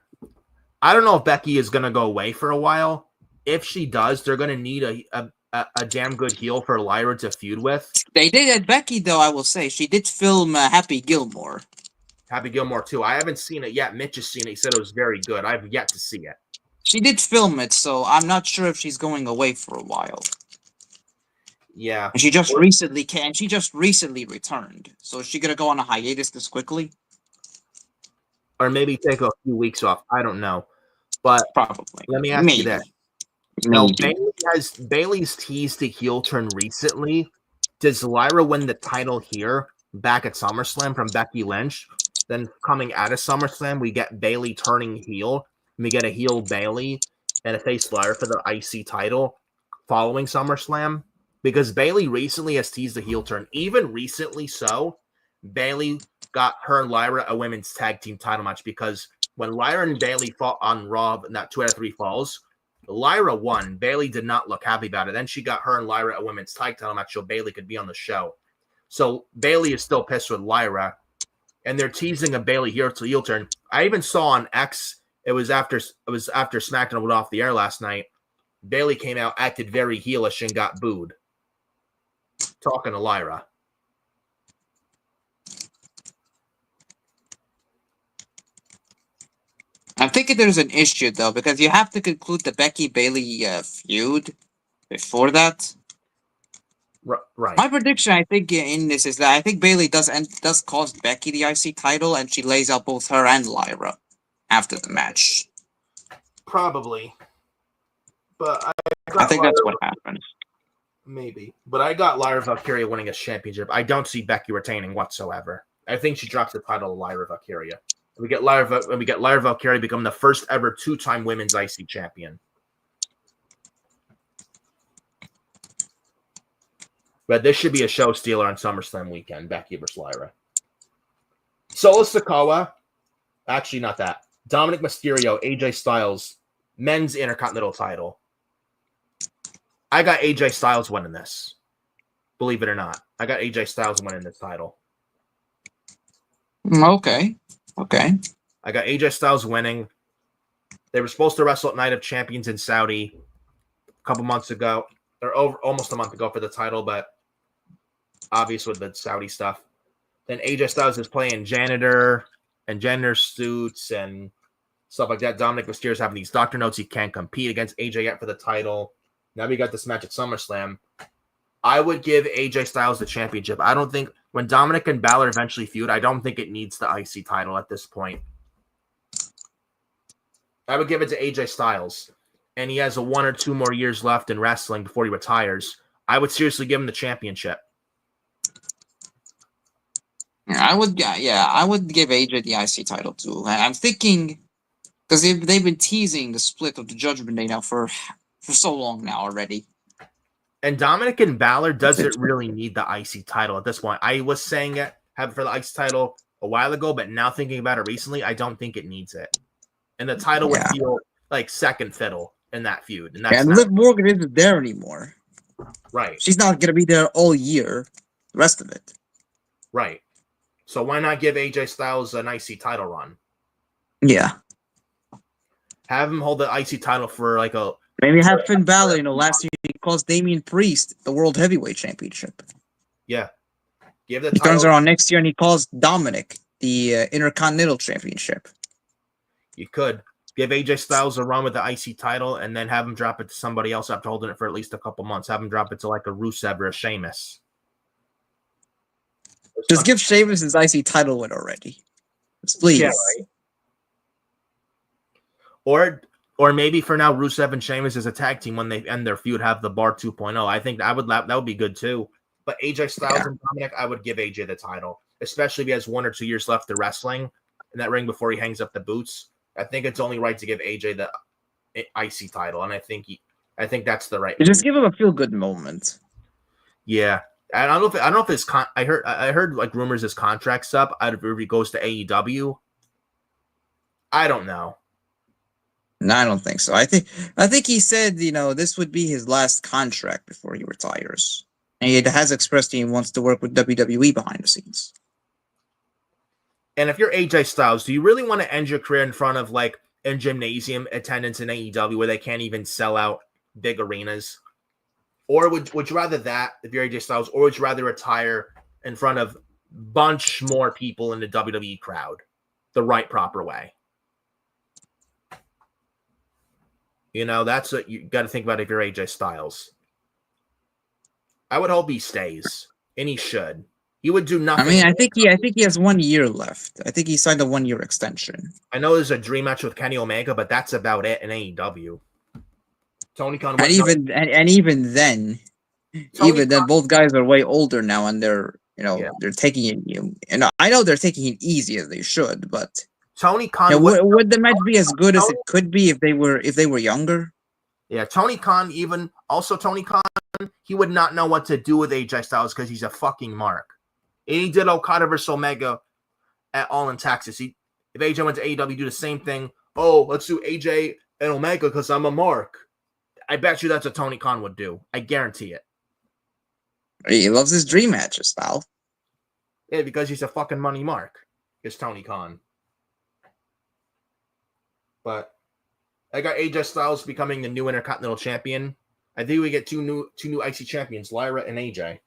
I don't know if Becky is going to go away for a while. If she does, they're going to need a damn good heel for Lyra to feud with. They did at Becky, though, I will say. She did film Happy Gilmore. Happy Gilmore, too. I haven't seen it yet. Mitch has seen it. He said it was very good. I've yet to see it. She did film it, so I'm not sure if she's going away for a while. Yeah. And she just recently returned. So is she going to go on a hiatus this quickly? Or maybe take a few weeks off. I don't know. But probably. Let me ask you this. Now, Bayley's teased a heel turn recently. Does Lyra win the title here back at SummerSlam from Becky Lynch? Then coming out of SummerSlam, we get Bayley turning heel. We get a heel Bayley and a face Lyra for the IC title following SummerSlam. Because Bayley recently has teased a heel turn. Even recently so, Bayley got her and Lyra a women's tag team title match because when Lyra and Bayley fought on Raw in that 2 out of 3 falls, Lyra won. Bayley did not look happy about it. Then she got her and Lyra a women's tag title match so Bayley could be on the show. So Bayley is still pissed with Lyra, and they're teasing a Bayley heel turn. I even saw on X. It was after SmackDown went off the air last night. Bayley came out, acted very heelish, and got booed. Talking to Lyra. I'm thinking there's an issue, though, because you have to conclude the Becky-Bayley feud before that. Right. My prediction, I think, in this is that I think Bayley does cost Becky the IC title, and she lays out both her and Lyra after the match. Probably. But I think that's what happens. Maybe. But I got Lyra Valkyria winning a championship. I don't see Becky retaining whatsoever. I think she drops the title to Lyra Valkyria. We get Lyra Valkyria become the first ever 2-time women's IC champion. But this should be a show stealer on SummerSlam weekend. Becky versus Lyra. Solo Sikoa. Actually, not that. Dominic Mysterio, AJ Styles, men's Intercontinental title. I got AJ Styles winning this. Believe it or not. I got AJ Styles winning this title. Okay. I got AJ Styles winning. They were supposed to wrestle at Night of Champions in Saudi a couple months ago, or almost a month ago for the title, but obvious with the Saudi stuff. Then AJ Styles is playing janitor and janitor suits and stuff like that. Dominic Mysterio's having these doctor notes. He can't compete against AJ yet for the title. Now we got this match at SummerSlam. I would give AJ Styles the championship. I don't think when Dominic and Balor eventually feud, I don't think it needs the IC title at this point. I would give it to AJ Styles. And he has 1 or 2 more years left in wrestling before he retires. I would seriously give him the championship. I would give AJ the IC title too. I'm thinking because they've been teasing the split of the Judgment Day now for so long now already. And Dominic and Balor doesn't really need the IC title at this point. I was saying it for the IC title a while ago, but now thinking about it recently, I don't think it needs it. And the title would feel like second fiddle in that feud. And Liv Morgan isn't there anymore. Right. She's not going to be there all year, the rest of it. Right. So why not give AJ Styles an IC title run? Yeah. Have him hold the IC title for like a... Maybe have Finn Balor, last year he caused Damian Priest the World Heavyweight Championship. Yeah. He turns around next year and he calls Dominic the Intercontinental Championship. You could. Give AJ Styles a run with the IC title and then have him drop it to somebody else after holding it for at least a couple months. Have him drop it to like a Rusev or a Sheamus. Just give Sheamus his IC title win already. Please. Yeah, right? Or maybe for now, Rusev and Sheamus as a tag team when they end their feud have the Bar 2.0. I think that would be good too. But AJ Styles and Dominic, I would give AJ the title, especially if he has 1 or 2 years left of wrestling in that ring before he hangs up the boots. I think it's only right to give AJ the IC title, and I think that's the right. Just give him a feel good moment. Yeah, I don't know if his I heard like rumors his contract's up. I don't know if he goes to AEW. I don't know. No, I don't think so. I think he said, this would be his last contract before he retires. And he has expressed he wants to work with WWE behind the scenes. And if you're AJ Styles, do you really want to end your career in front of like a gymnasium attendance in AEW where they can't even sell out big arenas? Or would you rather that if you're AJ Styles, or would you rather retire in front of bunch more people in the WWE crowd the right proper way? That's what you got to think about if you're AJ Styles. I would hope he stays, and he should. He would do nothing. I mean, I think he has 1 year left. I think he signed a 1 year extension. I know there's a dream match with Kenny Omega, but that's about it in AEW. Tony Khan, and even then, both guys are way older now, and they're they're taking it. I know they're taking it easy as they should, but Tony Khan would the match be as good as it could be if they were younger? Yeah, Tony Khan, he would not know what to do with AJ Styles because he's a fucking mark. And he did Okada versus Omega at All in Texas. If AJ went to AEW, do the same thing. Oh, let's do AJ and Omega because I'm a mark. I bet you that's what Tony Khan would do. I guarantee it. He loves his dream matches, pal. Yeah, because he's a fucking money mark. It's Tony Khan. But I got AJ Styles becoming the new Intercontinental Champion. I think we get two new IC champions, Lyra and AJ.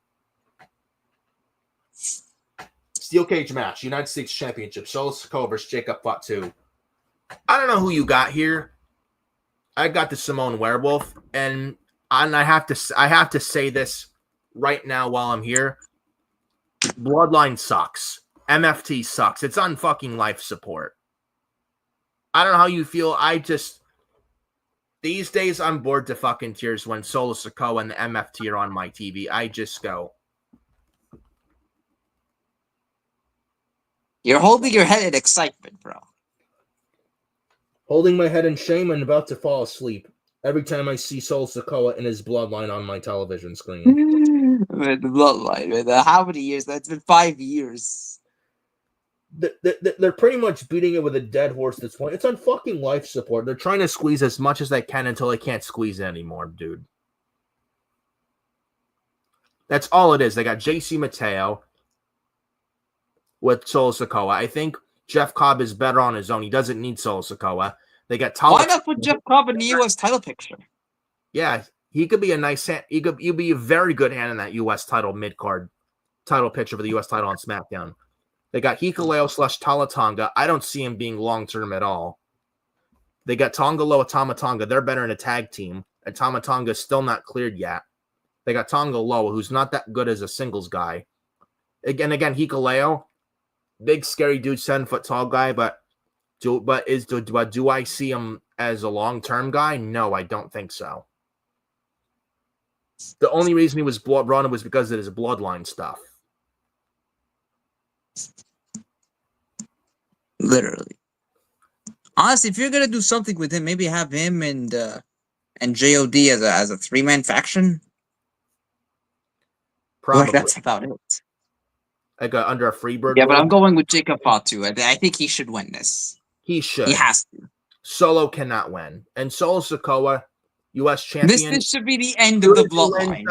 Steel cage match, United States Championship. Solo Sikoa versus Jacob Fatu. I don't know who you got here. I got the Simone Werewolf, and I have to say this right now while I'm here. Bloodline sucks. MFT sucks. It's on fucking life support. I don't know how you feel. These days I'm bored to fucking tears when Solo Sikoa and the MFT are on my TV. I just go. You're holding your head in excitement, bro. Holding my head in shame and about to fall asleep every time I see Solo Sikoa and his bloodline on my television screen. The bloodline, man. How many years? That's been 5 years. They're pretty much beating it with a dead horse at this point. It's on fucking life support. They're trying to squeeze as much as they can until they can't squeeze anymore, dude. That's all it is. They got JC Mateo with Solo Sikoa. I think Jeff Cobb is better on his own. He doesn't need Solo Sikoa. They got Why not put Jeff Cobb in the U.S. title picture? Yeah, he could be a nice hand. He'd be a very good hand in that U.S. title mid-card title picture for the U.S. title on SmackDown. They got Hikuleo / Tala Tonga. I don't see him being long-term at all. They got Tonga Loa Tama Tonga. They're better in a tag team. And Tama Tonga is still not cleared yet. They got Tonga Loa, who's not that good as a singles guy. Again, Hikuleo, big scary dude, 7-foot tall guy, but do I see him as a long-term guy? No, I don't think so. The only reason he was brought in was because of his bloodline stuff. Literally. Honestly, if you're gonna do something with him, maybe have him and JOD as a 3-man faction. Probably. Like, that's about it. Like under a Freebird. Yeah, but I'm going with Jacob Fatu. I think he should win this. He should. He has to. Solo cannot win. And Solo Sikoa, U.S. champion. This should be the end of the bloodline.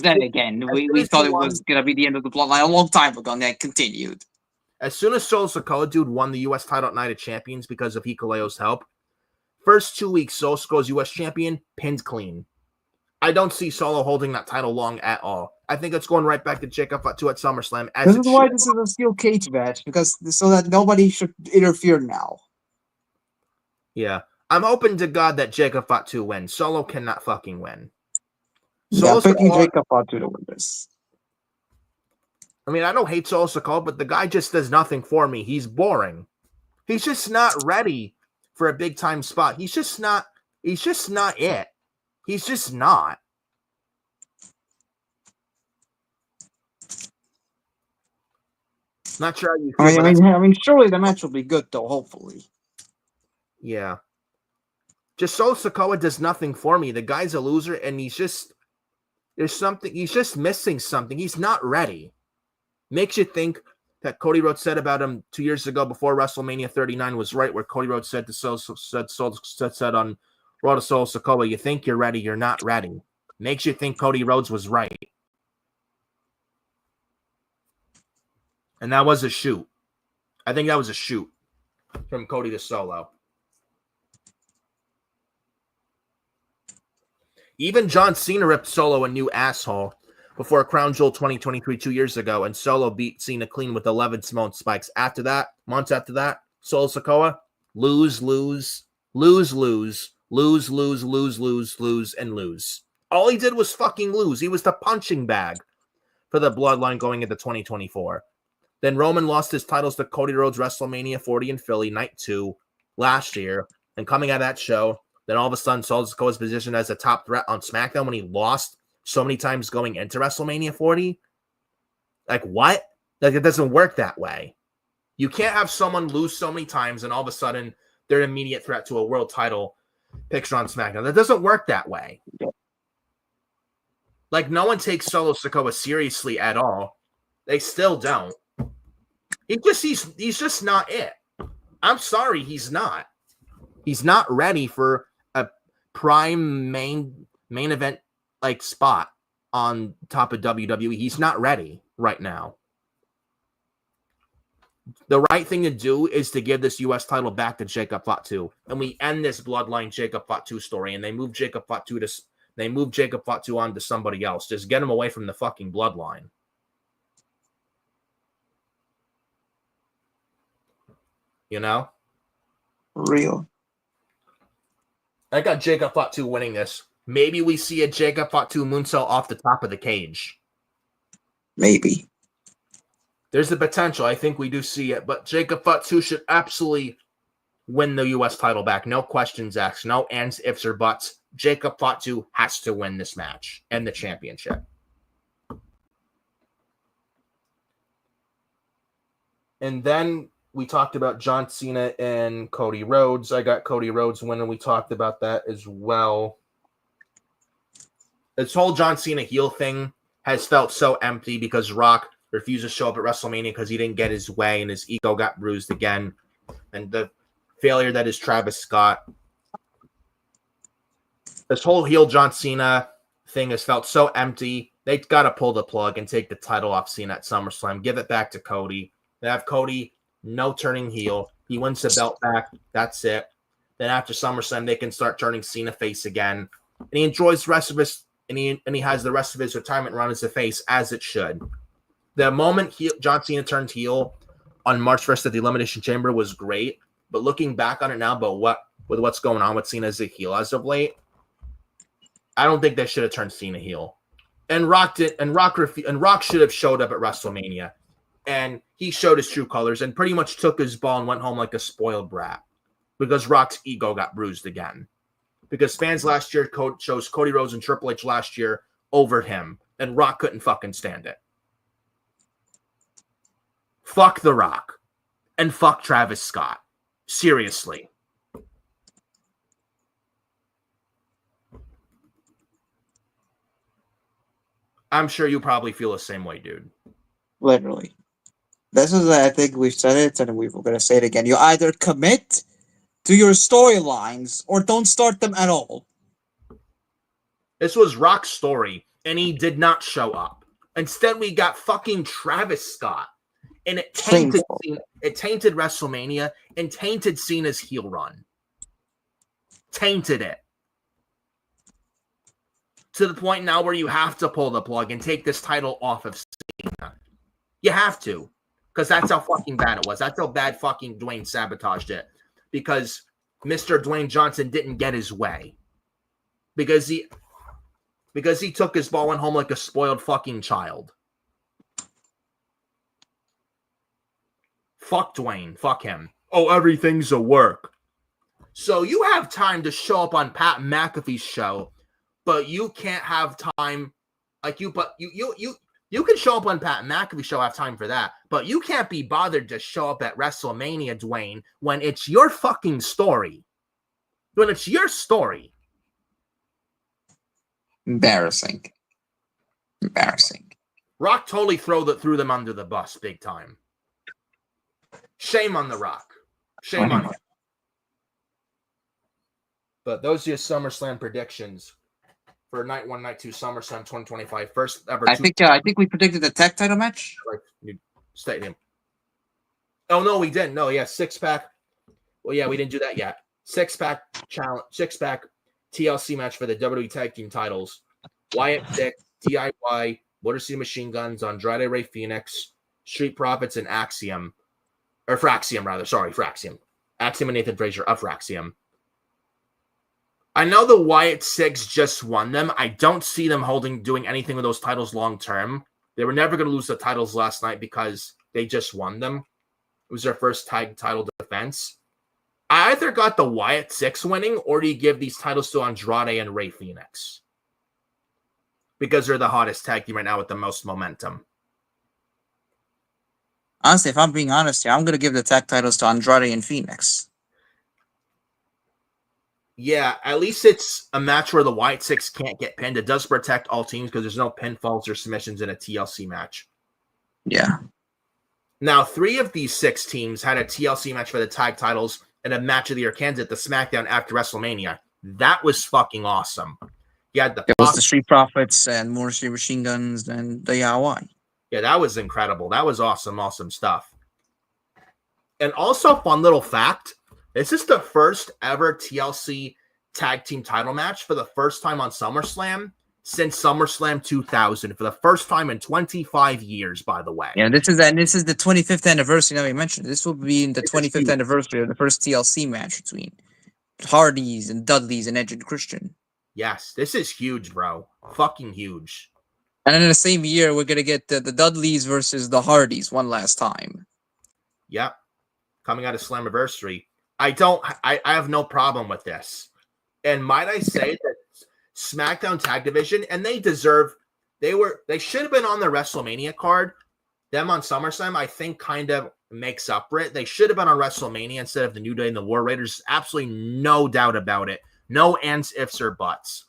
Then again, we thought it was going to be the end of the bloodline a long time ago, and that continued. As soon as Solo Sikoa, dude, won the U.S. title at Night of Champions because of Hikuleo's help, first 2 weeks, Solo Sikoa's U.S. champion, pinned clean. I don't see Solo holding that title long at all. I think it's going right back to Jacob Fatu at SummerSlam. This is why this is a steel cage match, so that nobody should interfere now. Yeah. I'm hoping to God that Jacob Fatu wins. Solo cannot fucking win. I'm picking Jacob Fatu to win this. I mean, I don't hate Solo Sikoa, but the guy just does nothing for me. He's boring. He's just not ready for a big time spot. He's just not it. He's just not. Not sure how you feel. I mean, surely the match will be good though. Hopefully. Yeah. Just Solo Sikoa does nothing for me. The guy's a loser, and he's just missing something. He's not ready. Makes you think that Cody Rhodes said about him 2 years ago before WrestleMania 39 was right, where Cody Rhodes said on Raw to Solo Sikoa, you think you're ready, you're not ready. Makes you think Cody Rhodes was right. And that was a shoot. I think that was a shoot from Cody to Solo. Even John Cena ripped Solo a new asshole before Crown Jewel 2023 2 years ago, and Solo beat Cena clean with 11 Simone spikes. After that, months after that, Solo Sikoa, lose, and lose. All he did was fucking lose. He was the punching bag for the bloodline going into 2024. Then Roman lost his titles to Cody Rhodes WrestleMania 40 in Philly, night 2, last year. And coming out of that show, then all of a sudden, Solo Sikoa's position as a top threat on SmackDown when he lost so many times going into WrestleMania 40. Like, what? Like, it doesn't work that way. You can't have someone lose so many times and all of a sudden they're an immediate threat to a world title picture on SmackDown. That doesn't work that way. Like, no one takes Solo Sikoa seriously at all. They still don't. He's just not it. I'm sorry, he's not. He's not ready for a prime main event like spot on top of WWE. He's not ready right now. The right thing to do is to give this U.S. title back to Jacob Fatu, and we end this bloodline Jacob Fatu story. And they move Jacob Fatu on to somebody else. Just get him away from the fucking bloodline. You know? Real. I got Jacob Fatu winning this. Maybe we see a Jacob Fatu moonsault off the top of the cage. Maybe. There's the potential. I think we do see it. But Jacob Fatu should absolutely win the U.S. title back. No questions asked. No ands, ifs, or buts. Jacob Fatu has to win this match and the championship. And then we talked about John Cena and Cody Rhodes. I got Cody Rhodes winning. We talked about that as well. This whole John Cena heel thing has felt so empty because Rock refused to show up at WrestleMania because he didn't get his way and his ego got bruised again. And the failure that is Travis Scott. This whole heel John Cena thing has felt so empty. They got to pull the plug and take the title off Cena at SummerSlam. Give it back to Cody. They have Cody, no turning heel. He wins the belt back. That's it. Then after SummerSlam, they can start turning Cena face again. And he enjoys the rest of his, and he has the rest of his retirement run as a face, as it should. The moment John Cena turned heel on March 1st at the Elimination Chamber was great. But looking back on it now, with what's going on with Cena as a heel as of late, I don't think they should have turned Cena heel. And Rock should have showed up at WrestleMania. And he showed his true colors and pretty much took his ball and went home like a spoiled brat because Rock's ego got bruised again. Because fans last year chose Cody Rhodes and Triple H last year over him, and Rock couldn't fucking stand it. Fuck The Rock. And fuck Travis Scott. Seriously. I'm sure you probably feel the same way, dude. Literally. This is, I think we've said it, and we're going to say it again. You either commit to your storylines or don't start them at all. This was Rock's story, and he did not show up. Instead, we got fucking Travis Scott, and it tainted WrestleMania and tainted Cena's heel run. Tainted it. To the point now where you have to pull the plug and take this title off of Cena. You have to. Because that's how fucking bad it was. That's how bad fucking Dwayne sabotaged it. Because Mr. Dwayne Johnson didn't get his way. Because he took his ball and went home like a spoiled fucking child. Fuck Dwayne. Fuck him. Oh, everything's a work. So you have time to show up on Pat McAfee's show, but you can't have time like you can show up on Pat McAfee's show, have time for that, but you can't be bothered to show up at WrestleMania, Dwayne, when it's your fucking story. When it's your story. Embarrassing. Rock totally threw them under the bus big time. Shame on The Rock. Shame on him. But those are your SummerSlam predictions for Night 1, Night 2, SummerSlam 2025. First ever. I think we predicted the tag title match. Stadium. Oh no, we didn't. No, yeah, 6-pack. Well, yeah, we didn't do that yet. 6-pack challenge, 6-pack TLC match for the WWE Tag Team titles. Wyatt Six, DIY, Motor City Machine Guns, Andrade Ray Phoenix, Street Profits, and Axiom. Or Fraxium, rather. Sorry, Fraxium. Axiom and Nathan Frazier of Fraxium. I know the Wyatt Six just won them. I don't see them doing anything with those titles long term. They were never going to lose the titles last night because they just won them. It was their first tag title defense. I either got the Wyatt Six winning, or do you give these titles to Andrade and Ray Phoenix? Because they're the hottest tag team right now with the most momentum. Honestly, if I'm being honest here, I'm going to give the tag titles to Andrade and Phoenix. Yeah, at least it's a match where the Wyatt Six can't get pinned. It does protect all teams because there's no pinfalls or submissions in a TLC match. Yeah. Now, 3 of these 6 teams had a TLC match for the tag titles and a match of the year Kansas at the SmackDown after WrestleMania. That was fucking awesome. You had it was the Street Profits and Motor City Machine Guns and the DIY. Yeah, that was incredible. That was awesome stuff. And also, fun little fact, this is the first ever TLC tag team title match for the first time on SummerSlam since SummerSlam 2000. For the first time in 25 years, by the way. Yeah, this is the 25th anniversary that we mentioned. This will be the 25th anniversary of the first TLC match between Hardys and Dudleys and Edge and Christian. Yes, this is huge, bro. Fucking huge. And in the same year, we're going to get the Dudleys versus the Hardys one last time. Yep. Coming out of Slammiversary. I have no problem with this. And might I say that SmackDown Tag Division, and they should have been on the WrestleMania card. Them on SummerSlam, I think, kind of makes up for it. They should have been on WrestleMania instead of the New Day and the War Raiders. Absolutely no doubt about it. No ands, ifs, or buts.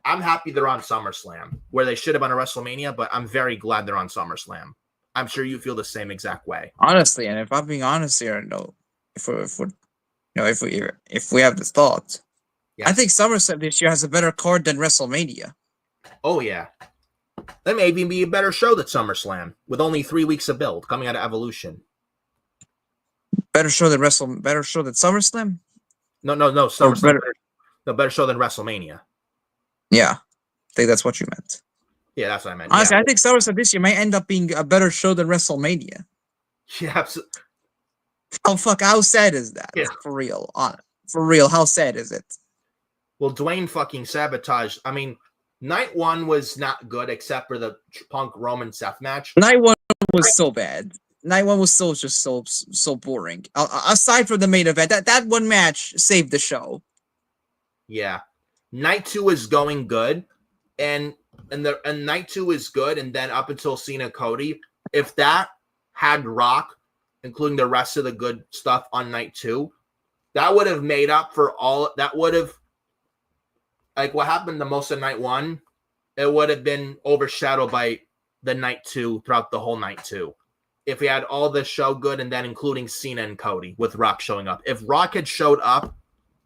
I'm happy they're on SummerSlam, where they should have been on WrestleMania, but I'm very glad they're on SummerSlam. I'm sure you feel the same exact way. Honestly, and if I'm being honest here, if we have this thought, yes. I think SummerSlam this year has a better card than WrestleMania. Oh yeah, that may even be a better show than SummerSlam with only 3 weeks of build coming out of Evolution. Better show than SummerSlam? No, SummerSlam. Better show than WrestleMania. Yeah, I think that's what you meant. Yeah, that's what I meant. Honestly, yeah. I think SummerSlam this year might end up being a better show than WrestleMania. Yeah, absolutely. Oh fuck! How sad is that? Yeah. For real, how sad is it? Well, Dwayne fucking sabotaged. I mean, Night 1 was not good except for the Punk Roman Seth match. Night 1 was so bad. Night 1 was so boring. Aside from the main event, that one match saved the show. Yeah, Night 2 is going good, and Night 2 is good, and then up until Cena Cody, if that had Rock, including the rest of the good stuff on Night 2, that would have made up for all. That would have, like what happened the most in Night 1, it would have been overshadowed by the Night 2 throughout the whole Night 2. If we had all the show good, and then including Cena and Cody with Rock showing up. If Rock had showed up,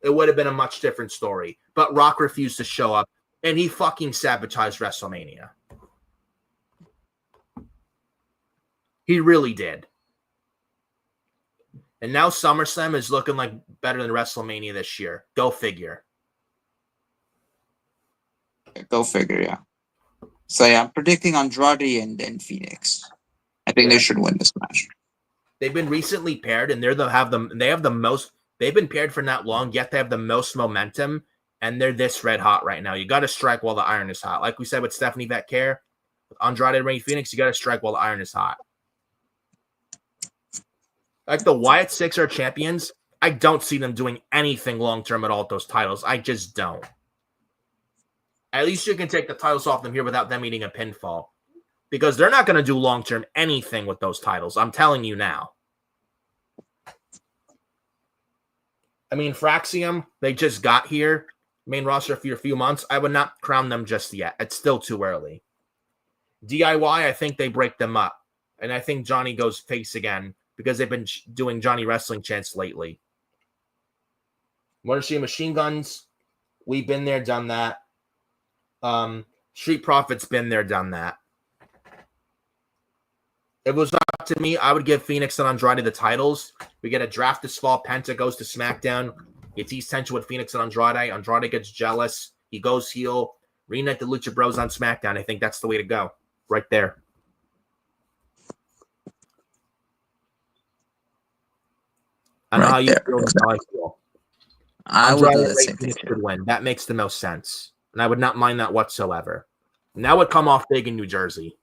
it would have been a much different story. But Rock refused to show up, and he fucking sabotaged WrestleMania. He really did. And now SummerSlam is looking like better than WrestleMania this year. Go figure. Go figure, yeah. So yeah, I'm predicting Andrade and Phoenix. I think they should win this match. They've been recently paired, and they have the most. They've been paired for not long, yet they have the most momentum, and they're this red hot right now. You got to strike while the iron is hot, like we said with Stephanie Vetcare, with Andrade and Ray Phoenix. You got to strike while the iron is hot. Like the Wyatt Six are champions, I don't see them doing anything long-term at all with those titles. I just don't. At least you can take the titles off them here without them eating a pinfall. Because they're not going to do long-term anything with those titles. I'm telling you now. I mean, Fraxium, they just got here. Main roster for a few months. I would not crown them just yet. It's still too early. DIY, I think they break them up. And I think Johnny goes face again because they've been doing Johnny Wrestling chants lately. Motor City Machine Guns, we've been there, done that. Street Profits been there, done that. If it was up to me, I would give Phoenix and Andrade the titles. We get a draft this fall. Penta goes to SmackDown. You tease tension with Phoenix and Andrade. Andrade gets jealous. He goes heel. Reunite the Lucha Bros on SmackDown. I think that's the way to go. Right there. I don't know how you feel. How I feel. I would do the same thing. Could win. That makes the most sense. And I would not mind that whatsoever. And that would come off big in New Jersey.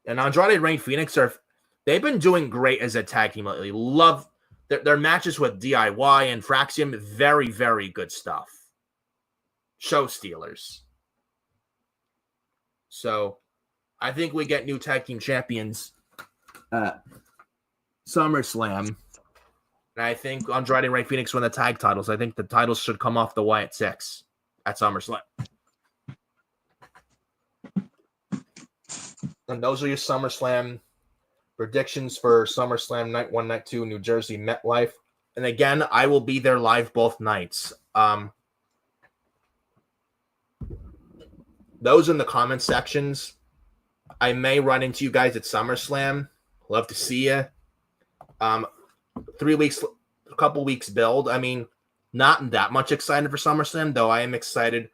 And Andrade and Rey Fenix they've been doing great as a tag team lately. Love their matches with DIY and Fraxium. Very, very good stuff. Show stealers. So I think we get new tag team champions at SummerSlam. And I think Andrade and Rey Fenix win the tag titles. I think the titles should come off the Wyatt Six at SummerSlam. And those are your SummerSlam predictions for SummerSlam Night 1, Night 2, New Jersey, MetLife. And again, I will be there live both nights. Those in the comment sections, I may run into you guys at SummerSlam. Love to see you. 3 weeks, a couple weeks build. I mean, not that much excited for SummerSlam, though I am excited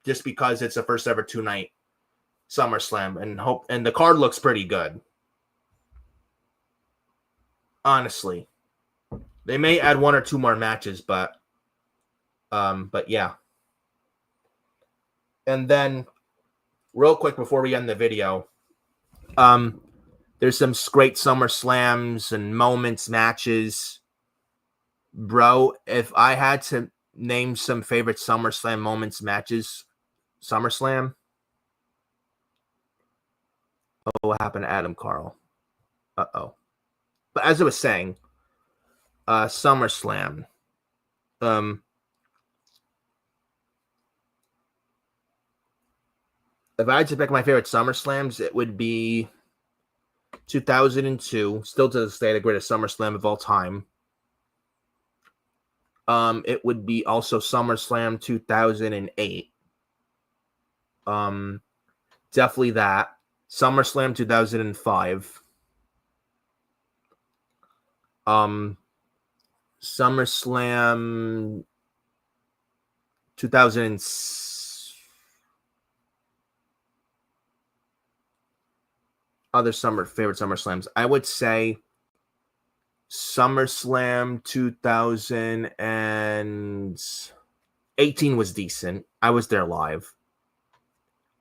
just because it's the first ever 2-night SummerSlam and the card looks pretty good. Honestly. They may add 1 or 2 more matches, but yeah. And then real quick before we end the video, there's some great SummerSlams and moments, matches. Bro, if I had to name some favorite SummerSlam moments, matches, SummerSlam. Oh, what happened to Adam Carl? Uh-oh. But as I was saying, SummerSlam. If I had to pick my favorite SummerSlams, it would be 2002. Still to this day, the greatest SummerSlam of all time. It would be also SummerSlam 2008. Definitely that. SummerSlam 2005. SummerSlam 2006. Other favorite SummerSlams. I would say SummerSlam 2018 was decent. I was there live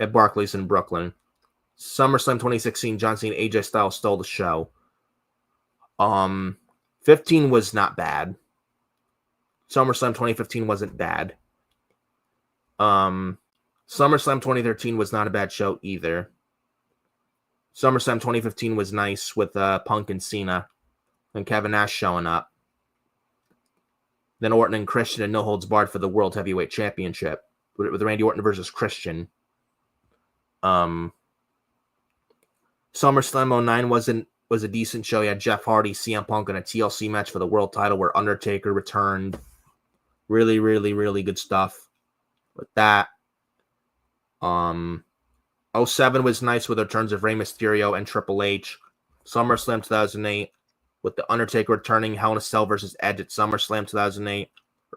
at Barclays in Brooklyn. SummerSlam 2016, John Cena, AJ Styles stole the show. 15 was not bad. SummerSlam 2015 wasn't bad. SummerSlam 2013 was not a bad show either. SummerSlam 2015 was nice with Punk and Cena and Kevin Nash showing up. Then Orton and Christian and No Holds Barred for the World Heavyweight Championship with Randy Orton versus Christian. SummerSlam 09 was a decent show. You had Jeff Hardy, CM Punk, and a TLC match for the world title where Undertaker returned. Really, really, really good stuff with that. 07 was nice with the returns of Rey Mysterio and Triple H. SummerSlam 2008 with the Undertaker returning, Hell in a Cell versus Edge at SummerSlam 2008.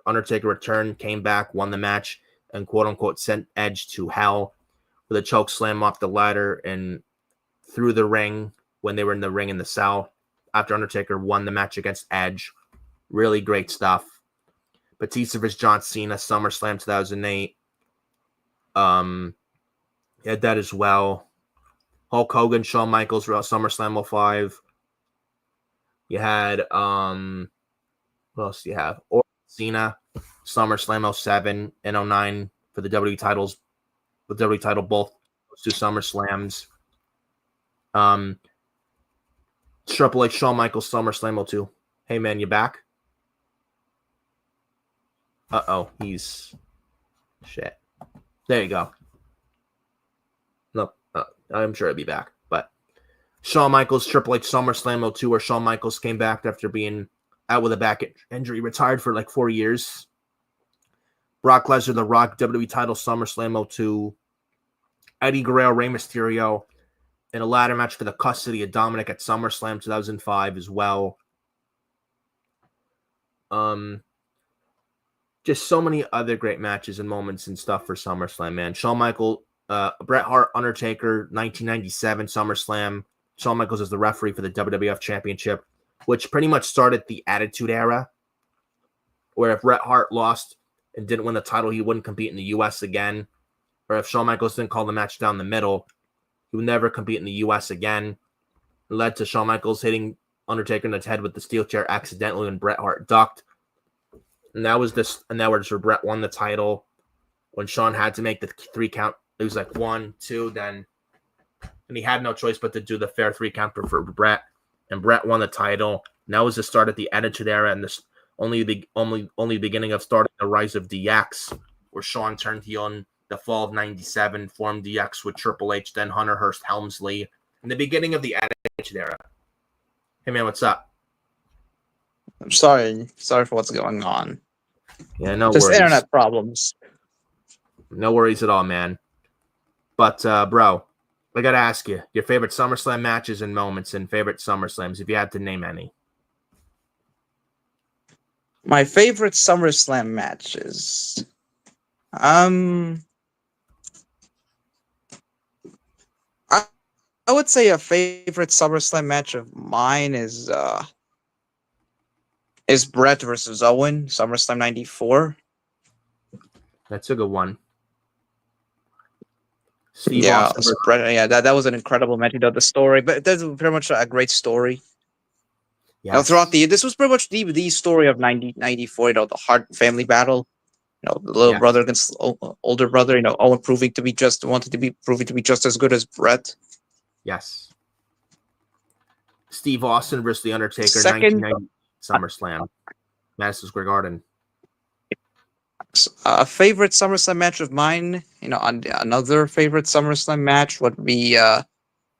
Undertaker returned, came back, won the match, and quote-unquote sent Edge to hell with a choke slam off the ladder and through the ring when they were in the ring in the cell after Undertaker won the match against Edge. Really great stuff. Batista vs. John Cena, SummerSlam 2008. You had that as well. Hulk Hogan, Shawn Michaels, SummerSlam 05. You had what else do you have? Or Cena, SummerSlam 07 and 09 for the WWE titles. The WWE title both those two SummerSlams. Triple H, Shawn Michaels, SummerSlam 02. Hey man, you back? He's shit. There you go. No, I'm sure he'll be back. But Shawn Michaels, Triple H, SummerSlam 02, where Shawn Michaels came back after being out with a back injury, retired for like 4 years. Brock Lesnar, The Rock, WWE title, SummerSlam 02. Eddie Guerrero, Rey Mysterio, in a ladder match for the custody of Dominic at SummerSlam 2005 as well. Just so many other great matches and moments and stuff for SummerSlam, man. Shawn Michaels, Bret Hart, Undertaker, 1997 SummerSlam. Shawn Michaels is the referee for the WWF Championship, which pretty much started the Attitude Era, where if Bret Hart lost and didn't win the title, he wouldn't compete in the U.S. again. Or if Shawn Michaels didn't call the match down the middle, he would never compete in the U.S. again. It led to Shawn Michaels hitting Undertaker in the head with the steel chair accidentally when Bret Hart ducked. And that was where Bret won the title. When Shawn had to make the 3 count, it was like 1, 2, then, and he had no choice but to do the fair 3 count for Bret. And Bret won the title. And that was the start of the Attitude Era, and this only beginning of starting the rise of DX, where Shawn turned heel in the fall of '97, formed DX with Triple H, then Hunter Hearst Helmsley, and the beginning of the Attitude Era. Hey man, what's up? I'm sorry for what's going on. Yeah, no Just worries. internet problems. No worries at all, man. But bro, I gotta ask you, your favorite SummerSlam matches and moments and favorite SummerSlams, if you had to name any. My favorite SummerSlam matches. I would say a favorite SummerSlam match of mine is Bret versus Owen, SummerSlam 94. That's a good one. Steve Yeah, Austin Bret, yeah, that was an incredible match. You know, the story, but that's pretty much a great story. yes. You know, throughout this was pretty much the story of 94. You know, the Hart family battle. You know, the little brother against older brother. You know, Owen proving to be just as good as Bret. Yes. Steve Austin versus The Undertaker, Second, 1990 SummerSlam, Madison Square Garden. A favorite SummerSlam match of mine, you know, another favorite SummerSlam match would be, I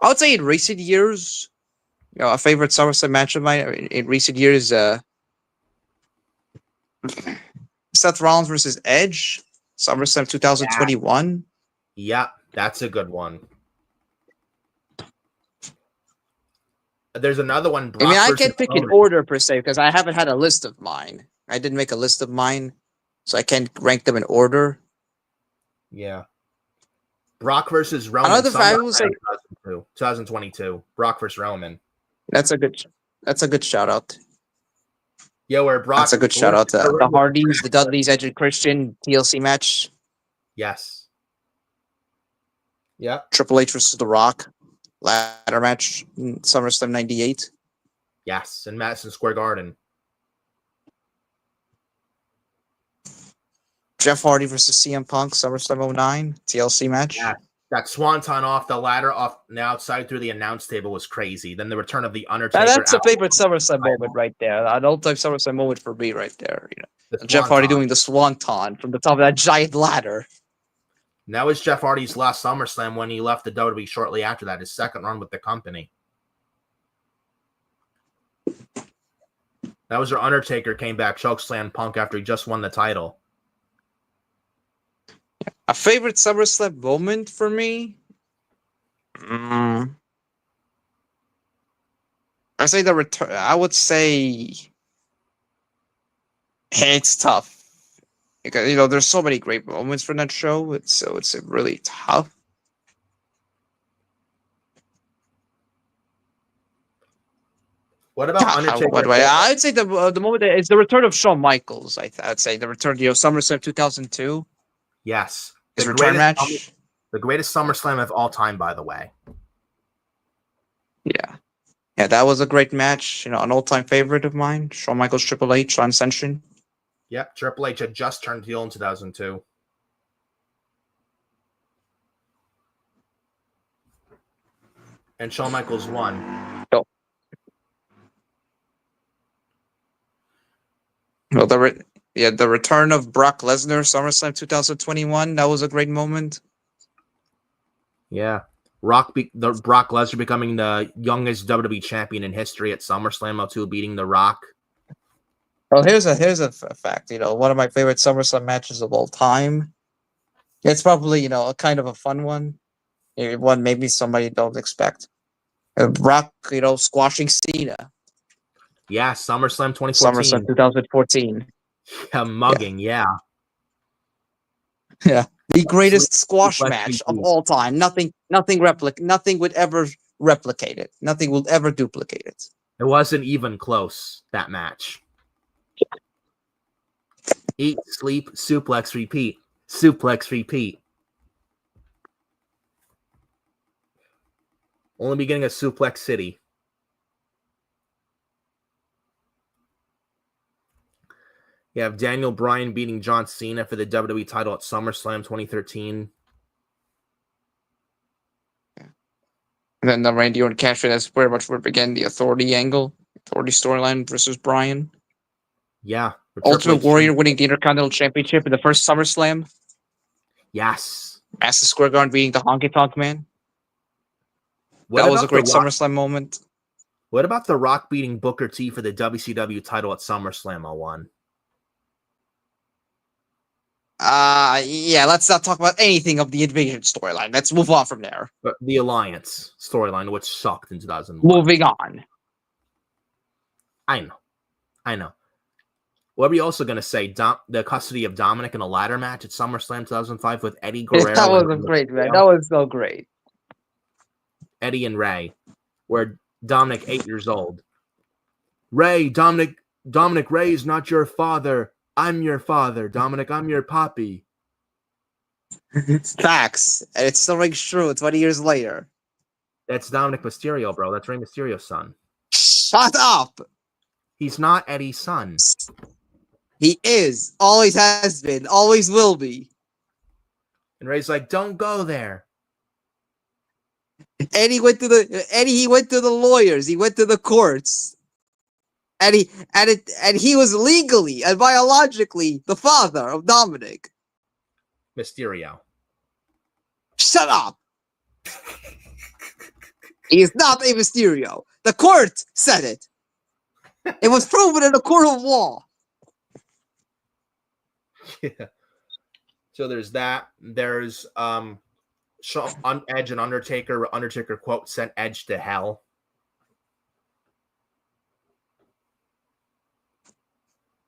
would say in recent years, you know, a favorite SummerSlam match of mine in recent years, Seth Rollins versus Edge, SummerSlam 2021. Yeah, that's a good one. There's another one. Brock, I mean, I can't pick an order per se because I haven't had a list of mine. I didn't make a list of mine, so I can't rank them in order. Yeah. Brock versus Roman. Another five was like 2022. Brock versus Roman. That's a good shout out. Yeah, where Brock. That's a good shout out to the Hardys, the Dudleys, Edge and Christian TLC match. Yes. Yeah. Triple H versus The Rock. Ladder match in SummerSlam 98. Yes, in Madison Square Garden. Jeff Hardy versus CM Punk, SummerSlam 09, TLC match. Yeah, that swanton off the ladder off the outside through the announce table was crazy. Then the return of the Undertaker. That's a favorite SummerSlam moment right there. An all-time SummerSlam moment for me right there. You know, Jeff Hardy doing the swanton from the top of that giant ladder. And that was Jeff Hardy's last SummerSlam when he left the WWE shortly after that, his second run with the company. That was where Undertaker came back, chokeslammed Punk after he just won the title. A favorite SummerSlam moment for me? I say the return. I would say it's tough. Because, you know, there's so many great moments from that show. It's really tough. What about Undertaker? I'd say the moment is the return of Shawn Michaels. I'd say the return, you know, SummerSlam 2002. Yes, his return match. The greatest SummerSlam of all time, by the way. Yeah. Yeah, that was a great match. An all-time favorite of mine. Shawn Michaels, Triple H on Ascension. Yep, Triple H had just turned heel in 2002. And Shawn Michaels won. Oh. Well, the return of Brock Lesnar, SummerSlam 2021. That was a great moment. Yeah. Brock Lesnar becoming the youngest WWE champion in history at SummerSlam 02, beating The Rock. Well, here's a fact. One of my favorite SummerSlam matches of all time. It's probably a kind of a fun one. One maybe somebody don't expect. Brock, squashing Cena. Yeah, SummerSlam 2014. SummerSlam 2014. Yeah, mugging, yeah. Yeah. The greatest squash match of all time. Nothing would ever replicate it. Nothing will ever duplicate it. It wasn't even close, that match. Eat, sleep, suplex, repeat. Suplex, repeat. Only beginning of Suplex City. You have Daniel Bryan beating John Cena for the WWE title at SummerSlam 2013. And then the Randy Orton capture, that's very much where it began the authority angle. Authority storyline versus Bryan. Yeah. Ultimate Warrior winning the Intercontinental Championship in the first SummerSlam. Yes. Madison Square Garden beating the Honky Tonk Man. That was a great SummerSlam moment. What about The Rock beating Booker T for the WCW title at SummerSlam 01? Yeah, let's not talk about anything of the Invasion storyline. Let's move on from there. The Alliance storyline, which sucked in 2001. Moving on. I know. What were you also going to say? The custody of Dominic in a ladder match at SummerSlam 2005 with Eddie Guerrero. That was a great match. That was so great. Eddie and Ray, where Dominic 8 years old. Dominic, Ray is not your father. I'm your father, Dominic. I'm your poppy. It's facts. And it still rings true 20 years later. That's Dominic Mysterio, bro. That's Rey Mysterio's son. Shut up! He's not Eddie's son. He is. Always has been. Always will be. And Ray's like, don't go there. Eddie went to the lawyers. He went to the courts. And he was legally and biologically the father of Dominic. Mysterio. Shut up. He is not a Mysterio. The court said it. It was proven in a court of law. Yeah. So there's that. There's Edge and Undertaker. Undertaker quote sent Edge to hell.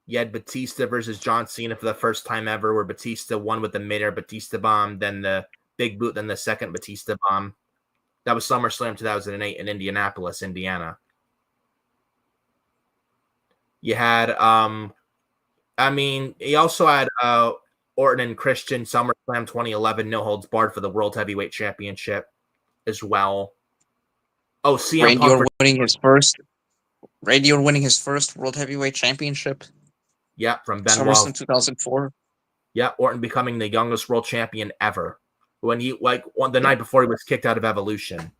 You had Batista versus John Cena for the first time ever, where Batista won with the mid-air Batista bomb, then the big boot, then the second Batista bomb. That was SummerSlam 2008 in Indianapolis, Indiana. You had, he also had Orton and Christian SummerSlam 2011, no holds barred for the World Heavyweight Championship as well. Oh, CM Punk Randy Orton winning his first World Heavyweight Championship. Yeah, from Benoit. SummerSlam 2004. Yeah, Orton becoming the youngest world champion ever. When he the night before he was kicked out of Evolution.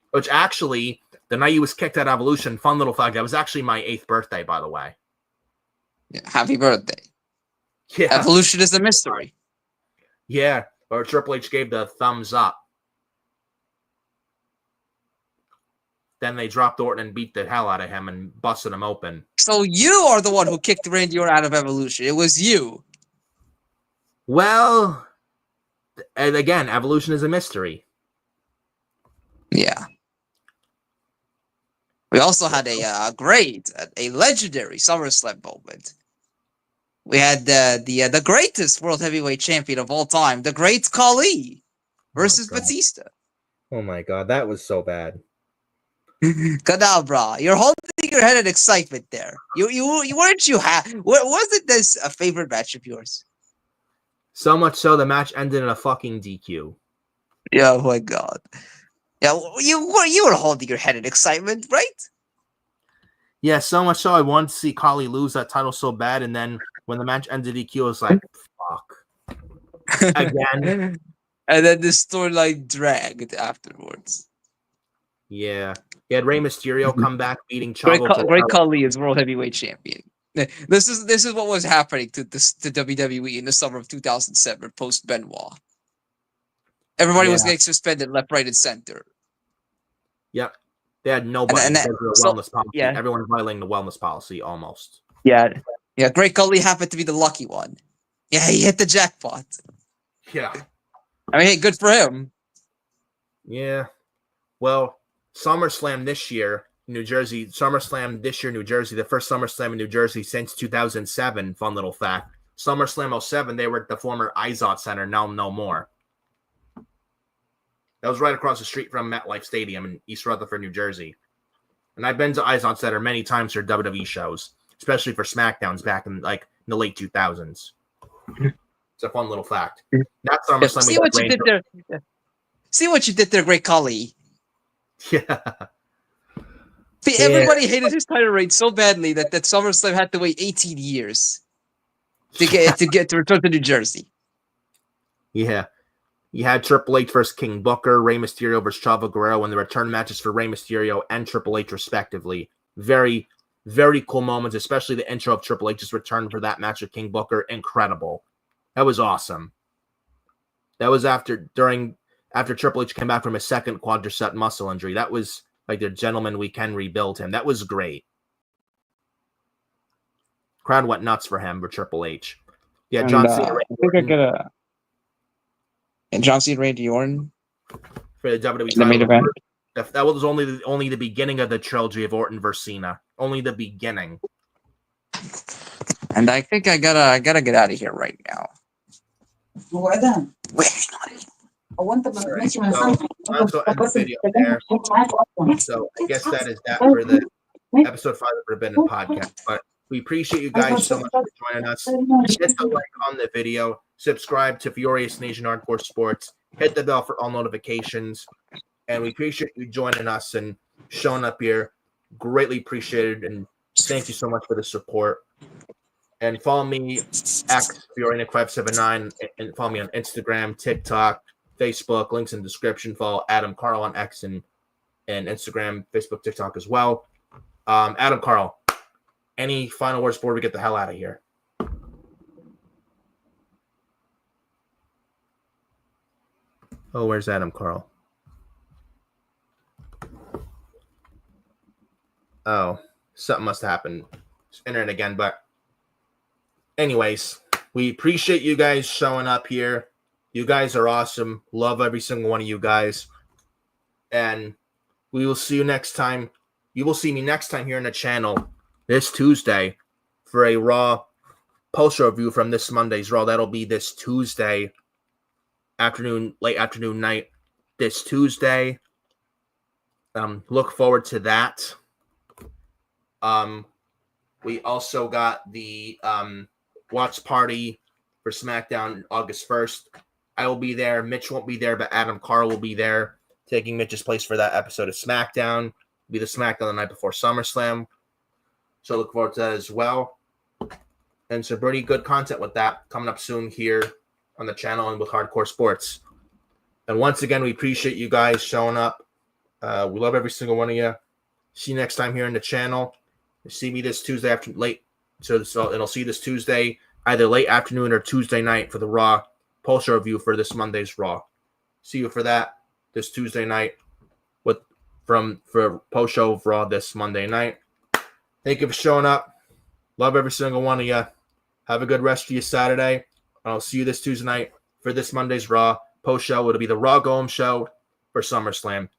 Which actually, the night he was kicked out of Evolution, fun little fact, that was actually my 8th birthday, by the way. Yeah, happy birthday. Yeah. Evolution is a mystery. Yeah, or Triple H gave the thumbs up. Then they dropped Orton and beat the hell out of him and busted him open. So you are the one who kicked Randy Orton out of Evolution. It was you. Well, and again, Evolution is a mystery. Yeah. We also had a legendary SummerSlam moment. We had the greatest World Heavyweight Champion of all time, the Great Khali, versus Batista. Oh my God, that was so bad. Kadabra, you're holding your head in excitement there. Wasn't this a favorite match of yours? So much so the match ended in a fucking DQ. Yeah, oh my God. Yeah, you were holding your head in excitement, right? Yeah, so much so I wanted to see Kali lose that title so bad, and then when the match ended DQ, I was like, fuck. Again. And then the storyline dragged afterwards. Yeah. He had Rey Mysterio come back beating Chavo. Great Khali is World Heavyweight Champion. This is what was happening to WWE in the summer of 2007 post Benoit. Everybody was getting suspended left, right, and center. Yep. They had nobody because of the wellness policy. Yeah. Everyone violating the wellness policy almost. Yeah. Great Khali happened to be the lucky one. Yeah, he hit the jackpot. Yeah. I mean, hey, good for him. Yeah. Well, SummerSlam this year, New Jersey. SummerSlam this year, New Jersey. The first SummerSlam in New Jersey since 2007. Fun little fact. SummerSlam 07, they were at the former Izod Center. Now no more. That was right across the street from MetLife Stadium in East Rutherford, New Jersey. And I've been to Izod Center many times for WWE shows, especially for SmackDowns back in the late 2000s. It's a fun little fact. Not SummerSlam. See what you did there. See what you did there, Great Khali. Yeah. See, everybody hated his title reign so badly that SummerSlam had to wait 18 years to get to return to New Jersey. Yeah. You had Triple H versus King Booker, Rey Mysterio versus Chavo Guerrero, and the return matches for Rey Mysterio and Triple H, respectively. Very, very cool moments, especially the intro of Triple H's return for that match with King Booker. Incredible. That was awesome. That was after Triple H came back from his second quadricep muscle injury. That was like the gentleman, we can rebuild him. That was great. Crowd went nuts for him, for Triple H. Yeah, John Cena. I think I get a. And John Cena, Randy Orton for the WWE the main event. That was only the beginning of the trilogy of Orton versus Cena. Only the beginning. And I think I gotta get out of here right now. Right. So end the video there. So I guess that is that for the episode 5 of the Forbidden Podcast. But we appreciate you guys so much for joining us. Hit the like on the video. Subscribe to Furious Nation Hardcore Sports. Hit the bell for all notifications. And we appreciate you joining us and showing up here. Greatly appreciated. And thank you so much for the support. And follow me, FioreNick579, and follow me on Instagram, TikTok, Facebook. Links in the description. Follow Adam Carl on X and Instagram, Facebook, TikTok as well. Adam Carl, any final words before we get the hell out of here? Oh, where's Adam Carl? Oh, something must have happened. Just entering again, but anyways, we appreciate you guys showing up here. You guys are awesome. Love every single one of you guys. And we will see you next time. You will see me next time here on the channel this Tuesday for a Raw post-show review from this Monday's Raw. That'll be this Tuesday afternoon, late afternoon night, this Tuesday. Look forward to that. We also got the watch party for SmackDown August 1st. I will be there. Mitch won't be there, but Adam Carl will be there, taking Mitch's place for that episode of SmackDown. It'll be the SmackDown the night before SummerSlam. So look forward to that as well. And some pretty good content with that coming up soon here on the channel and with Hardcore Sports. And once again, we appreciate you guys showing up. We love every single one of you. See you next time here on the channel. See me this Tuesday after late. So I'll see you this Tuesday, either late afternoon or Tuesday night for the Raw post-show review for this Monday's Raw. See you for that this Tuesday night for post-show of Raw this Monday night. Thank you for showing up. Love every single one of you. Have a good rest of your Saturday. I'll see you this Tuesday night for this Monday's Raw post-show. It'll be the Raw Go Home show for SummerSlam.